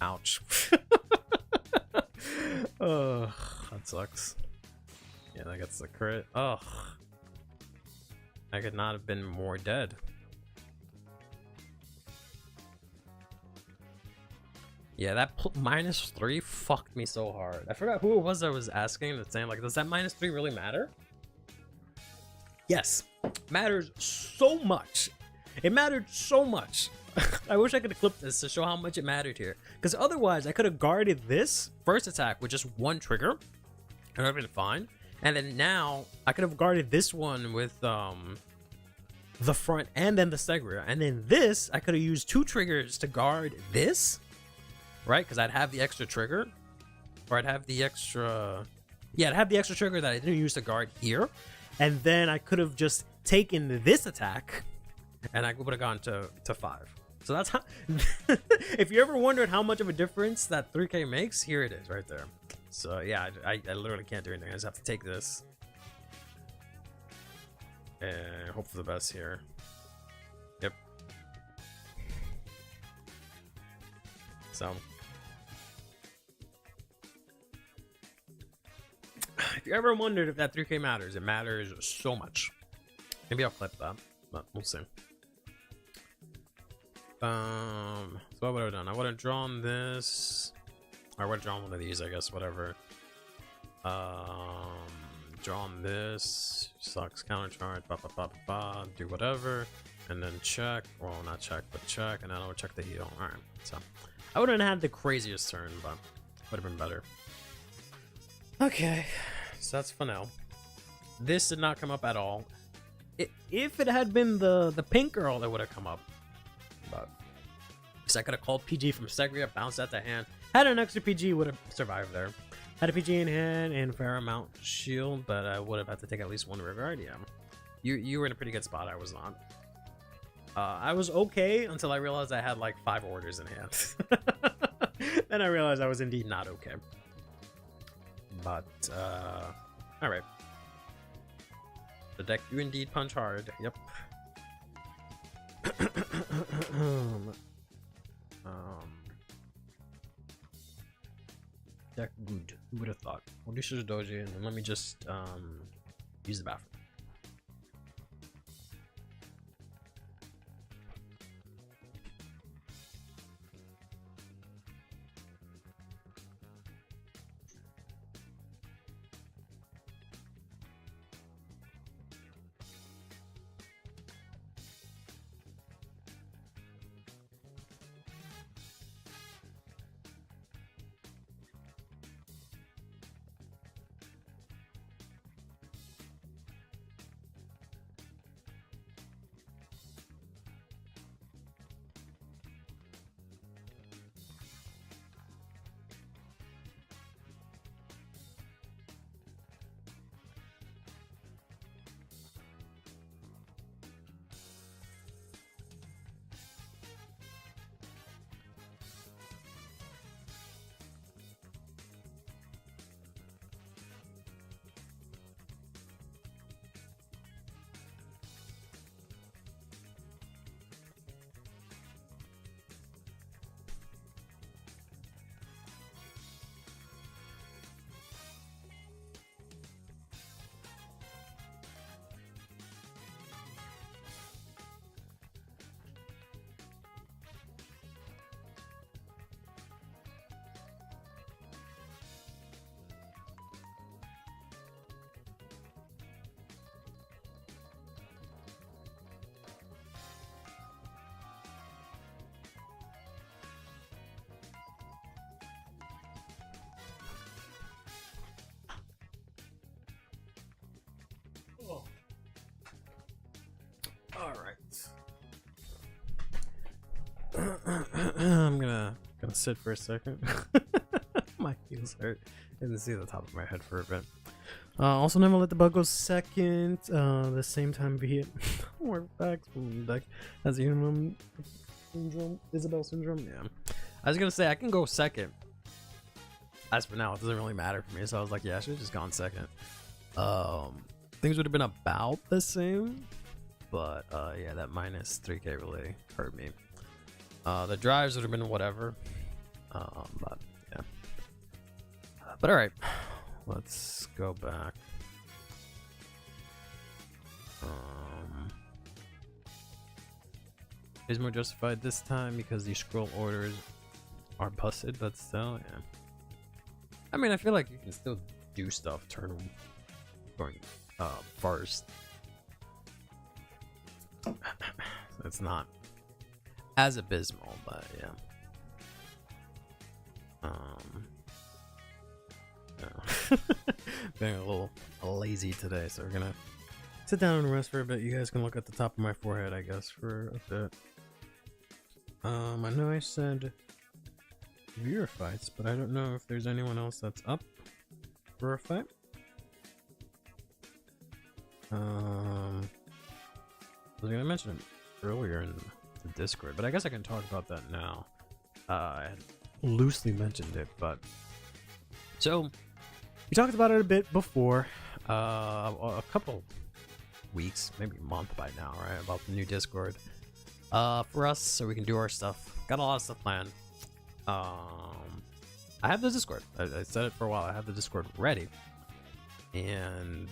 Ouch. Ugh, that sucks. Yeah, that gets the crit. Ugh. I could not have been more dead. Yeah, that -3 fucked me so hard. I forgot who it was that was asking and saying, like, does that -3 really matter? Yes, matters so much. It mattered so much. I wish I could have clipped this to show how much it mattered here. Because otherwise, I could have guarded this first attack with just one trigger. It would have been fine. And then now I could have guarded this one with the front and then the Segria, and then this I could have used 2 triggers to guard this, right? Because I'd have the extra trigger, or I'd have the extra, yeah, I'd have the extra trigger that I didn't use to guard here, and then I could have just taken this attack, and I would have gone to 5. So that's how. If you ever wondered how much of a difference that 3K makes, here it is right there. So yeah, I literally can't do anything. I just have to take this and hope for the best here. Yep. So if you ever wondered if that 3K matters, it matters so much. Maybe I'll clip that, but we'll see. So what would I have done? I would have drawn this. Or I would have drawn one of these, I guess, whatever. Drawn this. Sucks, countercharge, do whatever. And then check. Well, not check, but check. And then I would check the heal. Alright, so. I wouldn't have had the craziest turn, but would have been better. Okay, so that's for now. This did not come up at all. If it had been the pink girl, it would have come up. But because I could have called PG from Segria, bounced out the hand, had an extra PG, would have survived there. Had a PG in hand and fair amount shield, but I would have had to take at least 1 regard. Yeah, you were in a pretty good spot. I was not. I was okay until I realized I had like 5 orders in hand. Then I realized I was indeed not okay. But all right. The deck do indeed punch hard. Yep. Deck good. Who would have thought? We'll do Sushi Doji and then let me just use the bathroom. All right. I'm gonna sit for a second. My heels hurt. I didn't see the top of my head for a bit. Also, never let the bug go second. The same time be it. We're back from deck as Unum syndrome, Isabel syndrome. Yeah, I was gonna say I can go second. As for now, it doesn't really matter for me. So I was like, yeah, I should have just gone second. Things would have been about the same. But yeah, that minus 3K really hurt me. The drives would have been whatever. But yeah. But all right, let's go back. Is more justified this time because these scroll orders are busted, but still, yeah. I mean, I feel like you can still do stuff turn going first. It's not as abysmal, but yeah. No. Being a little lazy today, so we're gonna sit down and rest for a bit. You guys can look at the top of my forehead, I guess, for a bit. I know I said viewer fights, but I don't know if there's anyone else that's up for a fight. I was gonna mention it earlier in the Discord, but I guess I can talk about that now. I had loosely mentioned it, but so we talked about it a bit before, a couple weeks, maybe a month by now, right? About the new Discord for us, so we can do our stuff. Got a lot of stuff planned. I have the Discord. I said it for a while. I have the Discord ready, and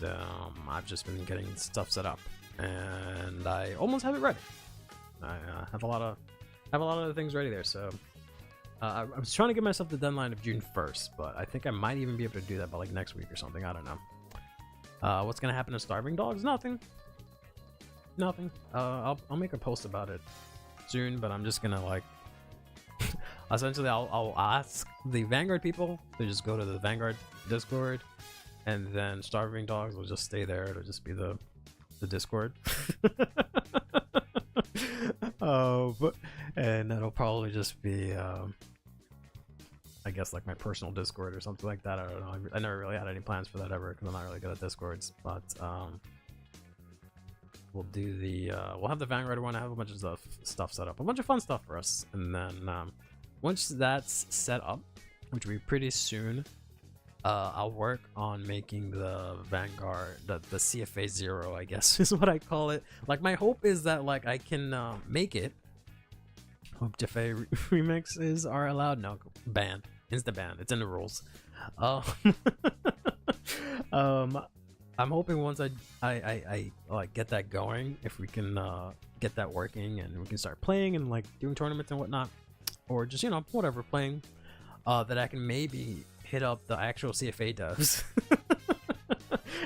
I've just been getting stuff set up, and I almost have it ready. I have a lot of things ready there. So I was trying to give myself the deadline of June 1st, but I think I might even be able to do that by like next week or something. I don't know. What's gonna happen to Starving Dogs? Nothing. I'll make a post about it soon, but I'm just gonna like essentially I'll ask the Vanguard people to just go to the Vanguard Discord, and then Starving Dogs will just stay there. It'll just be the Discord. And that'll probably just be I guess like my personal Discord or something like that. I don't know. I never really had any plans for that ever because I'm not really good at Discords, but we'll do the we'll have the Vanguard one. I have a bunch of stuff set up, a bunch of fun stuff for us, and then once that's set up, which will be pretty soon, I'll work on making the Vanguard, the CFA 0, I guess is what I call it. Like my hope is that like I can make it. Hope CFA remixes are allowed. No, banned. Insta ban. It's in the rules. I'm hoping once I like get that going, if we can get that working and we can start playing and like doing tournaments and whatnot, or just whatever playing, that I can maybe hit up the actual CFA devs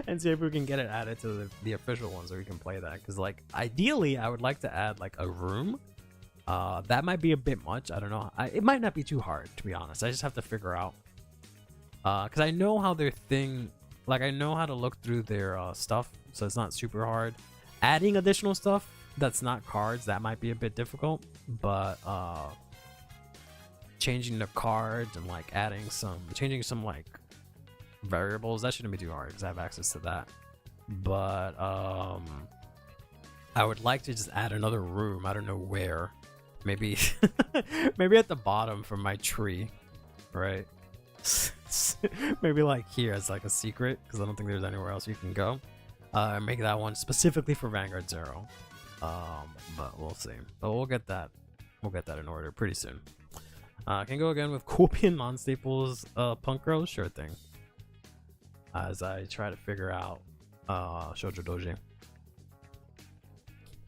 and see if we can get it added to the official one so we can play that. Because like ideally I would like to add like a room. That might be a bit much. I don't know. It might not be too hard, to be honest. I just have to figure out, because I know how their thing, like I know how to look through their stuff, so it's not super hard. Adding additional stuff that's not cards, that might be a bit difficult, but changing the cards and like changing some like variables, that shouldn't be too hard because I have access to that. But I would like to just add another room. I don't know where. Maybe maybe at the bottom from my tree, right? Maybe like here as like a secret, because I don't think there's anywhere else you can go. Make that one specifically for Vanguard 0. But we'll see. But we'll get that in order pretty soon. Can go again with Copian non-staples punk girls? Sure thing. As I try to figure out Shoujo Doji.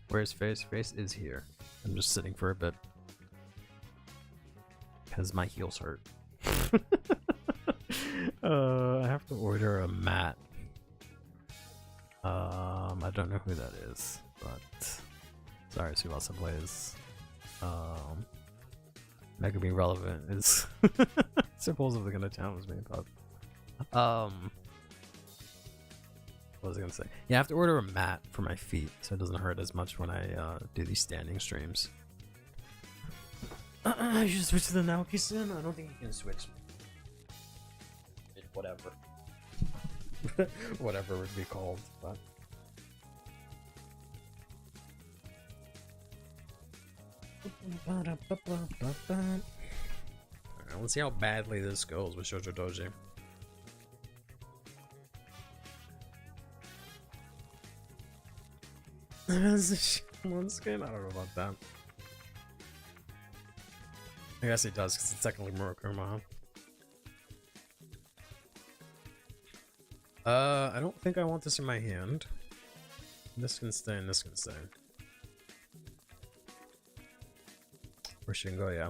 Where's Face? Face is here. I'm just sitting for a bit because my heels hurt. I have to order a mat. I don't know who that is, but sorry, Subasa Blaze. Mega Be Relevant is supposedly gonna challenge me, but what was I gonna say? Yeah, I have to order a mat for my feet so it doesn't hurt as much when I do these standing streams. I should switch to the Naoki-san. I don't think you can switch. Whatever. Whatever it would be called, but alright, let's see how badly this goes with Shoujo Doji. One skin? I don't know about that. I guess it does because it's technically Murokuma. I don't think I want this in my hand. This can stay and this can stay. Or Shingo, yeah.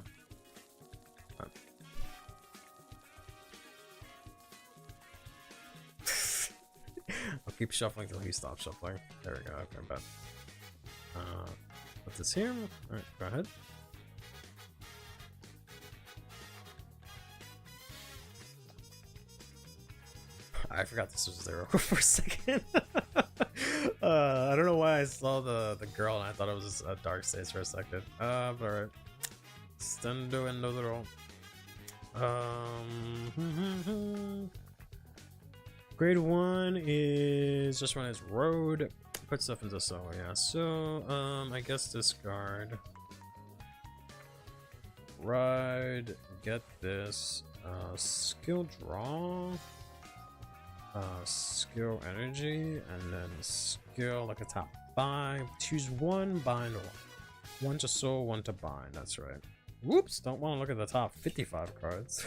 I'll keep shuffling till he stops shuffling. There we go, okay, bet. Put this here. Alright, go ahead. I forgot this was 0 for a second. I don't know why I saw the girl and I thought it was a dark stage for a second. But alright. Stendo and otro. Grade 1 is just run as road. Put stuff into solo, yeah. So, I guess discard. Ride, get this. Skill draw. Skill energy, and then skill like a top 5. Choose one, bind one to soul, one to bind. That's right. Whoops! Don't want to look at the top 55 cards.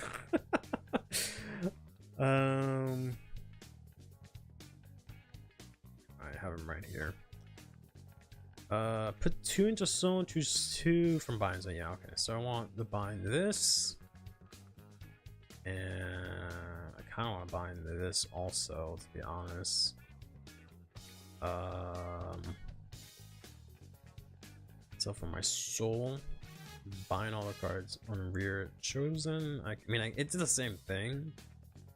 I have them right here. Put 2 into soul, choose 2 from binds. So yeah, okay. So I want to bind this, and I kind of want to bind this also, to be honest. So for my soul, bind all the cards on rear chosen. I mean, it's the same thing.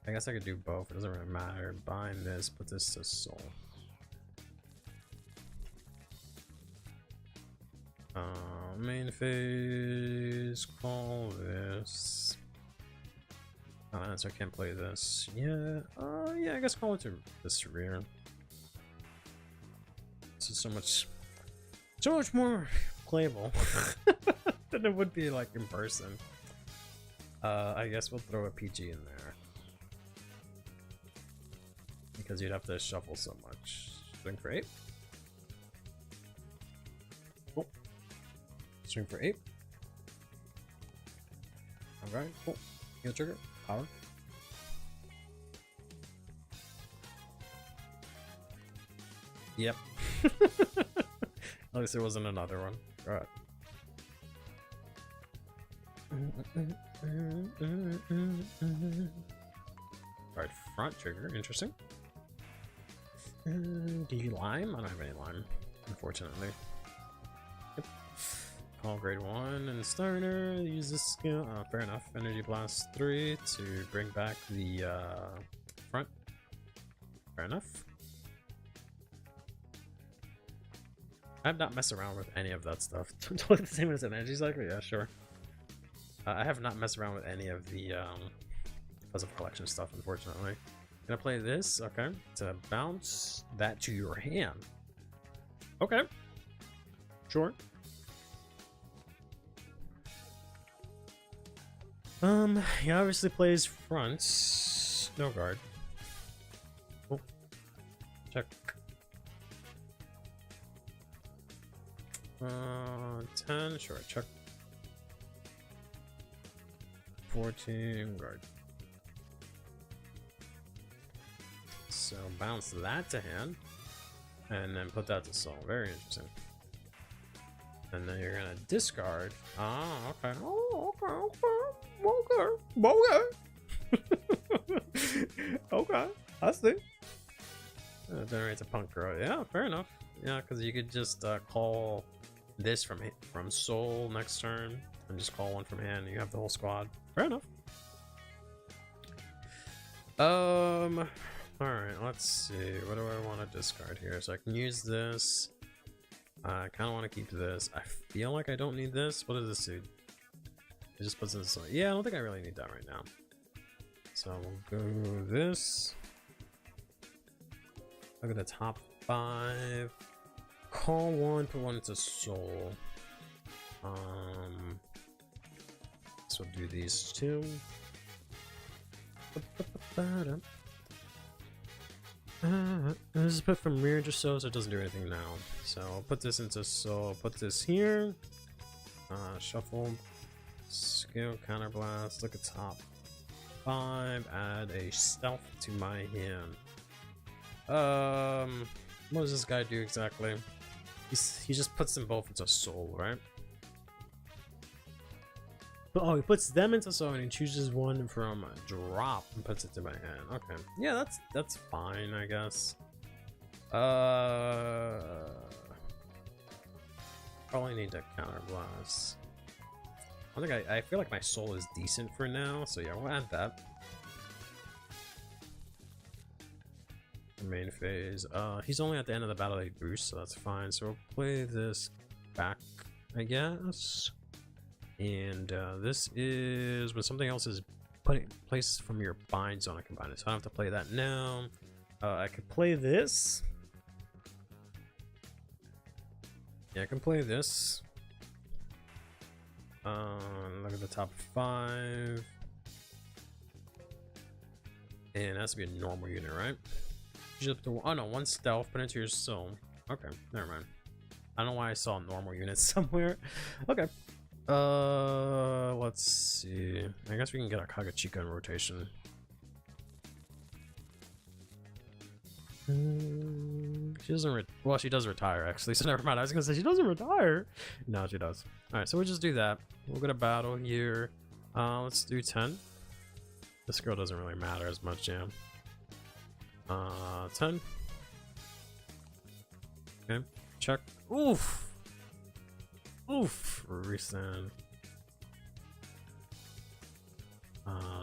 I guess I could do both. It doesn't really matter. Bind this, put this to soul. Main phase, call this. Oh, so I can't play this. Yeah, yeah, I guess call it to this rear. This is so much more playable than it would be like in person. I guess we'll throw a PG in there because you'd have to shuffle so much. Swing for 8. Oh. Swing for 8. Alright, cool. Heal trigger. Power. Yep. At least there wasn't another one. Alright. Alright, front trigger. Interesting. Do you lime? I don't have any lime, unfortunately. Yep. Call grade 1 and starter. Use this skill. Fair enough. Energy blast 3 to bring back the front. Fair enough. I've not messed around with any of that stuff. Totally the same as an energy cycle. Yeah, sure. I have not messed around with any of the puzzle collection stuff, unfortunately. Gonna play this, okay, to bounce that to your hand. Okay, sure. He obviously plays front. No guard. Oh, check. 10, sure, check. 14 guard. So bounce that to hand, and then put that to soul. Very interesting. And then you're gonna discard. Ah, okay. Oh, okay. Okay, I see. Generates a punk girl. Yeah, fair enough. Yeah, because you could just call this from soul next turn, and just call one from hand. And you have the whole squad. Fair enough. Alright, let's see. What do I want to discard here? So I can use this. I kind of want to keep this. I feel like I don't need this. What does this do? It just puts this. Yeah, I don't think I really need that right now. So we'll go this. Look at the top 5. Call 1, put 1 into soul. So we'll do these 2. This is put from rear just so it doesn't do anything now. So I'll put this into soul, put this here. Shuffle, skill, counterblast, look at top 5, add a stealth to my hand. What does this guy do exactly? He just puts them both into soul, right? Oh, he puts them into soul and he chooses one from drop and puts it to my hand. Okay, yeah, that's fine, I guess. Probably need to counterblast. I feel like my soul is decent for now, so yeah, we'll add that. main phase. He's only at the end of the battle aid boost, so that's fine. So we'll play this back, I guess. And this is when something else is putting places from your bind zone. I combine it, so I don't have to play that now. I could play this. Yeah, I can play this. Look at the top 5. And it has to be a normal unit, right? You just have to, oh no, 1 stealth, put it into your soul. Okay, never mind. I don't know why I saw normal units somewhere. Okay. Let's see. I guess we can get a Kagachika in rotation. She doesn't well, she does retire actually, so never mind. I was gonna say she doesn't retire. No, she does. Alright, so we'll just do that. We'll get a battle here. Let's do 10. This girl doesn't really matter as much, yeah. 10. Okay, check. Oof! Oof! Resend.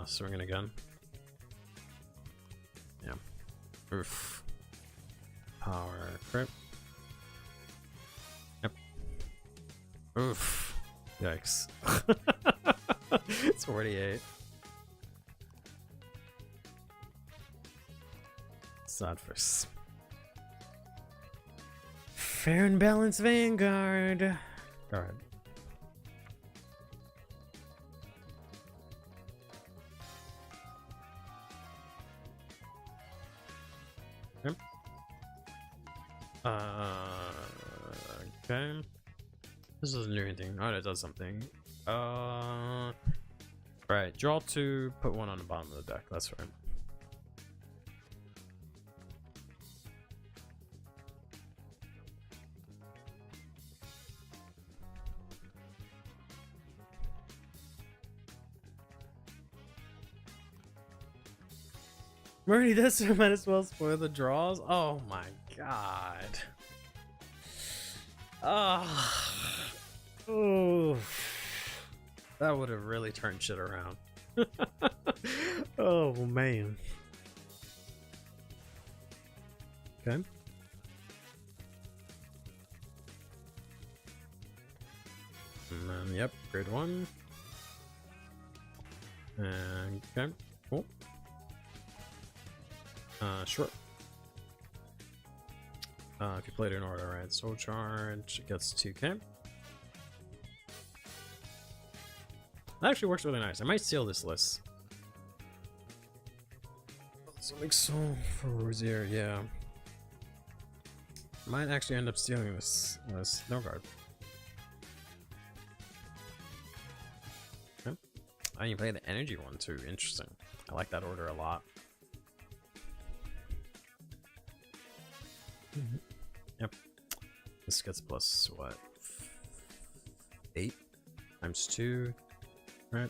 Swinging again. Yeah. Oof. Power crit. Yep. Oof. Yikes. It's 48. Sad first. Fair and balanced Vanguard. Alright. Okay. Okay. This doesn't do anything. Oh, it does something. Right. Draw 2, put 1 on the bottom of the deck. That's right. Already this, I might as well spoil the draws. Oh my god. Oh, that would have really turned shit around. Oh man. Okay. And then, yep, grade 1. And okay, cool. Short. If you played in order, right? Soul Charge gets 2k. That actually works really nice. I might steal this list. Sonic Soul for Rosier, yeah. Might actually end up stealing this snow guard. Okay. Oh, you play the energy one too. Interesting. I like that order a lot. Yep. This gets plus what? 8 times 2, right?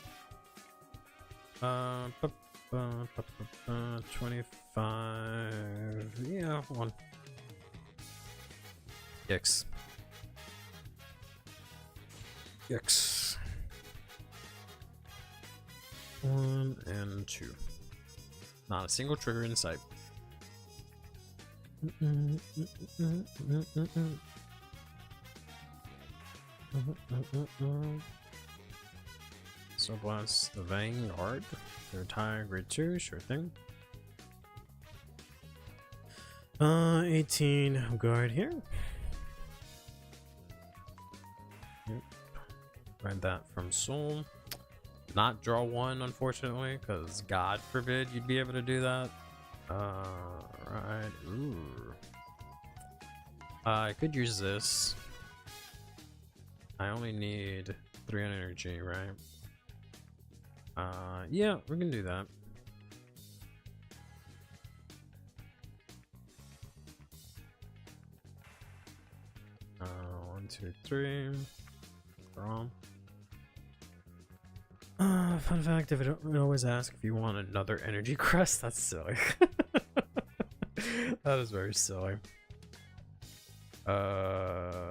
25. Yeah, 1. X. X. 1 and 2. Not a single trigger in sight. So blast the Vanguard. They retire grade 2, sure thing. 18 guard here. Yep. Read that from Soul. Not draw 1, unfortunately, because God forbid you'd be able to do that. Right. Ooh. I could use this. I only need 3 on energy, right? Yeah, we can do that. One, two, 3. Wrong. Fun fact, if it always ask if you want another energy crest, that's silly. That is very silly. I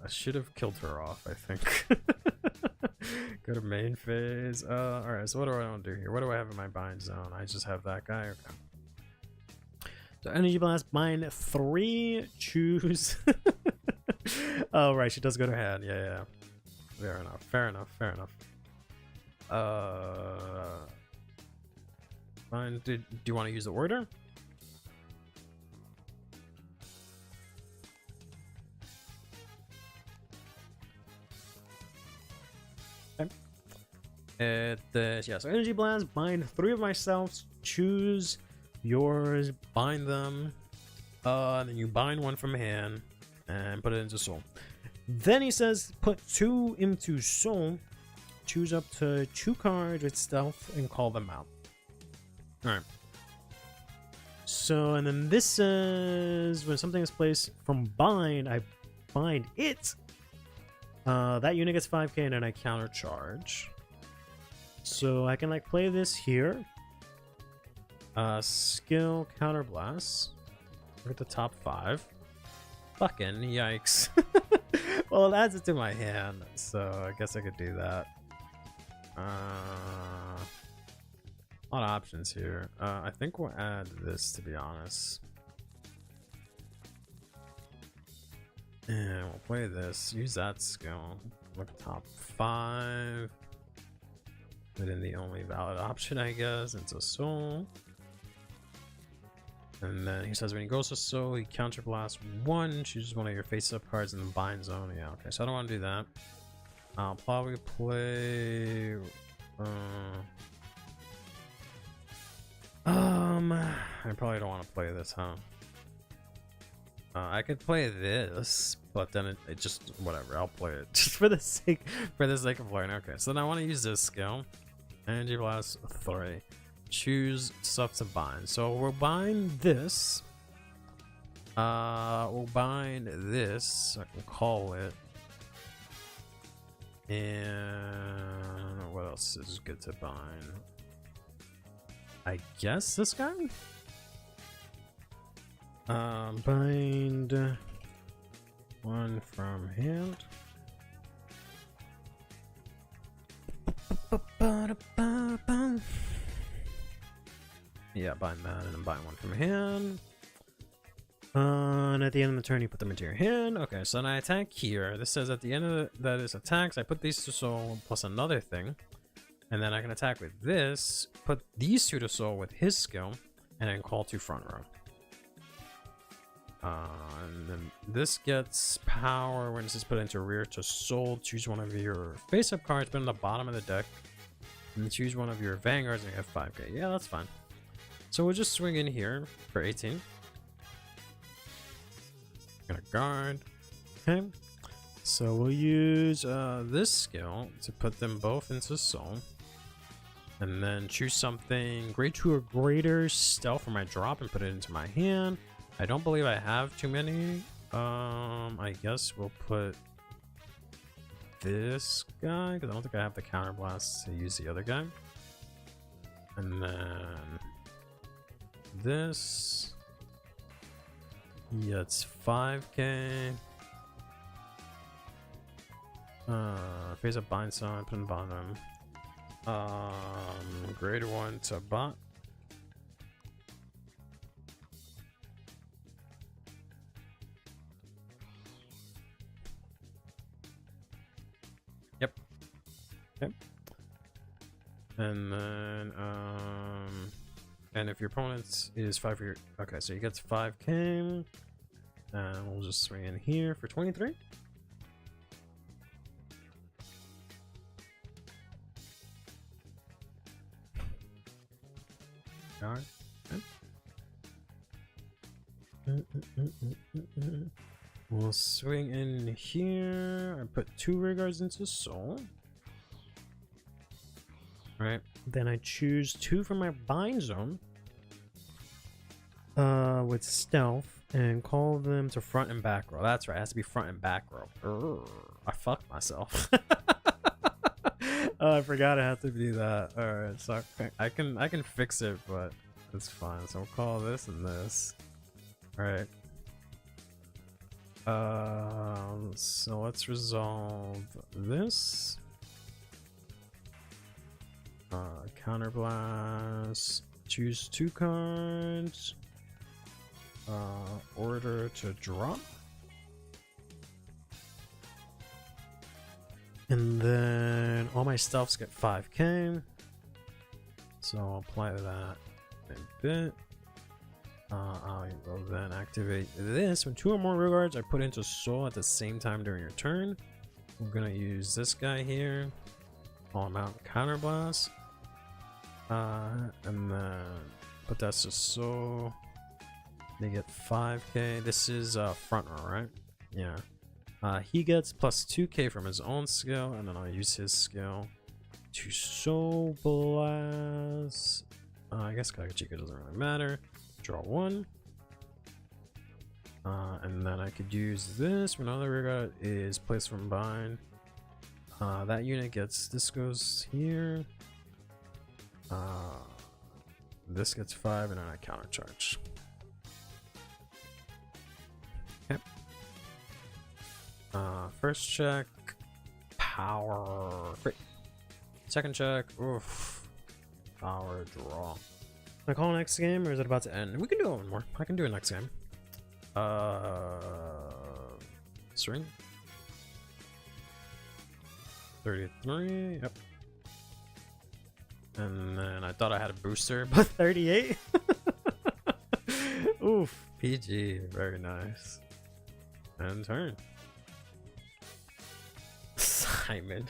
should have killed her off, I think. Go to main phase. Alright, so what do I want to do here? What do I have in my bind zone? I just have that guy? Okay. So Energy Blast, bind 3, choose. Oh, right, she does go to hand. Yeah, yeah. Fair enough, fair enough, fair enough. Fine. Do you want to use the order? Okay. Yeah, so Energy Blast, bind 3 of myself, choose yours, bind them, and then you bind 1 from hand and put it into soul. Then he says put 2 into soul, choose up to 2 cards with stealth and call them out. Alright. So, and then this says when something is placed from bind, I bind it. That unit gets 5k and then I counter charge. So I can like play this here. Skill counter blast. Look at the top 5. Fucking yikes. Well, it adds it to my hand, so I guess I could do that. A lot of options here. I think we'll add this, to be honest. And we'll play this. Use that skill. Look top 5. Put in the only valid option, I guess, into soul. And then he says when he goes to soul, he counterblasts 1, chooses one of your face-up cards in the bind zone. Yeah, okay, so I don't want to do that. I'll probably play... I probably don't want to play this, huh? I could play this, but then it just... whatever, I'll play it. Just for the sake of playing. Okay, so then I want to use this skill. Energy Blast 3. Choose stuff to bind. So we'll bind this. We'll bind this. I can call it. And what else is good to bind? I guess this guy? Bind 1 from hand. Yeah, bind that and then bind 1 from hand. And at the end of the turn, you put them into your hand. Okay, so then I attack here. This says at the end of that is attacks, I put these to soul plus another thing. And then I can attack with this, put these 2 to soul with his skill, and then call 2 front row. And then this gets power when this is put into rear to soul. Choose one of your face-up cards, put in the bottom of the deck, and choose one of your vanguards and you have 5k. Yeah, that's fine. So we'll just swing in here for 18. Gonna guard. Okay. So we'll use this skill to put them both into soul. And then choose something grade 2 or greater stealth for my drop and put it into my hand. I don't believe I have too many. I guess we'll put this guy because I don't think I have the counter blast to use the other guy. And then this. Yeah, it's 5k. Face up bind sign, put in bottom. Grade 1 to bot. Yep. Okay. And then and if your opponent is 5 for your okay, so he gets 5k. And we'll just swing in here for 23. Guard. Okay. We'll swing in here. I put 2 rear guards into soul. Alright. Then I choose 2 from my bind zone. With stealth. And call them to front and back row. That's right, it has to be front and back row. Urgh, I fucked myself. Oh, I forgot I have to do that. Alright, so I can fix it, but it's fine. So we'll call this and this. Alright. So let's resolve this. Counterblast. Choose 2 cards. Order to drop. And then all my stuffs get 5k. So I'll apply that in a bit. I will then activate this. When 2 or more rear guards are put into soul at the same time during your turn, I'm gonna use this guy here. All amount counterblast. And then put that to soul. They get 5k. This is front row, right? Yeah. He gets plus 2k from his own skill, and then I'll use his skill to soul blast. I guess Kagachika doesn't really matter. Draw 1. And then I could use this when another rear guard is placed from behind. That unit gets, this goes here. This gets 5, and then I counter charge. Okay. First check, power. Great. Second check, oof. Power draw. Can I call next game, or is it about to end? We can do one more. I can do it next game. String. 33. Yep. And then I thought I had a booster, but 38. Oof. PG. Very nice. And turn. Simon.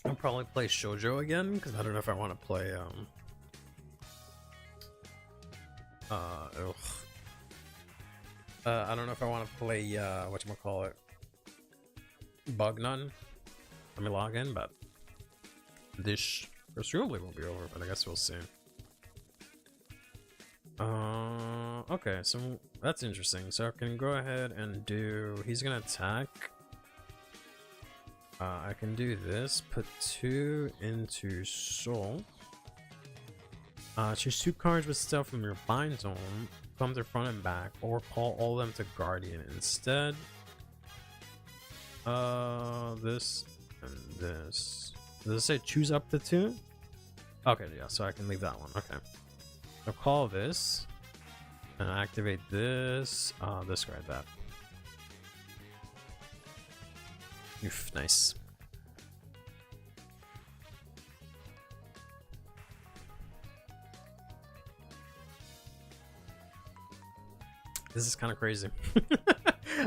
I'll probably play Shoujo again because I don't know if I want to play I don't know if I want to play whatchamacallit, Bug Nun. Let me log in, but this presumably won't be over, but I guess we'll see. Okay, so that's interesting. So I can go ahead and do, he's gonna attack. I can do this, put 2 into soul. Choose 2 cards with stuff from your bind zone, come to front and back, or call all of them to guardian instead. This and this. Does it say choose up to 2? Okay, yeah, so I can leave that one. Okay. I'll call this and activate this. Discard that. Oof, nice. This is kind of crazy.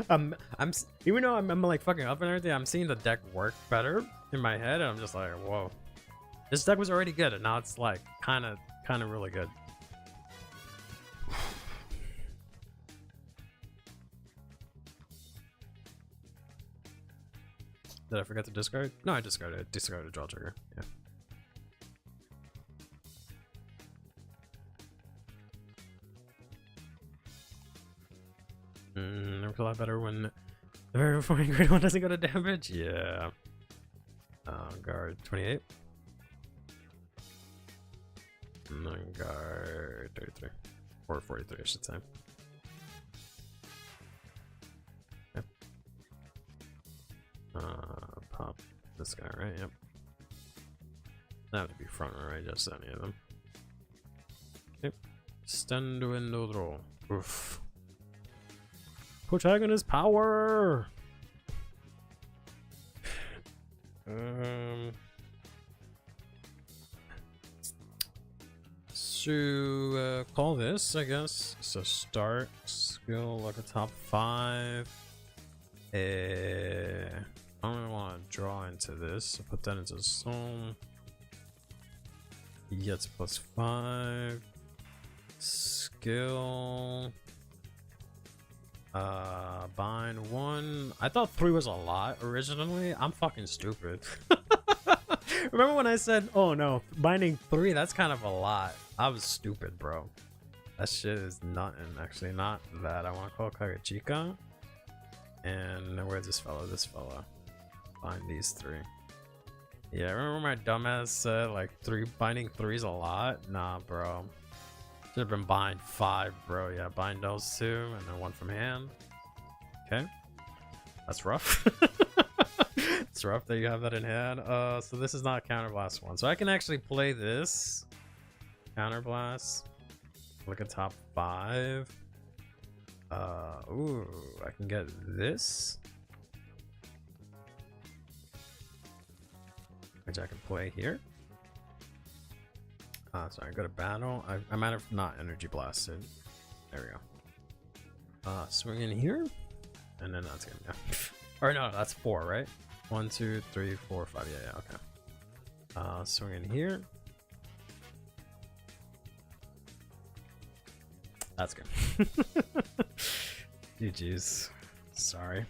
I'm even though I'm like fucking up and everything, I'm seeing the deck work better in my head, and I'm just like, whoa. This deck was already good, and now it's like kind of really good. Did I forget to discard? No, I discarded it. Discarded draw trigger. Yeah. Works a lot better when the very performing grade 1 doesn't go to damage. Yeah. Guard 28. And then guard 33. Or 43, I should say. Yep. Pop this guy, right? Yep. That have to be front or right, just any of them. Yep. Stand window draw. Oof. Protagonist power. So call this, I guess. So start skill like a top 5. I don't really want to draw into this, so put that into soul. He gets plus 5. Skill. Bind 1. I thought 3 was a lot originally. I'm fucking stupid. Remember when I said, oh no, binding 3, that's kind of a lot. I was stupid, bro. That shit is nothing. Actually, not that. I want to call Kagachika. And where's this fella? This fella. Bind these 3. Yeah, remember my dumbass said like binding 3 is a lot? Nah, bro. Should have been bind 5, bro. Yeah, bind those 2 and then 1 from hand. Okay. That's rough. It's rough that you have that in hand. So this is not counterblast 1. So I can actually play this. Counterblast. Look at top 5. Ooh, I can get this, which I can play here. Sorry, go to battle. I might have not energy blasted. There we go. Swing in here, and then that's gonna go. Or no, that's 4, right? 1, 2, 3, 4, 5. Yeah, okay. Swing in here. That's good. GG's. Sorry.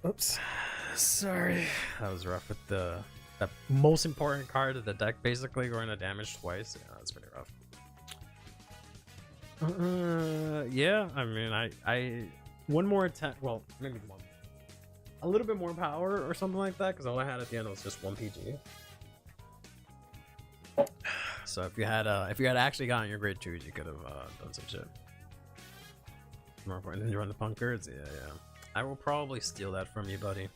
Oops. Sorry. That was rough with the most important card of the deck basically going to damage twice. Yeah, that's pretty rough. Yeah, I mean, I one more attack. Well, maybe one. A little bit more power or something like that, because all I had at the end was just 1 PG. So if you had actually gotten your grade 2s, you could have done some shit. More important than you run the punk cards. Yeah. I will probably steal that from you, buddy.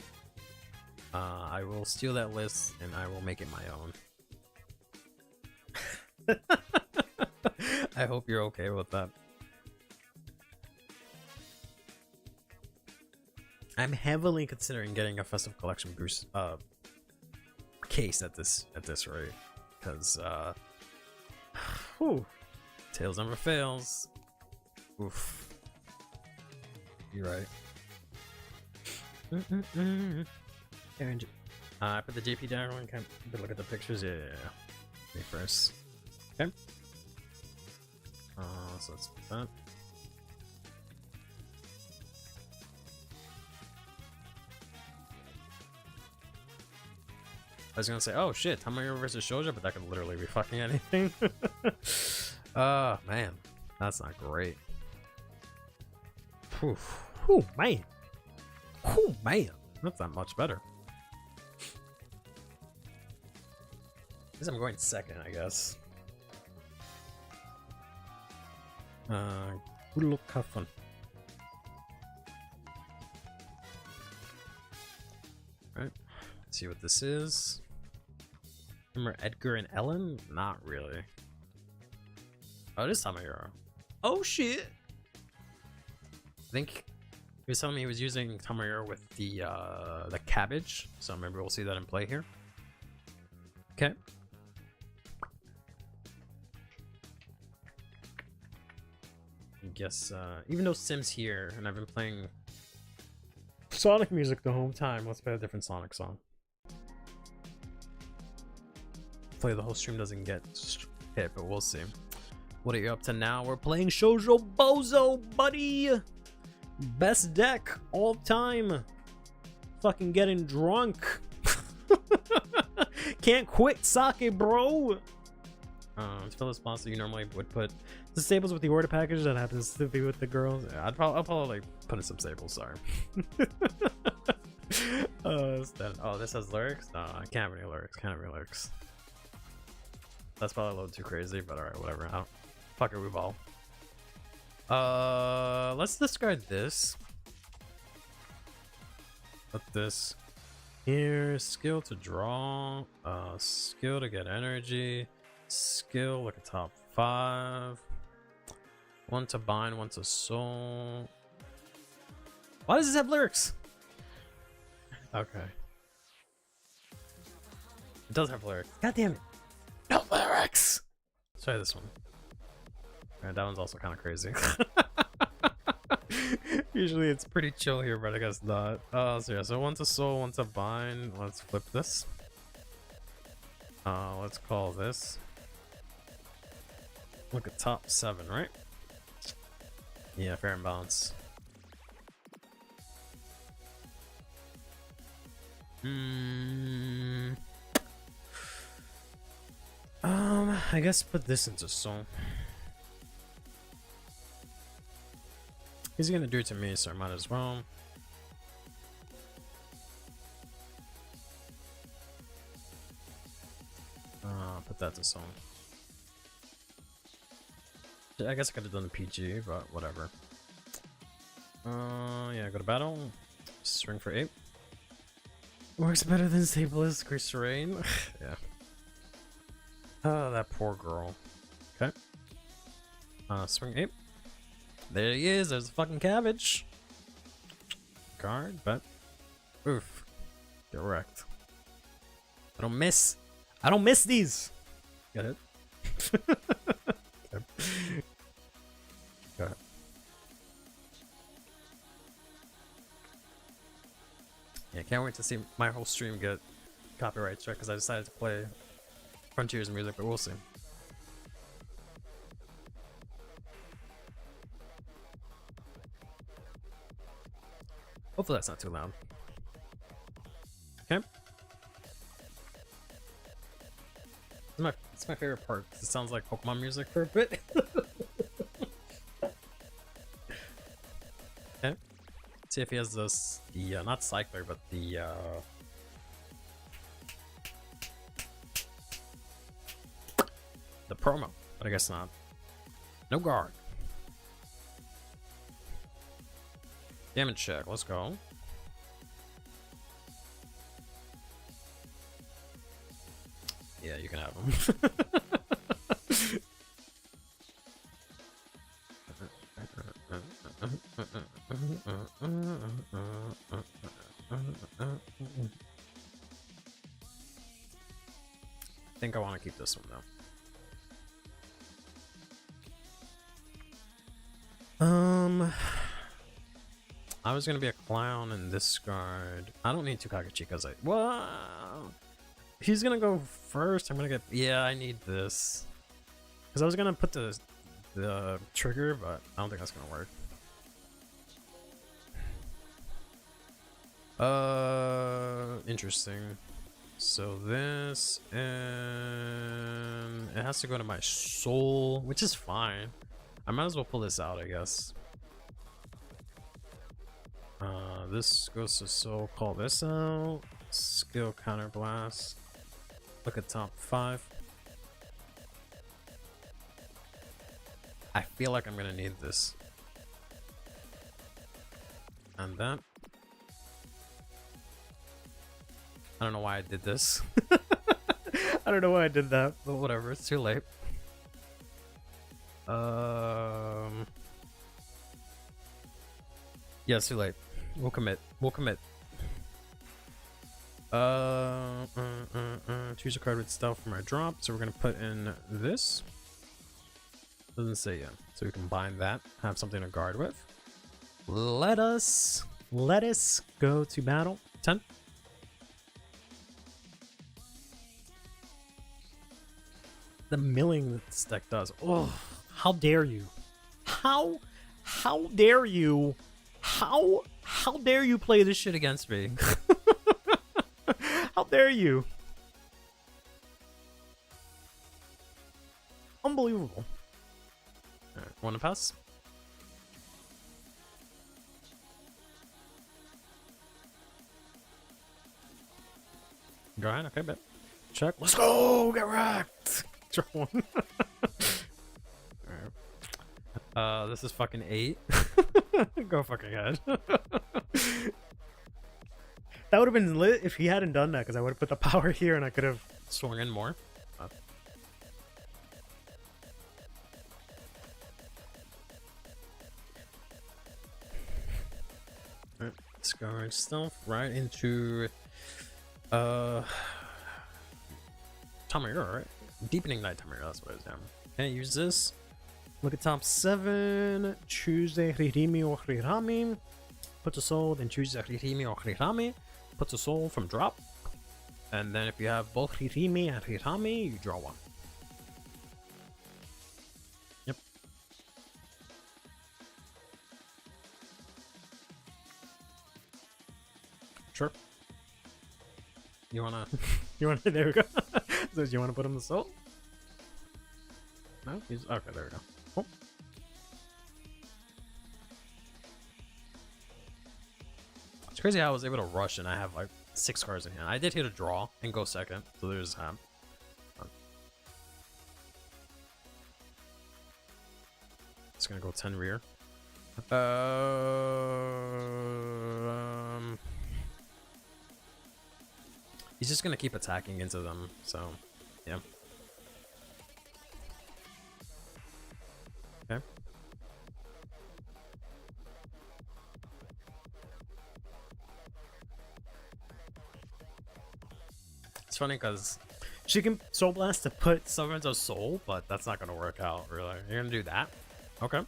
I will steal that list and I will make it my own. I hope you're okay with that. I'm heavily considering getting a Festive Collection boost case at this rate, because tails never fails. Oof. You're right. I put the JP down. Can look at the pictures. Yeah. Me first. Okay. So let's put that. I was gonna say, oh shit, Tomohiro versus Shoujo, but that could literally be fucking anything. Man, that's not great. Whew, man. Whew, man. That's not much better. I guess I'm going second, I guess. Good luck, have fun. Alright, let's see what this is. Remember Edgar and Ellen? Not really. Oh, it is Tomohiro. Oh shit! I think he was telling me he was using Tomohiro with the cabbage, so maybe we'll see that in play here. Okay. I guess even though Sim's here and I've been playing Sonic music the whole time, let's play a different Sonic song. Play the whole stream doesn't get hit, but we'll see. What are you up to now? We're playing Shoujo Bozo, buddy! Best deck all time. Fucking getting drunk. Can't quit sake, bro. To fill the spots that you normally would put the staples with the order package that happens to be with the girls. Yeah, I'll probably put in some staples. Sorry. Oh, this has lyrics. No, I can't have any lyrics. Can't have any lyrics. That's probably a little too crazy, but alright, whatever. Fuck it, we've all. Let's discard this. Put this here. Skill to draw. Skill to get energy. Skill, look at top 5. 1 to bind, 1 to soul. Why does this have lyrics? Okay. It does have lyrics. God damn it. No lyrics! Let's try this one. Alright, that one's also kind of crazy. Usually it's pretty chill here, but I guess not. So yeah, so 1 to soul, 1 to bind. Let's flip this. Let's call this. Look at top 7, right? Yeah, fair and balance. I guess put this into soul. He's gonna do it to me, so I might as well. Put that to soul. I guess I could have done the PG, but whatever. Yeah, go to battle. Swing for 8. Works better than Staples, Chris Rain. Yeah. Oh, that poor girl. Okay. Swing ape. There he is. There's a fucking cabbage. Guard, but oof. Get wrecked. I don't miss. I don't miss these. Get it? Okay. Go ahead. Yeah, can't wait to see my whole stream get copyright struck because I decided to play Frontiers music, but we'll see. Hopefully that's not too loud. Okay. It's my favorite part 'cause it sounds like Pokemon music for a bit. Okay. See if he has this, the not cycler, but the promo, but I guess not. No guard. Damage check, let's go. Yeah, you can have him. I think I want to keep this one though. I was gonna be a clown and discard. I don't need two Kakachikas. Well, he's gonna go first. I'm gonna get. Yeah, I need this because I was gonna put the trigger, but I don't think that's gonna work. Interesting. So this and it has to go to my soul, which is fine. I might as well pull this out, I guess. This goes to soul. Call this out. Skill counter blast. Look at top 5. I feel like I'm gonna need this. And that. I don't know why I did this. I don't know why I did that, but whatever, it's too late. Yeah, it's too late. We'll commit. We'll commit. Choose a card with stealth from our drop. So we're gonna put in this. Doesn't say yet. So we can bind that. Have something to guard with. Let us go to battle. 10. The milling that this deck does. Oh, how dare you? How dare you? How dare you play this shit against me? How dare you? Unbelievable. Alright, wanna pass? Go ahead, okay, bet. Check. Let's go! Get wrecked! Draw one. Alright. This is fucking 8. Go fucking ahead. That would have been lit if he hadn't done that, because I would have put the power here and I could have swung in more. Alright, let's go stealth right into Tamariura, right? Deepening Night Tamariura, that's what it is now. Okay, use this. Look at top 7. Choose a Ririmi or Rirami. Put a soul, then choose a Ririmi or Rirami. Put a soul from drop. And then if you have both Ririmi and Rirami, you draw one. Yep. Sure. You wanna there we go. So do you wanna put him the soul? No? He's okay, there we go. Cool. It's crazy how I was able to rush and I have like 6 cards in hand. I did hit a draw and go second, so there's it's gonna go 10 rear. He's just gonna keep attacking into them, so yeah. Okay. It's funny because She can Soul Blast to put. summons a soul, but that's not gonna work out, really. You're gonna do that? Okay.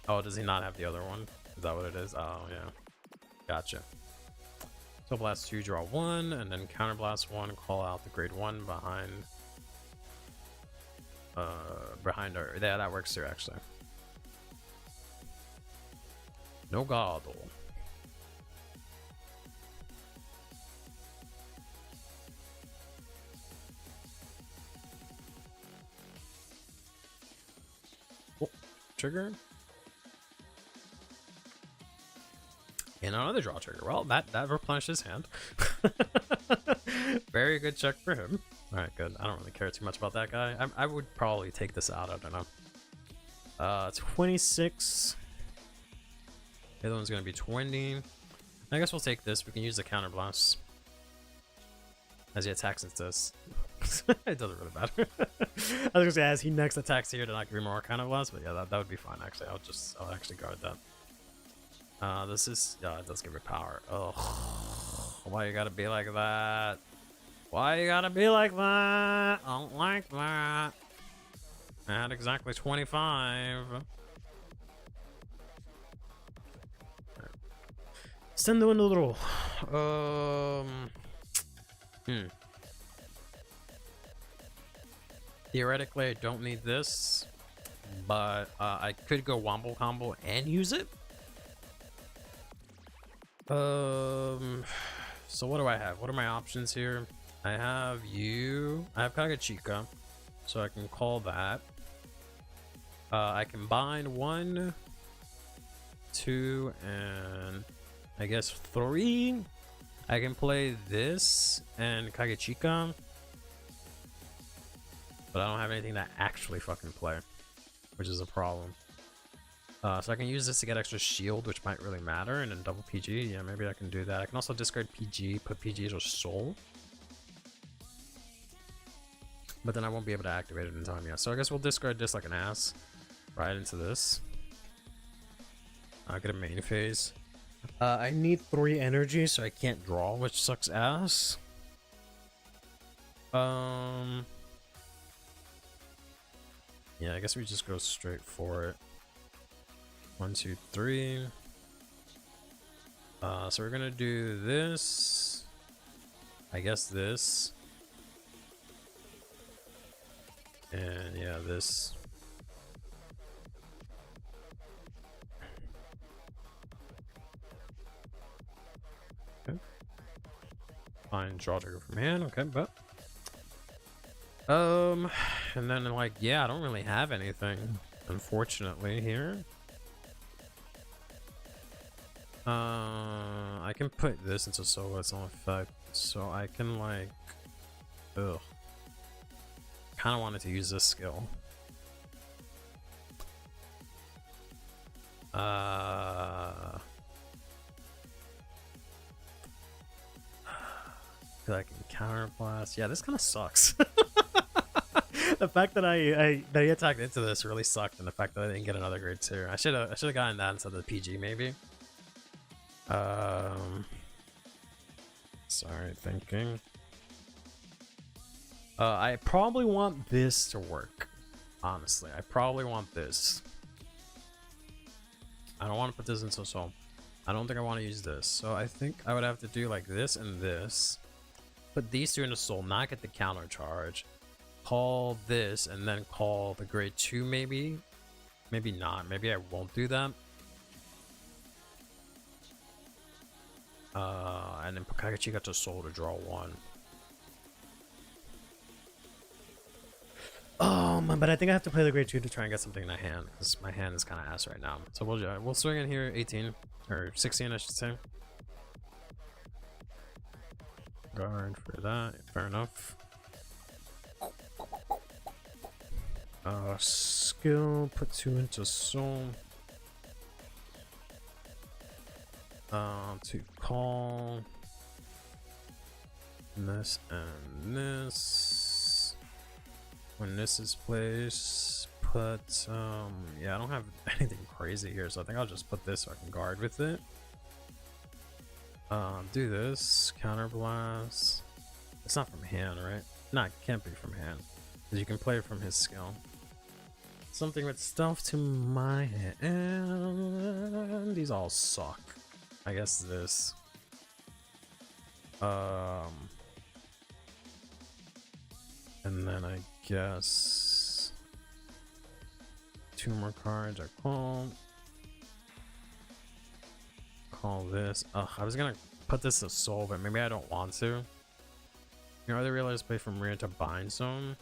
Oh, does he not have the other one? Is that what it is? Oh, yeah. Gotcha. Soul Blast 2, draw 1, and then Counter Blast 1, call out the grade 1 behind... behind her. Yeah, that works too, actually. No Goggle. Oh, trigger. And another draw trigger. Well, that replenished his hand. Very good check for him. Alright, good. I don't really care too much about that guy. I would probably take this out. I don't know. 26. The other one's going to be 20. I guess we'll take this. We can use the counter blast as he attacks into this. It doesn't really matter. I was gonna say as he next attacks here to not give me more counter blast, but yeah, that would be fine. Actually, I'll actually guard that. This is it does give me power. Oh, why you gotta be like that? Why you gotta be like that? I don't like that. I had exactly 25. Send the window roll. Theoretically, I don't need this, but I could go Wombo Combo and use it. So what do I have? What are my options here? I have you. I have Kagachika, so I can call that. I can bind 1, 2, and I guess 3. I can play this and Kagachika, but I don't have anything to actually fucking play, which is a problem. So I can use this to get extra shield, which might really matter, and then double PG. Yeah, maybe I can do that. I can also discard PG, put PG to soul. But then I won't be able to activate it in time yet. So I guess we'll discard this like an ass. Right into this. I'll get a main phase. I need 3 energy, so So I can't draw, which sucks ass. Yeah, I guess we just go straight for it. 1, 2, 3. So we're gonna do this. I guess this. And yeah, this. Okay. Fine, draw trigger from hand. Okay, but and then like, yeah, I don't really have anything, unfortunately, here. I can put this into solo, it's on effect, so I can like, ugh. Kind of wanted to use this skill. I feel like I can counter blast. Yeah, this kind of sucks. The fact that I attacked into this really sucked, and the fact that I didn't get another grade 2. I should have gotten that instead of the PG maybe. Sorry, thinking. I probably want this to work. Honestly, I probably want this. I don't want to put this into soul. I don't think I want to use this. So I think I would have to do like this and this. Put these 2 into soul, not get the counter charge. Call this and then call the grade 2 maybe. Maybe not. Maybe I won't do that. And then Kagachika to soul to draw 1. but I think I have to play the grade 2 to Try and get something in my hand, because my hand is kind of ass right now. So we'll swing in here 18 or 16, I should say. Guard for that. Fair enough. Skill, put 2 into soul. To call this and this. When this is placed, put, yeah, I don't have anything crazy here, so I think I'll just put this so I can guard with it. Do this, counterblast. It's not from hand, right? No, it can't be from hand, because you can play it from his skill. Something with stealth to my hand. These all suck. I guess this. And then I guess 2 more cards are called. Call this. Ugh, I was gonna put this to soul, but maybe I don't want to. You know, I realized play from rear to bind zone.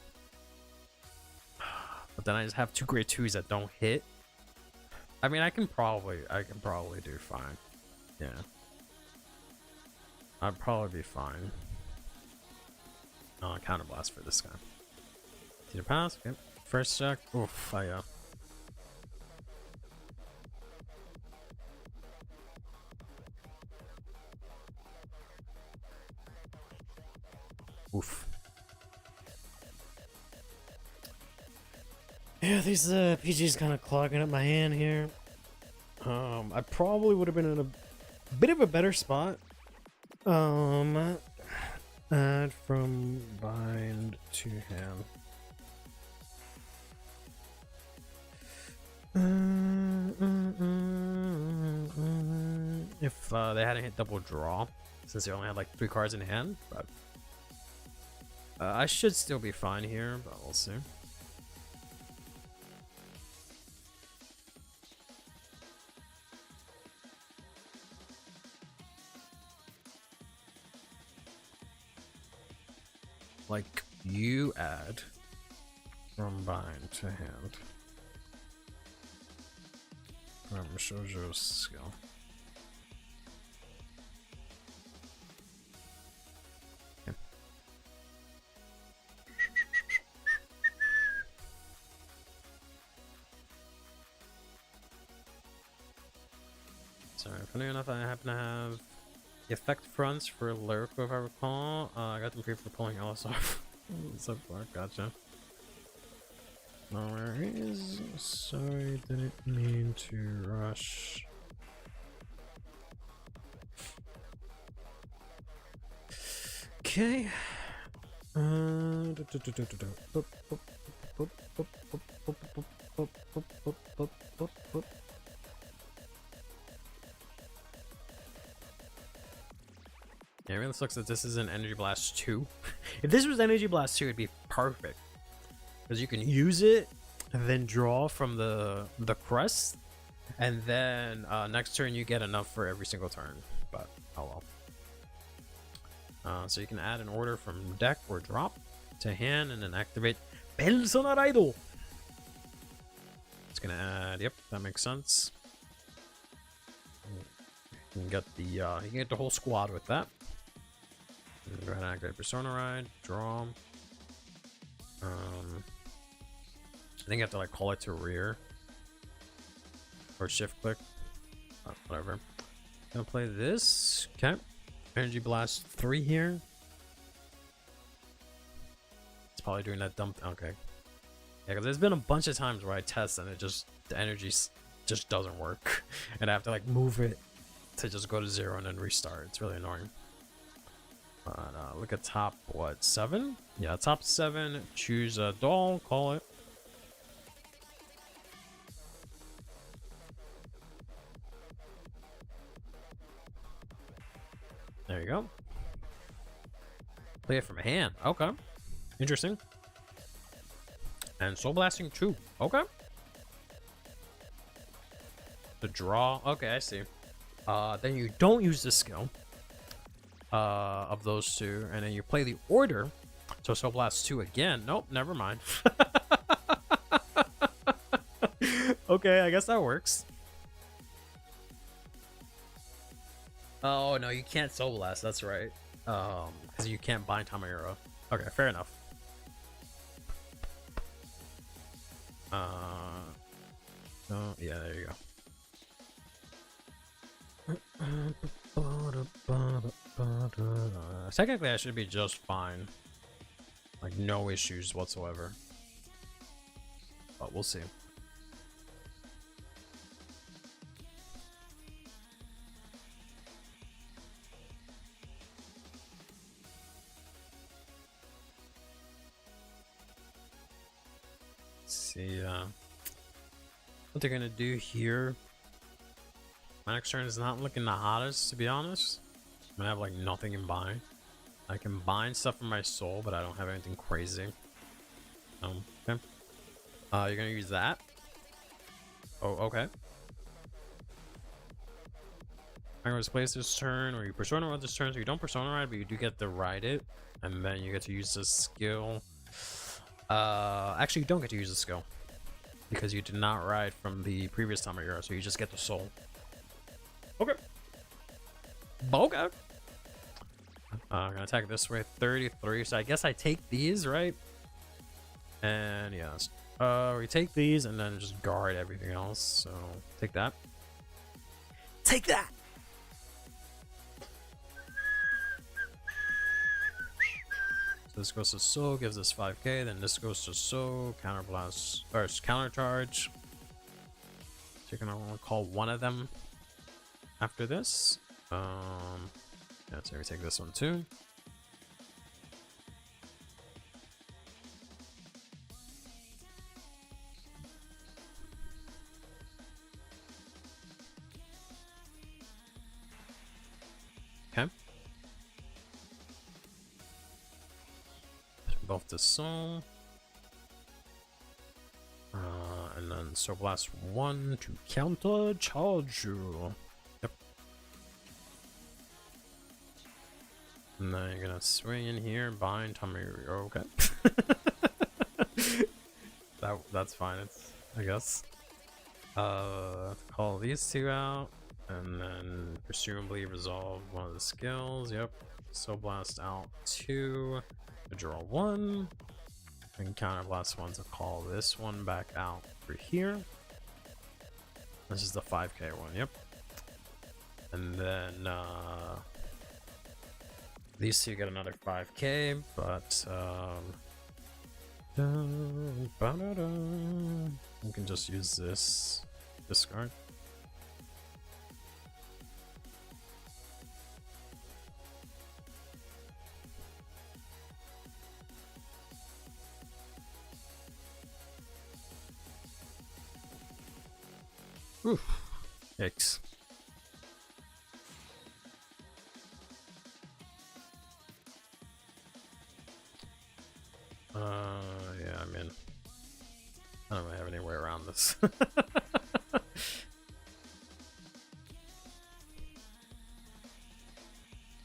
But then I just have 2 grade 2s that don't hit. I mean, I can probably do fine. Yeah. I'd probably be fine. Counterblast for this guy. Did you pass? Okay. First check. Oof, Oof. Yeah, these PG's kind of clogging up my hand here. I probably would have been in a bit of a better spot. Add from bind to hand. If they hadn't hit double draw, since they only had like 3 cards in hand, but I should still be fine here, but we'll see. Like, you add from bind to hand from Shoujo's skill. Okay. Sorry, funny enough, I happen to have the effect fronts for Lyrical, if I recall. I got them free for pulling Alice off so far. Gotcha. No worries. Sorry, didn't mean to rush. Okay. Yeah, it really sucks that this is an Energy Blast 2. If this was Energy Blast 2, it'd be perfect. Because you can use it, and then draw from the crest, and then next turn you get enough for every single turn. But, oh well. So you can add an order from deck or drop to hand, and then activate Persona Idol. It's gonna add, yep, that makes sense. You can get the whole squad with that. Go ahead and activate Persona Ride, draw. I think you have to like call it to rear or shift click, whatever. Gonna play this. Okay, Energy Blast 3 here. It's probably doing that dump. Okay, yeah, because there's been a bunch of times where I test and the energy just doesn't work, and I have to like move it to just go to 0 and then restart. It's really annoying. But look at top, what, 7? Yeah, top 7. Choose a doll, call it. There you go. Play it from hand. Okay. Interesting. And Soul Blasting 2. Okay. The draw. Okay, I see. Then you don't use the skill of those 2, and then you play the order. So Soul Blast 2 again. Nope, never mind. Okay, I guess that works. Oh no, you can't Soul Blast. That's right. Because you can't bind Tamahiro. Okay, fair enough. Oh yeah, there you go. Technically, I should be just fine. Like, no issues whatsoever. but we'll see. See what they're gonna do here. My next turn is not looking the hottest, to be honest. I'm gonna have like nothing in bind. I can bind stuff from my soul, but I don't have anything crazy. Okay. You're gonna use that. Oh, okay. I'm gonna place this turn, or you persona ride this turn, so you don't persona ride, but you do get to ride it, and then you get to use this skill. Actually, you don't get to use the skill because you did not ride from the previous time of year, so you just get the soul. Okay. Okay. I'm gonna attack this way, 33. So I guess I take these, right? And yes, we take these and then just guard everything else. So take that. Take that. So this goes to soul, gives us 5k. Then this goes to soul, counter blast, or counter charge. So you're gonna call one of them after this. Yeah, so we take this one too. Okay. Both the soul. And then Soul Blast 1 to counter charge you. Yep. And then you're gonna swing in here, bind Tamiri. Okay. That's fine, I guess. Call these two out, and then presumably resolve one of the skills. Yep. Soul Blast out 2 to draw 1. And counter blast 1 to call this one back out for here. This is the 5k one, yep. And then these two get another 5k, but you can just use this discard. Oof. Yikes. Yeah, I mean, I don't really have any way around this.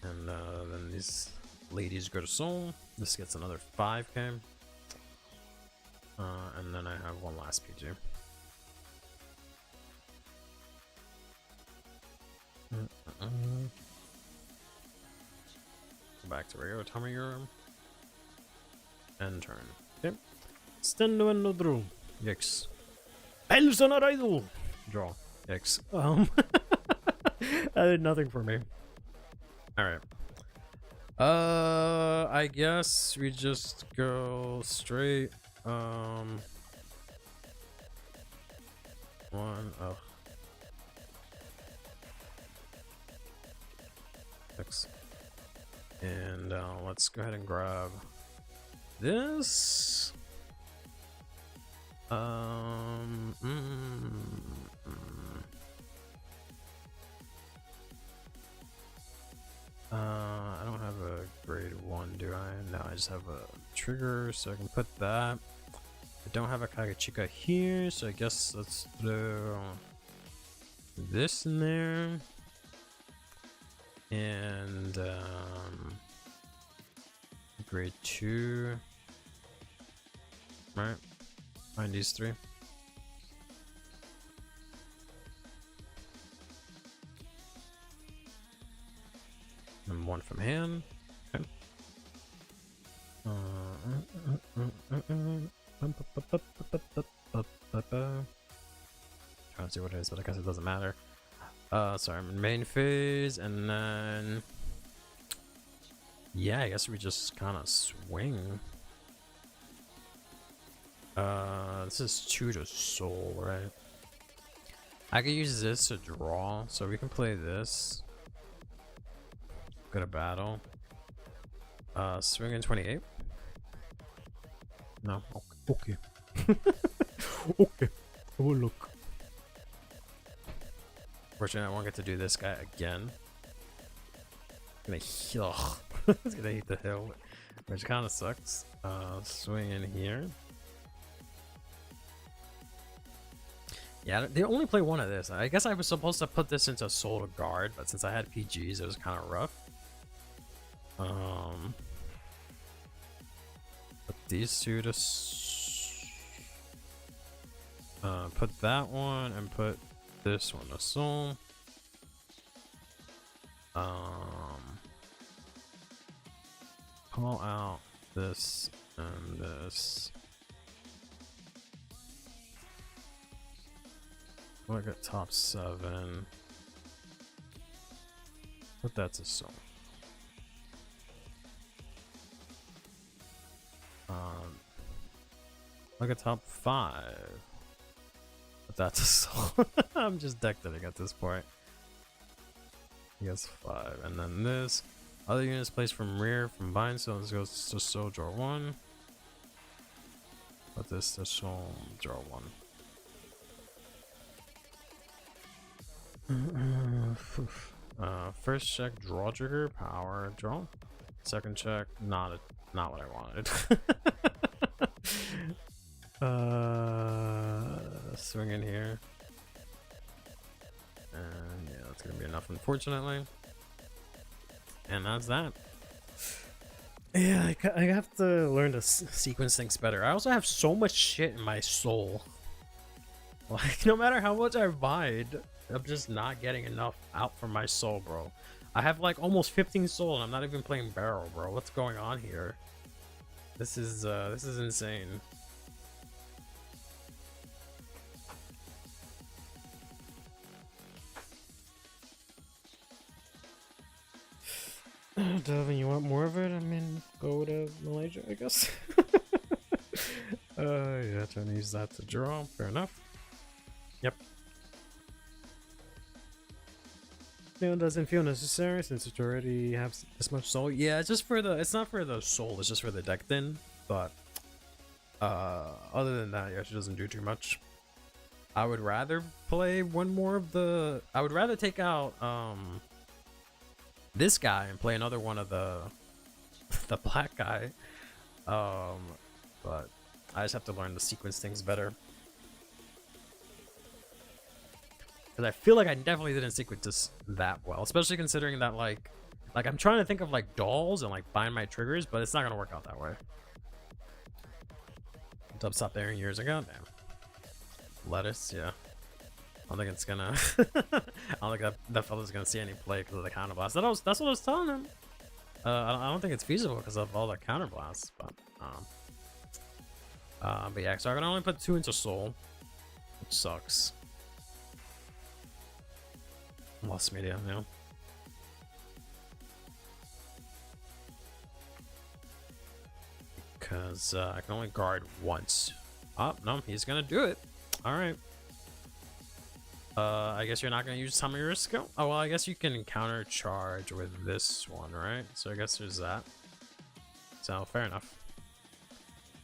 And then these ladies go to soul. This gets another 5k. And then I have one last PG. Go back to regular time of year. End turn. Okay. Stendo and no draw. Yikes. Elson Idol. Draw. Yikes. That did nothing for me. Alright. I guess we just go straight. One. Oh. And let's go ahead and grab this. I don't have a grade 1, do I? No, I just have a trigger, so I can put that. I don't have a Kagachika here, so I guess let's throw this in there. And grade 2, right? Find these 3. And 1 from hand. Okay. Trying to see what it is, but I guess it doesn't matter. Sorry, I'm in main phase, and then yeah, I guess we just kind of swing. this is 2 to soul, right? I could use this to draw, so we can play this. Go to battle. Swing in 28. No. Okay. Okay. Oh, look. Fortunately, I won't get to do this guy again. Gonna heal. It's gonna hit the hill, which kind of sucks. Swing in here. Yeah, they only play one of this. I guess I was supposed to put this into Soul to Guard, but since I had PGs, it was kind of rough. Put these two to put that one and put this one to Soul. Call out this and this. Look at top 7. Put that to Soul. Look at top 5. Put that to Soul. I'm just deck deading at this point. Yes, 5. And then this. Other units placed from rear from bind, so this goes to Soul, draw 1. Put this to Soul, draw 1. First check, draw trigger, power, draw. Second check, not what I wanted. Swing in here. And yeah, that's gonna be enough, unfortunately. And that's that. Yeah, I have to learn to sequence things better. I also have so much shit in my soul. Like, no matter how much I bind, I'm just not getting enough out from my soul, bro. I have like almost 15 soul and I'm not even playing barrel, bro. What's going on here? This is insane. Devin, you want more of it? I mean, go to Malaysia, I guess. Yeah, trying to use that to draw. Fair enough. Yep. It doesn't feel necessary since it already has this much soul. Yeah, it's just for the. It's not for the soul. It's just for the deck then. But other than that, yeah, she doesn't do too much. I would rather play one more of the. I would rather take out this guy and play another one of the black guy. But I just have to learn to sequence things better. Because I feel like I definitely didn't sequence this that well, especially considering that like I'm trying to think of like dolls and like bind my triggers, but it's not gonna work out that way. Dub stopped airing years ago. Damn. Lettuce, yeah. I don't think it's gonna. I don't think that fella's gonna see any play because of the counterblast. That's what I was telling him. I don't think it's feasible because of all the counterblasts, but yeah. So I can only put 2 into soul, which sucks. Lost media, yeah. Because I can only guard once. Oh, no, he's gonna do it. Alright. I guess you're not gonna use some of your skill? Oh, well, I guess you can counter charge with this one, right? So I guess there's that. So, fair enough.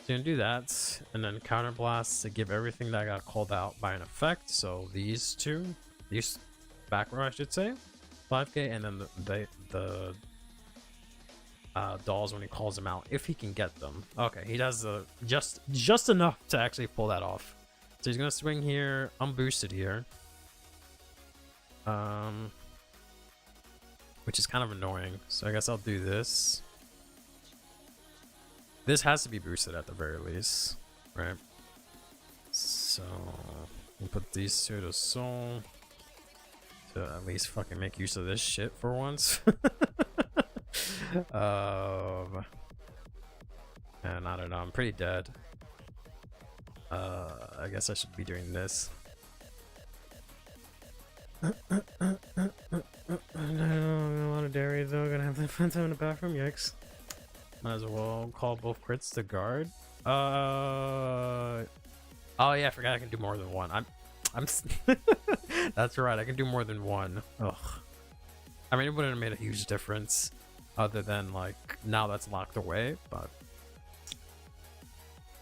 So you can do that, and then counter blast to give everything that got called out by an effect. So these two, these back row, I should say, 5k, and then the dolls when he calls them out, if he can get them. Okay, he does just enough to actually pull that off. So he's gonna swing here, unboosted here, which is kind of annoying. So I guess I'll do this. This has to be boosted at the very least, right? So we'll put these two to soul to at least fucking make use of this shit for once. And I don't know, I'm pretty dead. I guess I should be doing this. I don't want to dairy though, gonna have that fun time in the bathroom, yikes. Might as well call both crits to guard. Oh yeah, I forgot I can do more than one. That's right, I can do more than one. Ugh. I mean, it wouldn't have made a huge difference other than like now that's locked away, but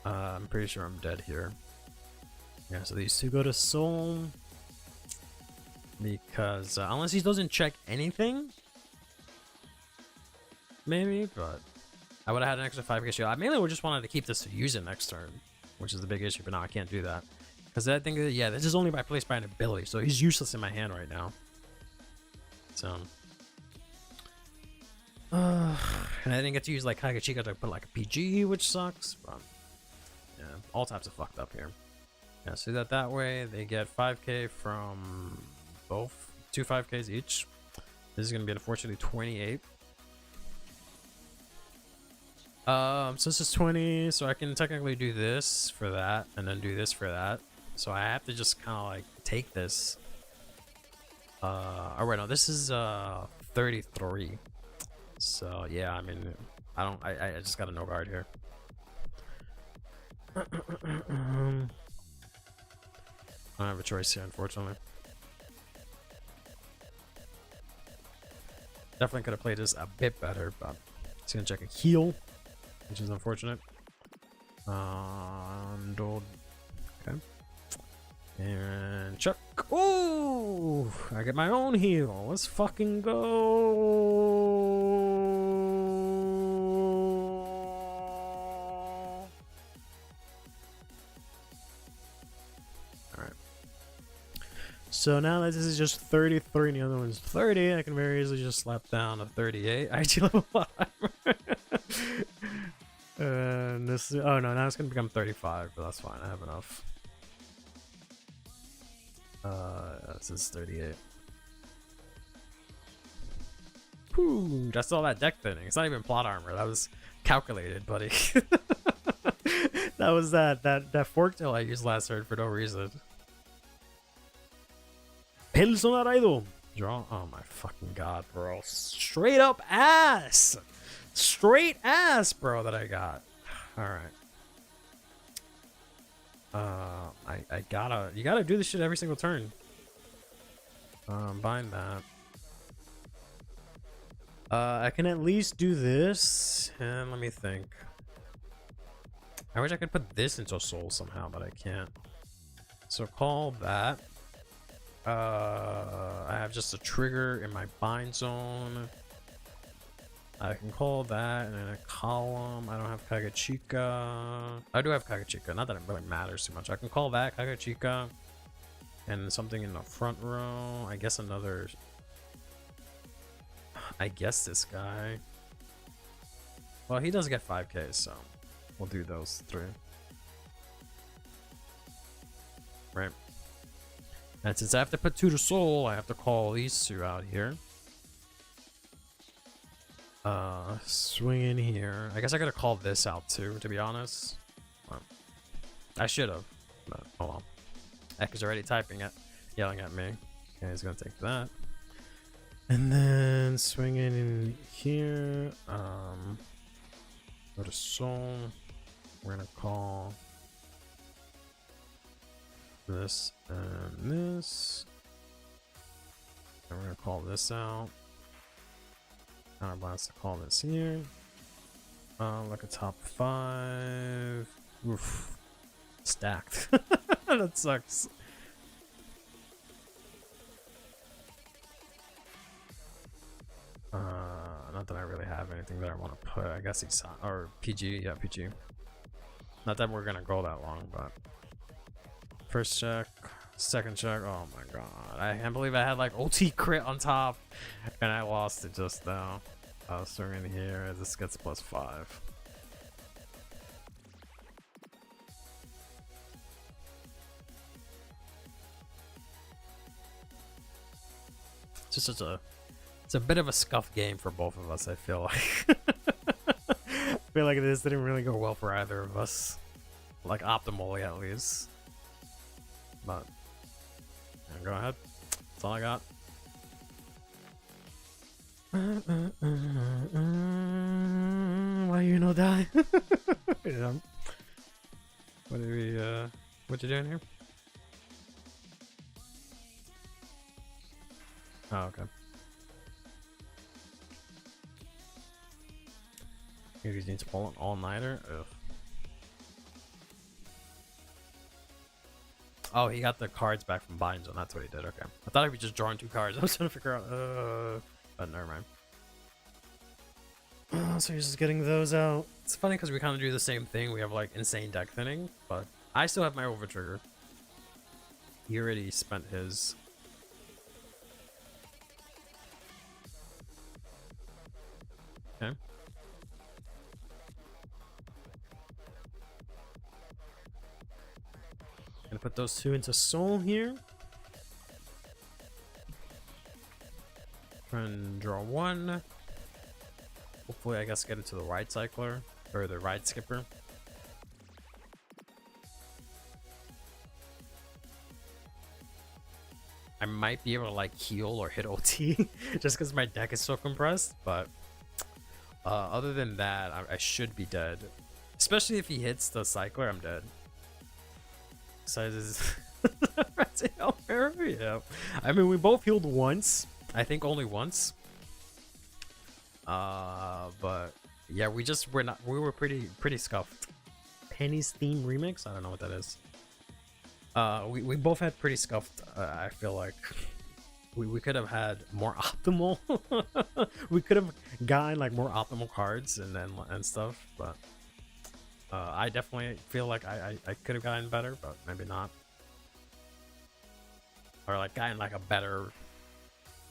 I'm pretty sure I'm dead here. Yeah, so these two go to Soul because unless he doesn't check anything, maybe, but I would have had an extra 5k shield. I mainly would just wanted to keep this to use it next turn, which is the big issue, but now I can't do that. Because I think, yeah, this is only by placed by an ability, so he's useless in my hand right now. So. And I didn't get to use like Kagachika to put like a PG, which sucks, but yeah, all types of fucked up here. Yeah, so that way, they get 5k from both, 2 5ks each. This is going to be unfortunately 28. So this is 20, so I can technically do this for that, and then do this for that. So I have to just kind of like take this. Oh wait, no, this is 33. So yeah, I mean, I just got a no guard here. I don't have a choice here, unfortunately. Definitely could have played this a bit better, but it's gonna check a heal, which is unfortunate. Okay. And chuck. Ooh, I get my own heal. Let's fucking go. So now that this is just 33 and the other one's 30, I can very easily just slap down a 38. I actually level 5. And this is, oh no, now it's gonna become 35, but that's fine, I have enough. This is 38. Whew, that's all that deck thinning. It's not even plot armor, that was calculated, buddy. That was that fork tail I used last turn for no reason. Personaraido. Draw. Oh my fucking god, bro. Straight up ass. Straight ass, bro, that I got. Alright. You gotta do this shit every single turn. Bind that. I can at least do this, and let me think. I wish I could put this into Soul somehow, but I can't. So call that. I have just a trigger in my bind zone. I can call that, and then a column. I don't have Kagachika. I do have Kagachika, not that it really matters too much. I can call that Kagachika, and something in the front row. I guess another. I guess this guy. Well, he does get 5k, so we'll do those 3. Right. And since I have to put 2 to Soul, I have to call these 2 out here. Swing in here. I guess I gotta call this out too, to be honest. Well, I should have, but oh well. Ek's already typing it, yelling at me. Okay, he's gonna take that. And then swing in here. Go to Soul. We're gonna call this and this, and we're gonna call this out. Counterblast to call this here. Like a top 5. Oof, stacked. That sucks. Not that I really have anything that I want to put. I guess he's or PG, yeah, PG. Not that we're gonna go that long, but. First check, second check. Oh my god. I can't believe I had like OT crit on top and I lost it just now. I'll swing in here. This gets +5. It's a bit of a scuff game for both of us, I feel like. I feel like this didn't really go well for either of us. Like optimally at least. But yeah, go ahead. That's all I got. Why you no die? Yeah. What What you doing here? Oh, okay. You just need to pull an all-nighter? Ugh. Oh, he got the cards back from Bind's, and that's what he did. Okay. I thought he was just drawing 2 cards. I was trying to figure out. But never mind. So he's just getting those out. It's funny because we kind of do the same thing. We have like insane deck thinning, but I still have my over trigger. He already spent his. Okay. Gonna put those 2 into soul here. Try and draw 1. Hopefully, I guess get it to the ride cycler or the ride skipper. I might be able to like heal or hit OT just because my deck is so compressed, but other than that, I should be dead. Especially if he hits the cycler, I'm dead. Sizes. Yeah. I mean, we both healed once. I think only once. But yeah, we were pretty scuffed. Penny's theme remix? I don't know what that is. We both had pretty scuffed. I feel like we could have had more optimal. We could have gotten like more optimal cards and stuff, but I definitely feel like I could have gotten better, but maybe not. Or like gotten like a better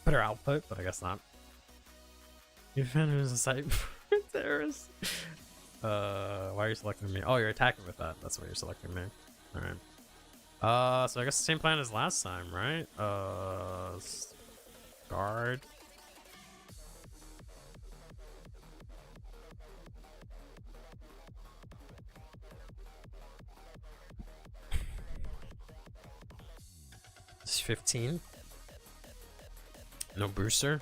output, but I guess not. You found it was a site for terrorists. Why are you selecting me? Oh, you're attacking with that. That's why you're selecting me. All right. So I guess the same plan as last time, right? Guard. It's 15. No booster.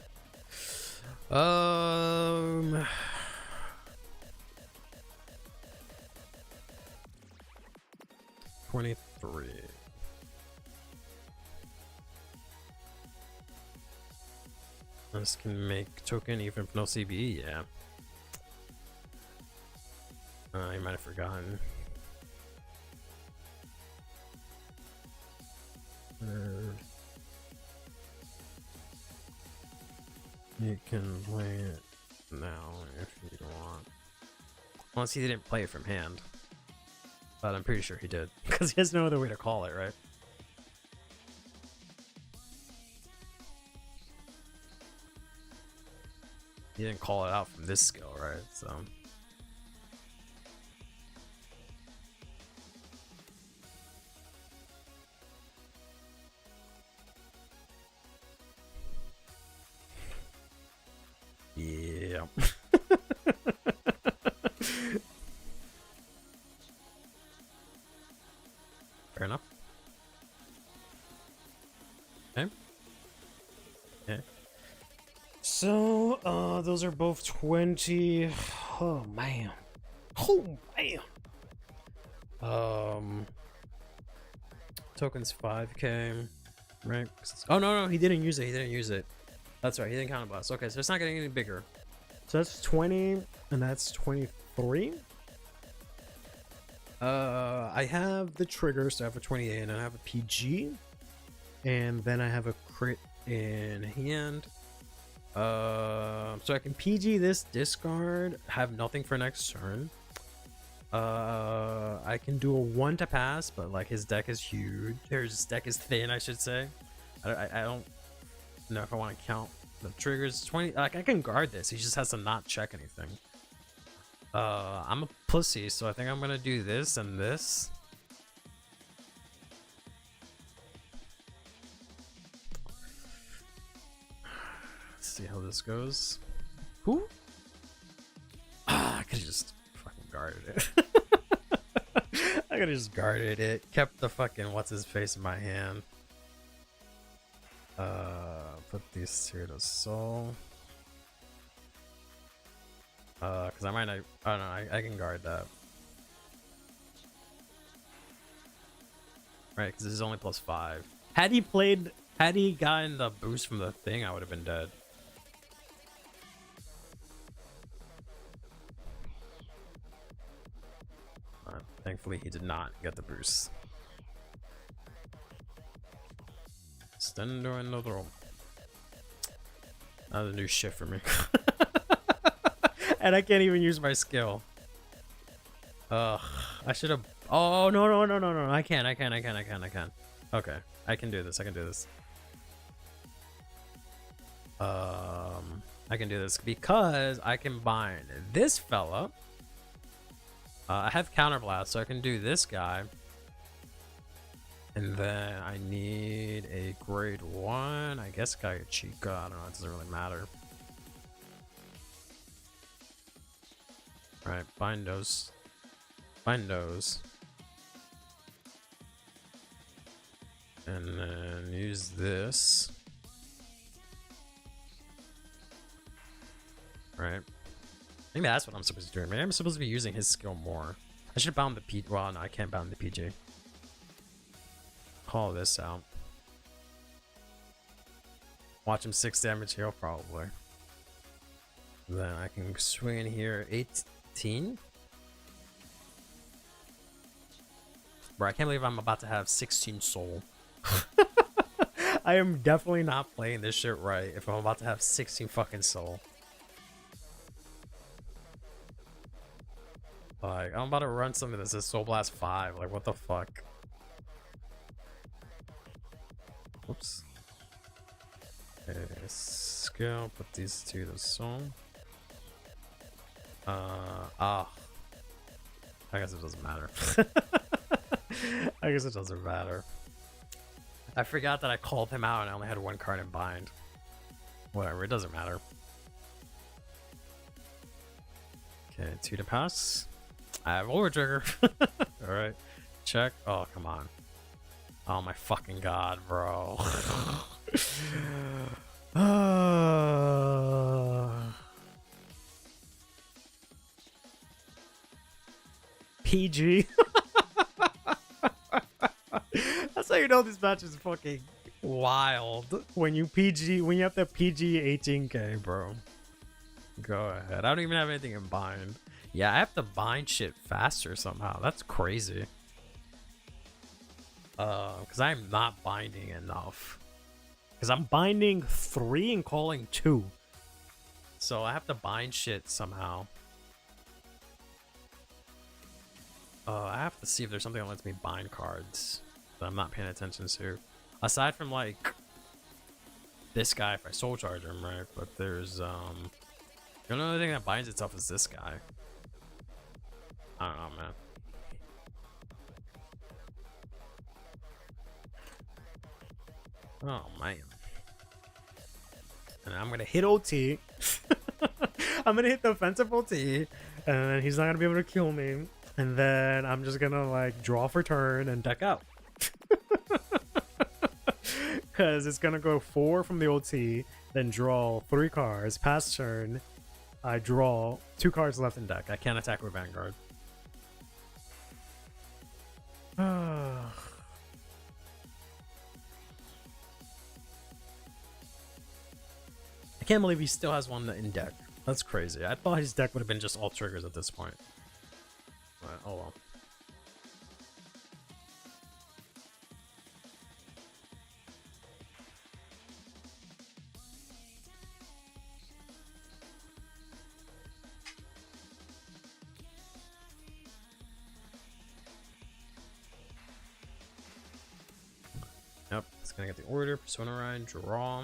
23. This can make token even if no CBE, yeah. You might have forgotten. You can play it now if you want. Unless he didn't play it from hand. But I'm pretty sure he did. Because he has no other way to call it, right? He didn't call it out from this skill, right? So... yeah. Fair enough. Okay. Okay. So, those are both 20. Oh, man. Oh, man. Tokens 5k, right? Oh, no, he didn't use it. That's right, he didn't count a blast. Okay, so it's not getting any bigger. So that's 20, and that's 23. I have the trigger, so I have a 28, and I have a PG. And then I have a crit in hand. So I can PG this discard, have nothing for next turn. I can do a 1 to pass, but like his deck is huge. His deck is thin, I should say. I don't know if I want to count the triggers. 20, like I can guard this. He just has to not check anything. I'm a pussy, so I think I'm gonna do this and this. Let's see how this goes. Who? I could have just fucking guarded it. I could have just guarded it. Kept the fucking what's his face in my hand. Put these here to soul. Because I might not. I don't know. I can guard that. Right, because this is only +5. Had he gotten the boost from the thing, I would have been dead. Thankfully, he did not get the boost. Stand into another room. That's a new shit for me. And I can't even use my skill. Ugh, I should have. Oh, no. I can. Okay, I can do this. I can do this because I can bind this fella. I have counterblast, so I can do this guy. And then I need a grade 1. I guess Gaia Chica. I don't know. It doesn't really matter. Alright, bind those. Bind those. And then use this. Right. Maybe that's what I'm supposed to do. Maybe I'm supposed to be using his skill more. I should have bound the P. Well, no, I can't bound the PG. Call this out. Watch him 6 damage heal, probably. Then I can swing in here 18. Bro, I can't believe I'm about to have 16 soul. I am definitely not playing this shit right if I'm about to have 16 fucking soul. Like, I'm about to run something that says Soul Blast 5. Like, what the fuck? Whoops. Okay, skill, put these two to soul. I guess it doesn't matter. I guess it doesn't matter. I forgot that I called him out and I only had 1 card in bind. Whatever, it doesn't matter. Okay, 2 to pass. I have over trigger. Alright. Check. Oh, come on. Oh my fucking god, bro. PG. That's how you know this match is fucking wild. When you have the PG 18k, bro. Go ahead. I don't even have anything in bind. Yeah, I have to bind shit faster somehow. That's crazy. Because I'm not binding enough. Because I'm binding 3 and calling 2. So I have to bind shit somehow. I have to see if there's something that lets me bind cards that I'm not paying attention to. Aside from, like, this guy if I soul charge him, right? But there's, the only thing that binds itself is this guy. I don't know, man. Oh, man. And I'm gonna hit OT. I'm gonna hit the offensive OT. And then he's not gonna be able to kill me. And then I'm just gonna, like, draw for turn and deck out. Because it's gonna go 4 from the OT, then draw 3 cards, pass turn. I draw 2 cards left in deck. I can't attack with Vanguard. I can't believe he still has one in deck. That's crazy. I thought his deck would have been just all triggers at this point. But, oh well. Yep, it's gonna get the order, Persona Ride, draw.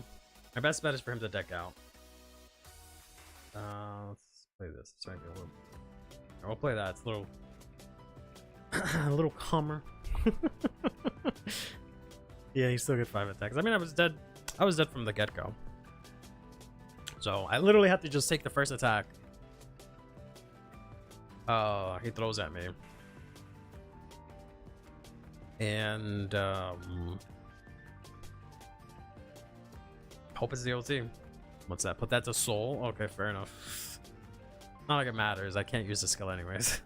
My best bet is for him to deck out. Let's play this. This might be a little. I'll play that. It's a little, a little calmer. Yeah, he still get 5 attacks. I mean, I was dead. I was dead from the get-go. So I literally had to just take the first attack. He throws at me. And hope it's the OT. What's that? Put that to soul? Okay, fair enough. Not like it matters. I can't use the skill anyways.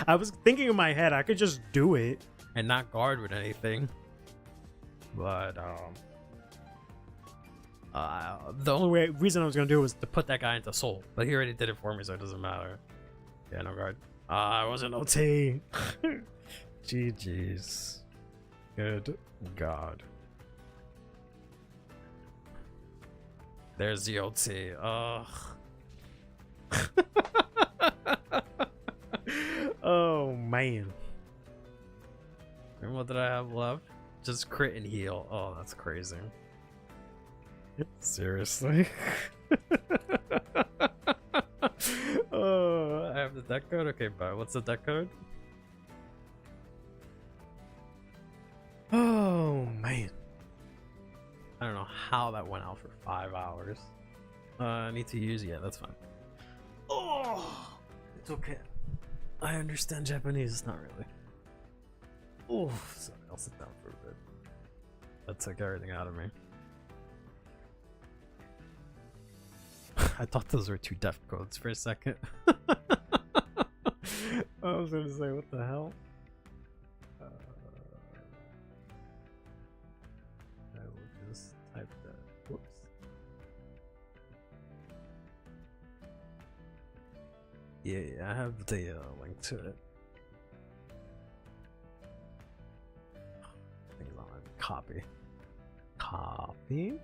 I was thinking in my head I could just do it, and not guard with anything. But the only reason I was gonna do was to put that guy into soul, but he already did it for me, so it doesn't matter. Yeah, no guard. I wasn't OT. GG's. Good God. There's the OT. Ugh. Oh man. And what did I have left? Just crit and heal. Oh, that's crazy. Seriously. Oh, I have the deck code? Okay, bye. What's the deck code? Oh man. I don't know how that went out for 5 hours. I need to use it. Yeah, that's fine. Oh, it's okay. I understand Japanese. It's not really. Oh, sorry. I'll sit down for a bit. That took everything out of me. I thought those were 2 def codes for a second. I was gonna say, what the hell? I will just type that. Whoops. Yeah, I have the link to it. I think it's on copy. Copy.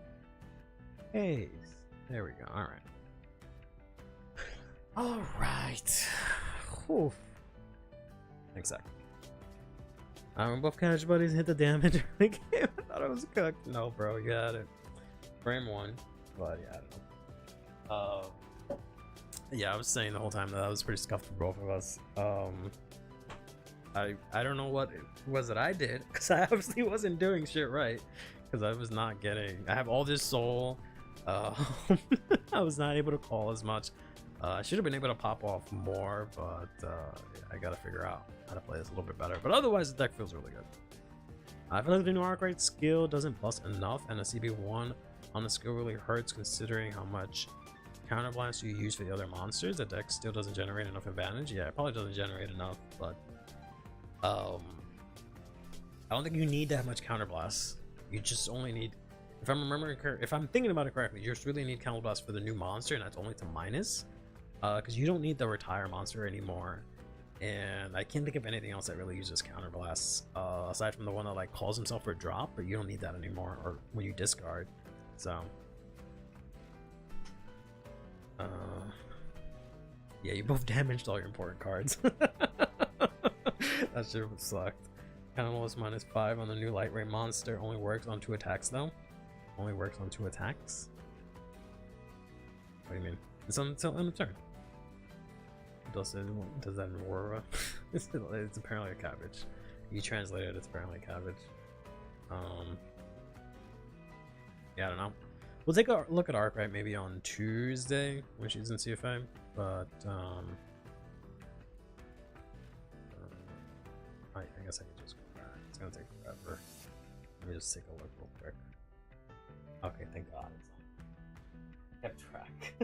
Paste. There we go. All right. All right. Whew. Exactly. Both catch buddies hit the damage. I thought I was cooked. No, bro, you had it. Frame 1. But yeah, I don't know. Yeah, I was saying the whole time that I was pretty scuffed for both of us. I don't know what it was that I did, because I obviously wasn't doing shit right, because I was not getting. I have all this soul. I was not able to call as much. I should have been able to pop off more, but yeah, I gotta figure out how to play this a little bit better. But otherwise, the deck feels really good. I feel like the new Arkhite skill doesn't bust enough, and the CB1 on the skill really hurts considering how much counterblast you use for the other monsters. The deck still doesn't generate enough advantage. Yeah, it probably doesn't generate enough, but I don't think you need that much counterblast. You just only need, if I'm remembering, if I'm thinking about it correctly, you just really need counterblast for the new monster, and that's only to minus, because you don't need the retire monster anymore. And I can't think of anything else that really uses counterblasts, aside from the one that like calls himself for drop, but you don't need that anymore, or when you discard. So yeah, you both damaged all your important cards. That shit sucked. Counterblast -5 on the new light ray monster. Only works on 2 attacks though. Only works on 2 attacks. What do you mean? It's on the turn. Does that in Aurora? It's apparently a cabbage. You translated it, it's apparently a cabbage. Yeah, I don't know. We'll take a look at Arkhite maybe on Tuesday when she's in CFA, but I guess I can just go back. It's gonna take forever. Let me just take a look real quick. Okay, thank God. Kept track.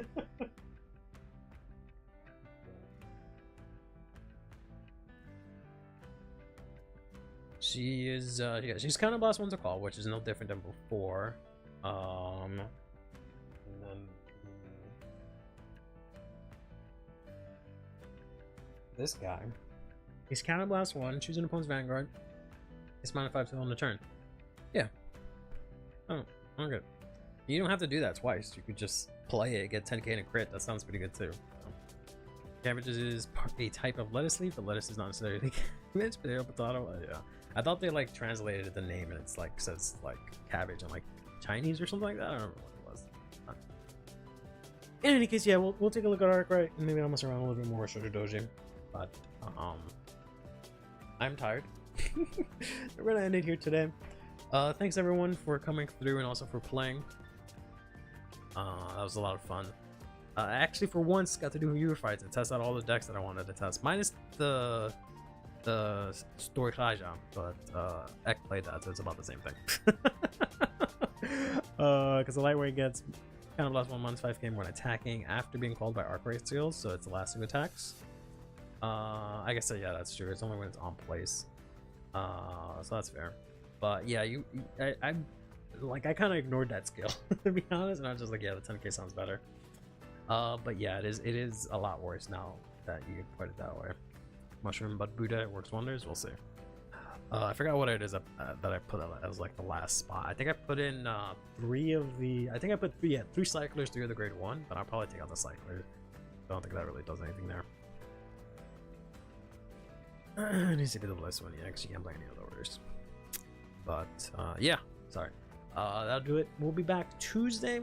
She is yeah, she's kind of last one to call, which is no different than before. And then this guy, he's counterblast 1, choose an opponent's Vanguard. It's -5 till on the turn. Yeah. Oh, okay. You don't have to do that twice. You could just play it, get 10k and a crit. That sounds pretty good too. Cabbages is a type of lettuce leaf, but lettuce is not necessarily cabbage. Potato, potato. Yeah. I thought they like translated the name and it's like says like cabbage and like Chinese or something like that. I don't remember what it was. In any case, yeah, we'll take a look at Arkhite and maybe I'll mess around a little bit more with Shoujo Doji. But I'm tired. We're gonna end it here today. Thanks everyone for coming through and also for playing. That was a lot of fun. I actually for once got to do viewer fights and test out all the decks that I wanted to test, minus the story Raja, but Ek played that, so it's about the same thing. Because the lightweight gets kind of last 1 month's 5k when attacking after being called by Arkhite skills, so it's the last 2 attacks. I guess yeah, that's true. It's only when it's on place. So that's fair. But yeah, I kind of ignored that skill to be honest, and I was just like, yeah, the 10k sounds better. But yeah, it is a lot worse now that you put it that way. Mushroom Bud Buddha, it works wonders. We'll see. I forgot what it is that I put as like the last spot. I think I put in I think I put three cyclers, 3 of the grade 1, but I'll probably take out the cyclers. I don't think that really does anything there. It needs to be the list one, yeah, because you can't play any other orders. But yeah, sorry. That'll do it. We'll be back Tuesday.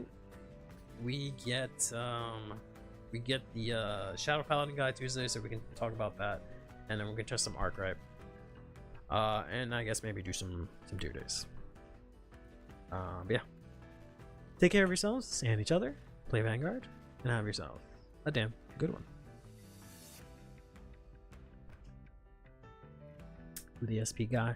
We get the Shadow Paladin guy Tuesday, so we can talk about that, and then we can test some Arkhite. And I guess maybe do some tier days. But yeah. Take care of yourselves and each other. Play Vanguard, and have yourself a damn good one. The SP guy.